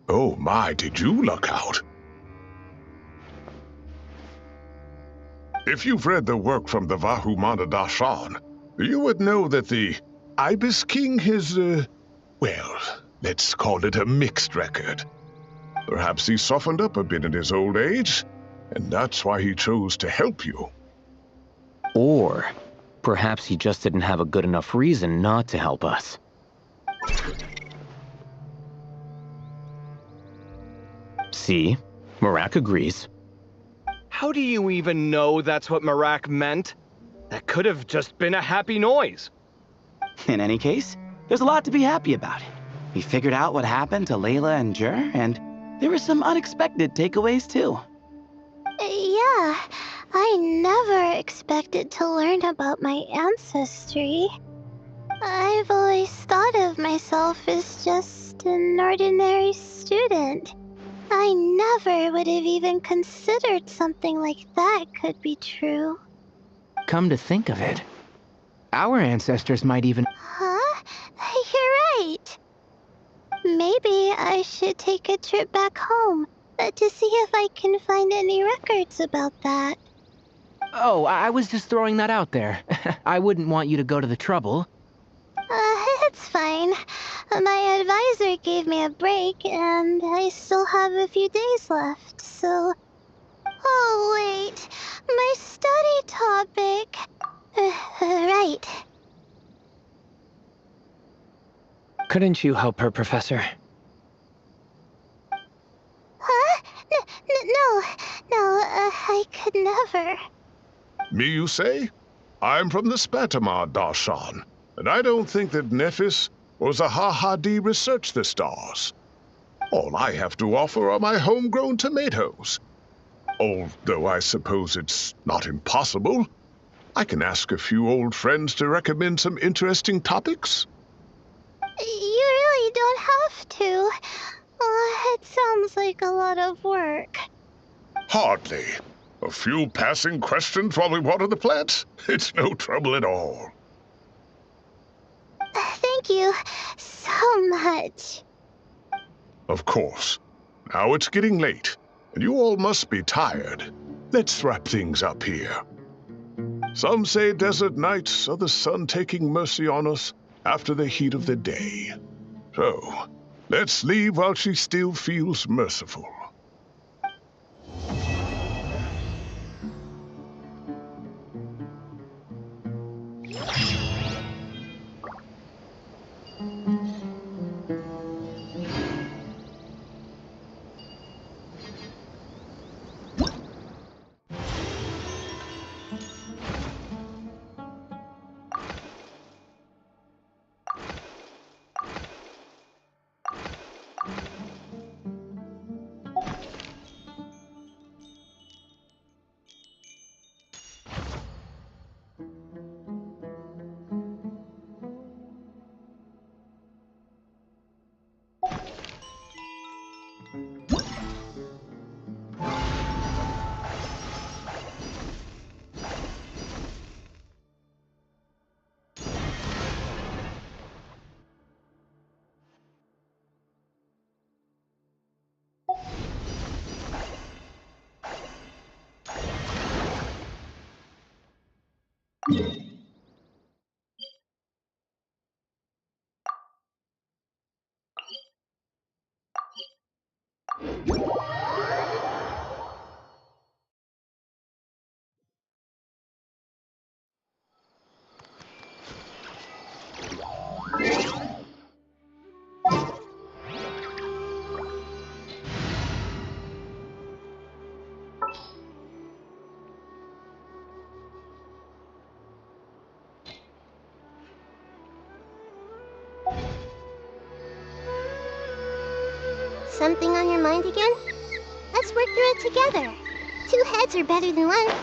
Oh my, did you luck out? If you've read the work from the Vahumana Dashan, you would know that the Ibis King has, well, let's call it a mixed record. Perhaps he softened up a bit in his old age, and that's why he chose to help you.
Or perhaps he just didn't have a good enough reason not to help us. See? Marak agrees.
How do you even know that's what Marak meant? That could have just been a happy noise.
In any case, there's a lot to be happy about. We figured out what happened to Layla and Jur, and there were some unexpected takeaways too.
Yeah, I never expected to learn about my ancestry. I've always thought of myself as just an ordinary student. I never would have even considered something like that could be true.
Come to think of it, our ancestors might even...
Huh? You're right. Maybe I should take a trip back home to see if I can find any records about that.
Oh, I was just throwing that out there. I wouldn't want you to go to the trouble.
It's fine. My advisor gave me a break, and I still have a few days left, so... Oh, wait. My study topic. Right.
Couldn't you help her, Professor?
Huh? No, I could never.
Me, you say? I'm from the Spatamar Darshan, and I don't think that Nephis or Zahahadi researched the stars. All I have to offer are my homegrown tomatoes. Although I suppose it's not impossible. I can ask a few old friends to recommend some interesting topics.
You really don't have to. It sounds like a lot of work.
Hardly. A few passing questions while we water the plants? It's no trouble at all.
Thank you so much.
Of course. Now it's getting late, and you all must be tired. Let's wrap things up here. Some say desert nights are the sun taking mercy on us after the heat of the day. So, let's leave while she still feels merciful.
Something on your mind again? Let's work through it together. 2 heads are better than 1.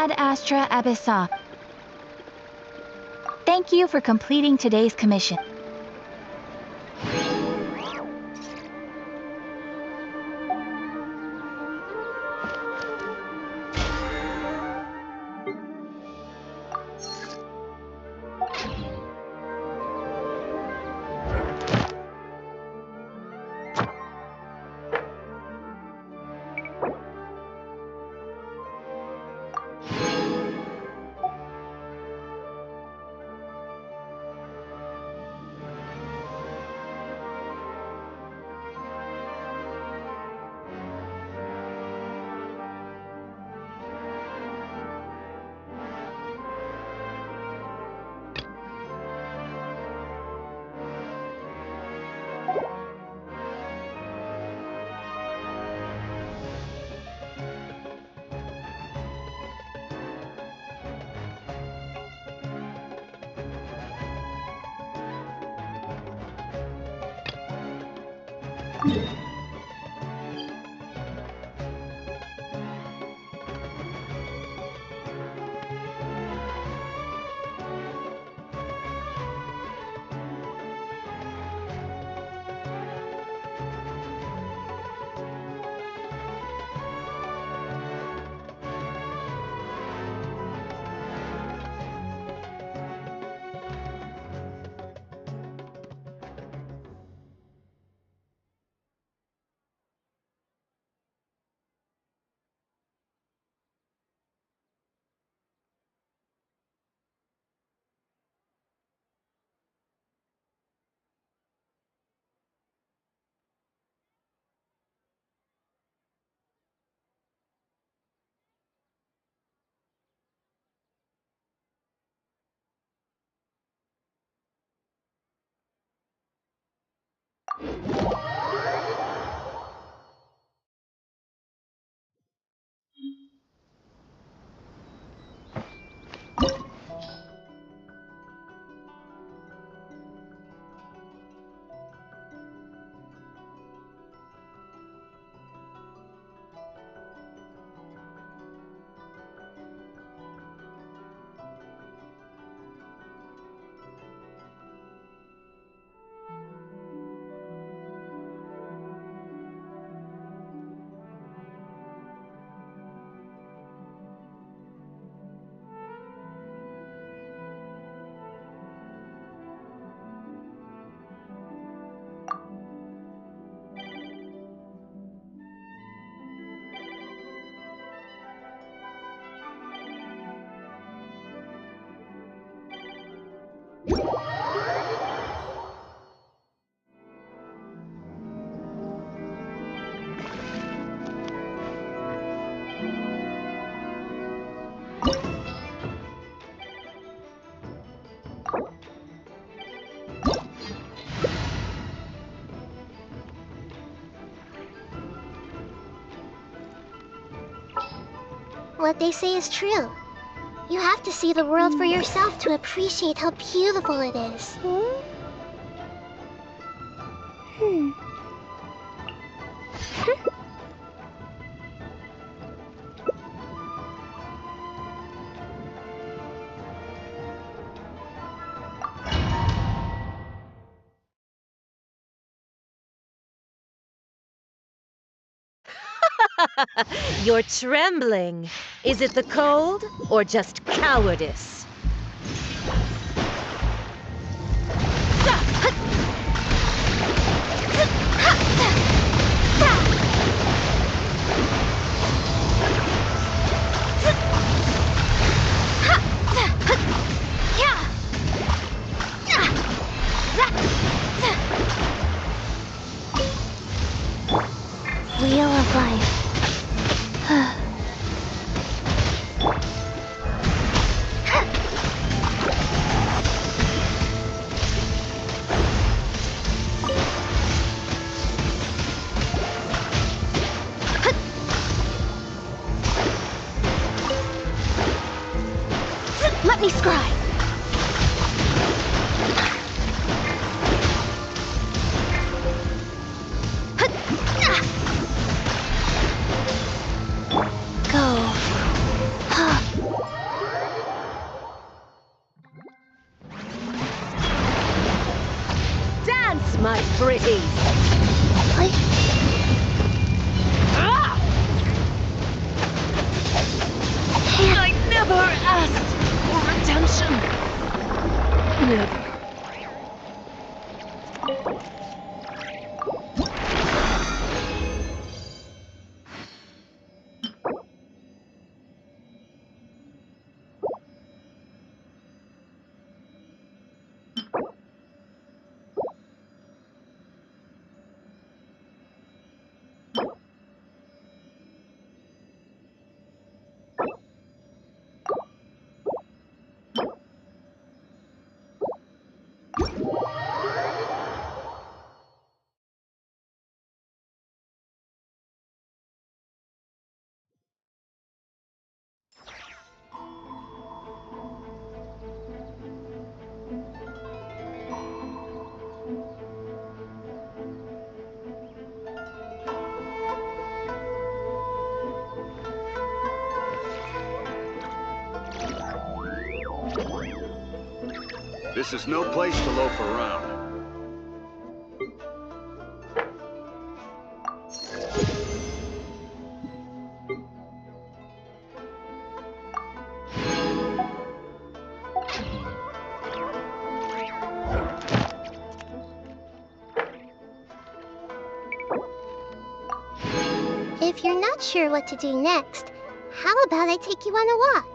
Ad Astra Abyssa. Thank you for completing today's commission.
What they say is true. You have to see the world for yourself to appreciate how beautiful it is.
You're trembling. Is it the cold or just cowardice?
Wheel of life.
Let me scry.
Go.
Dance, my pretties! I never asked for attention. Never.
This is no place to loaf around.
If you're not sure what to do next, how about I take you on a walk?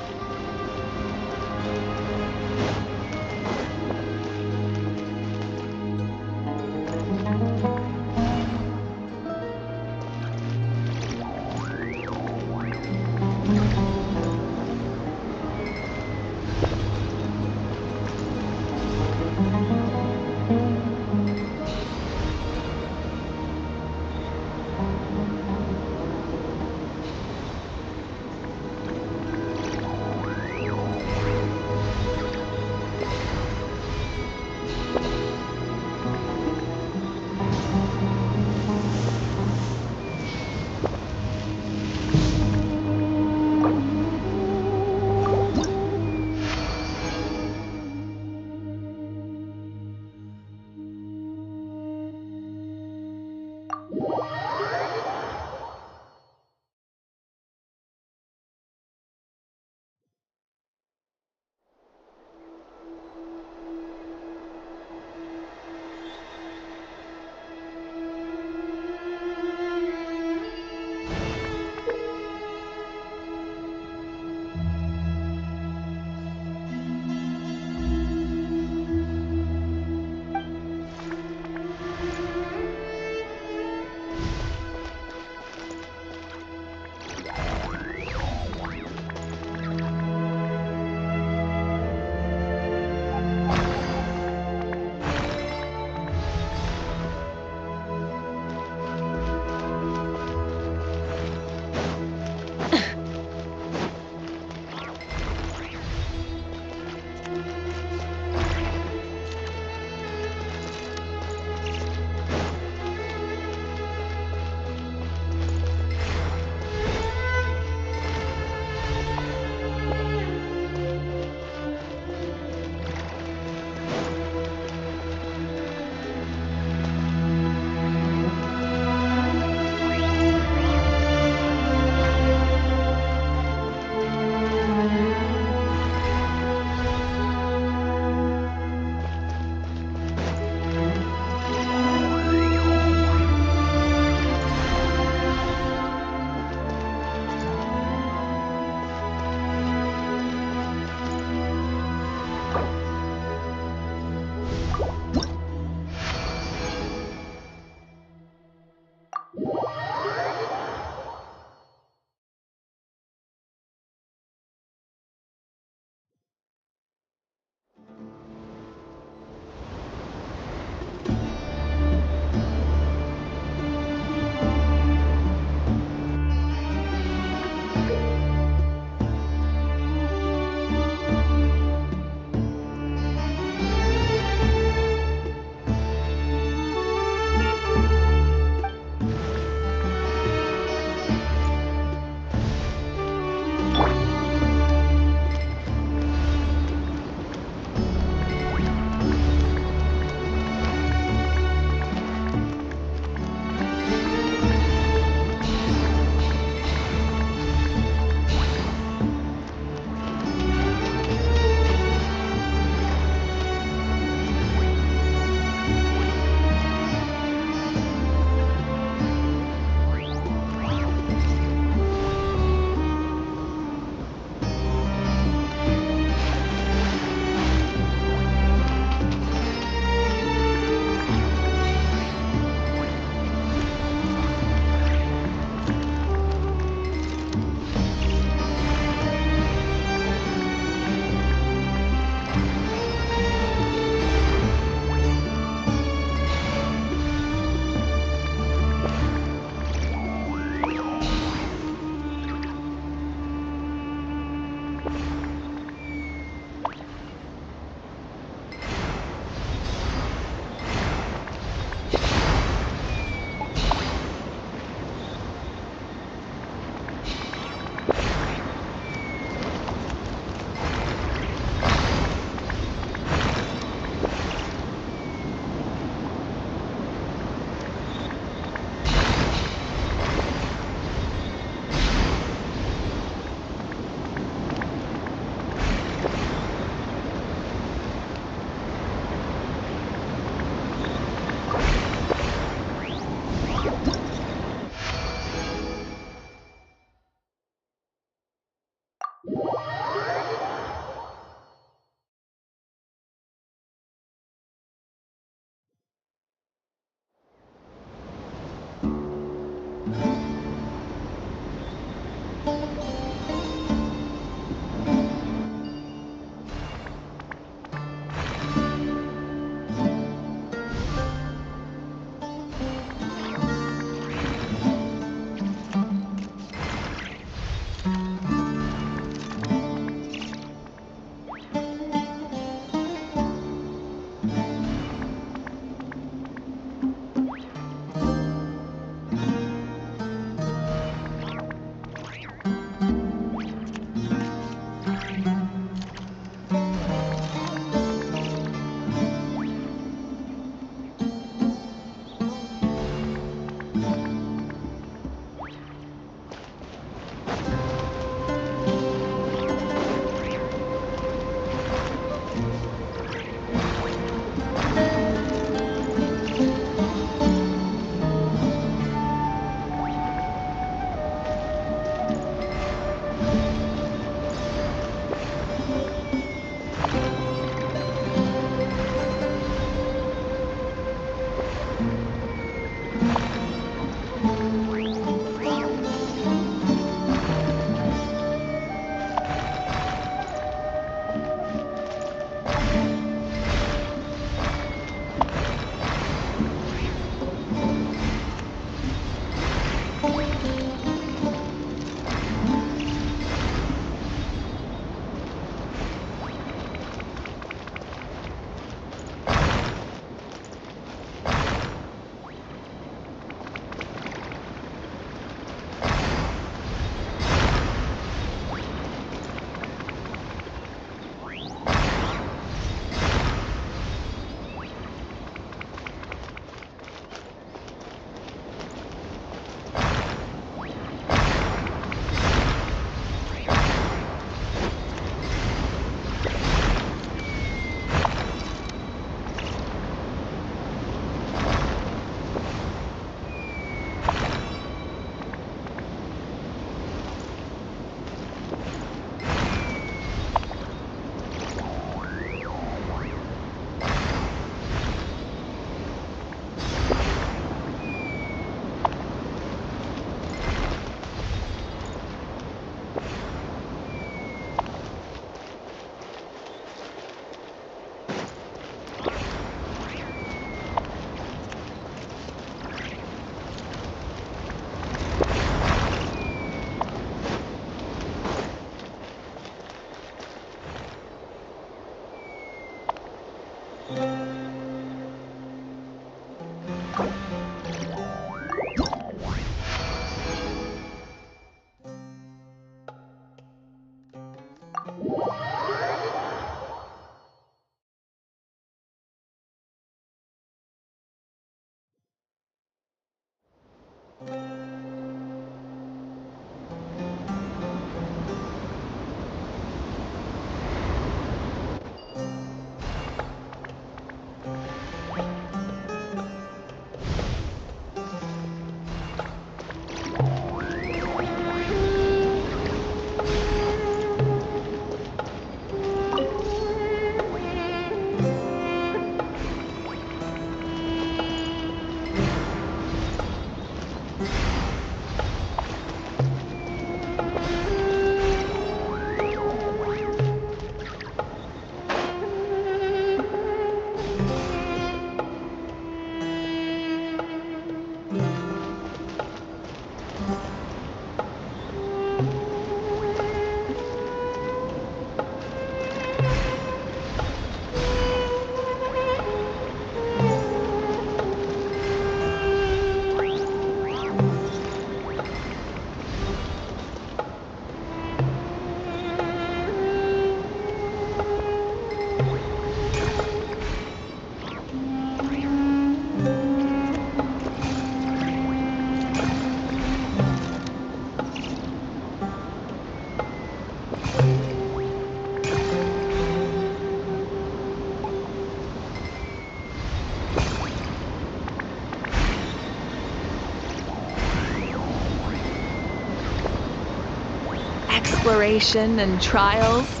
Exploration and trials.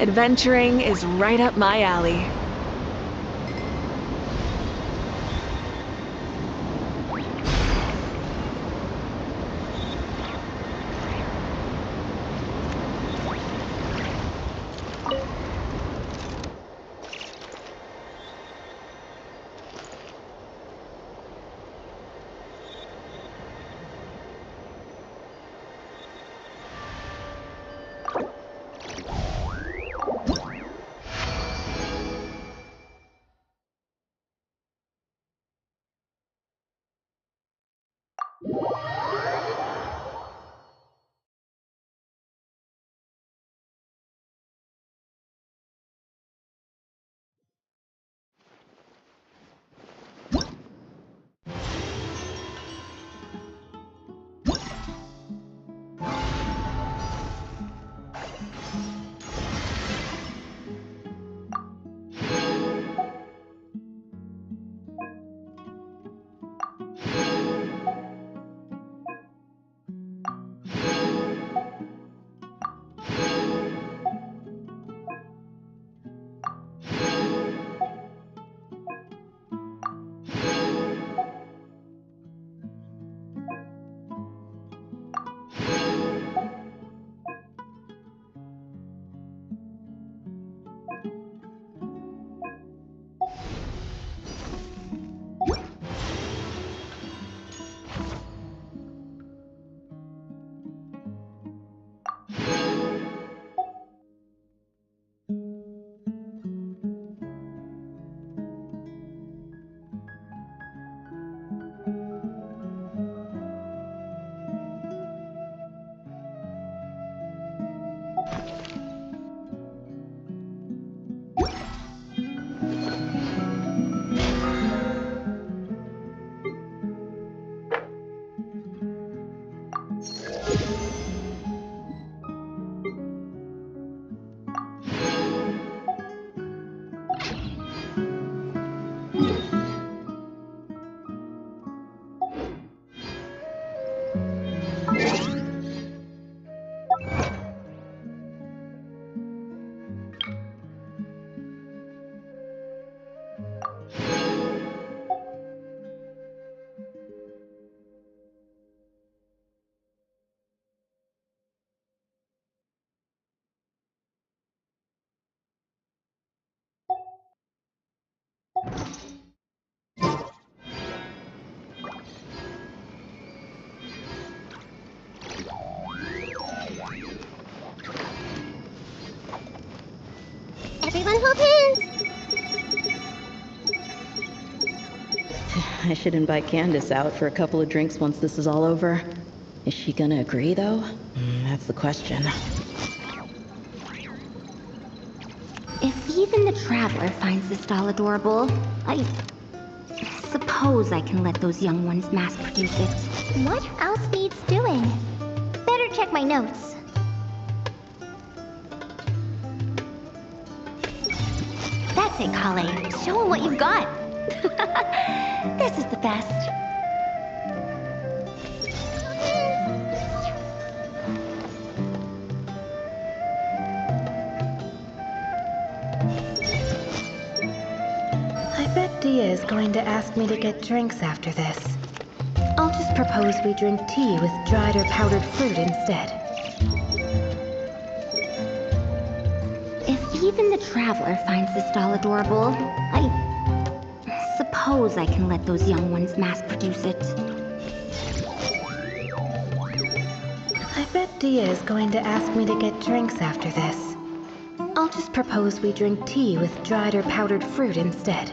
Adventuring is right up my alley.
Everyone hold hands!
I should invite Candace out for a couple of drinks once this is all over. Is she gonna agree, though? That's the question.
If even the Traveler finds this doll adorable, I suppose I can let those young ones mass-produce it.
What else needs doing? Better check my notes.
That's it, Kale. Show them what you've got. This is the best.
I bet Dia is going to ask me to get drinks after this. I'll just propose we drink tea with dried or powdered fruit instead.
If even the Traveler finds this doll adorable, I suppose I can let those young ones mass-produce it.
I bet Dia is going to ask me to get drinks after this. I'll just propose we drink tea with dried or powdered fruit instead.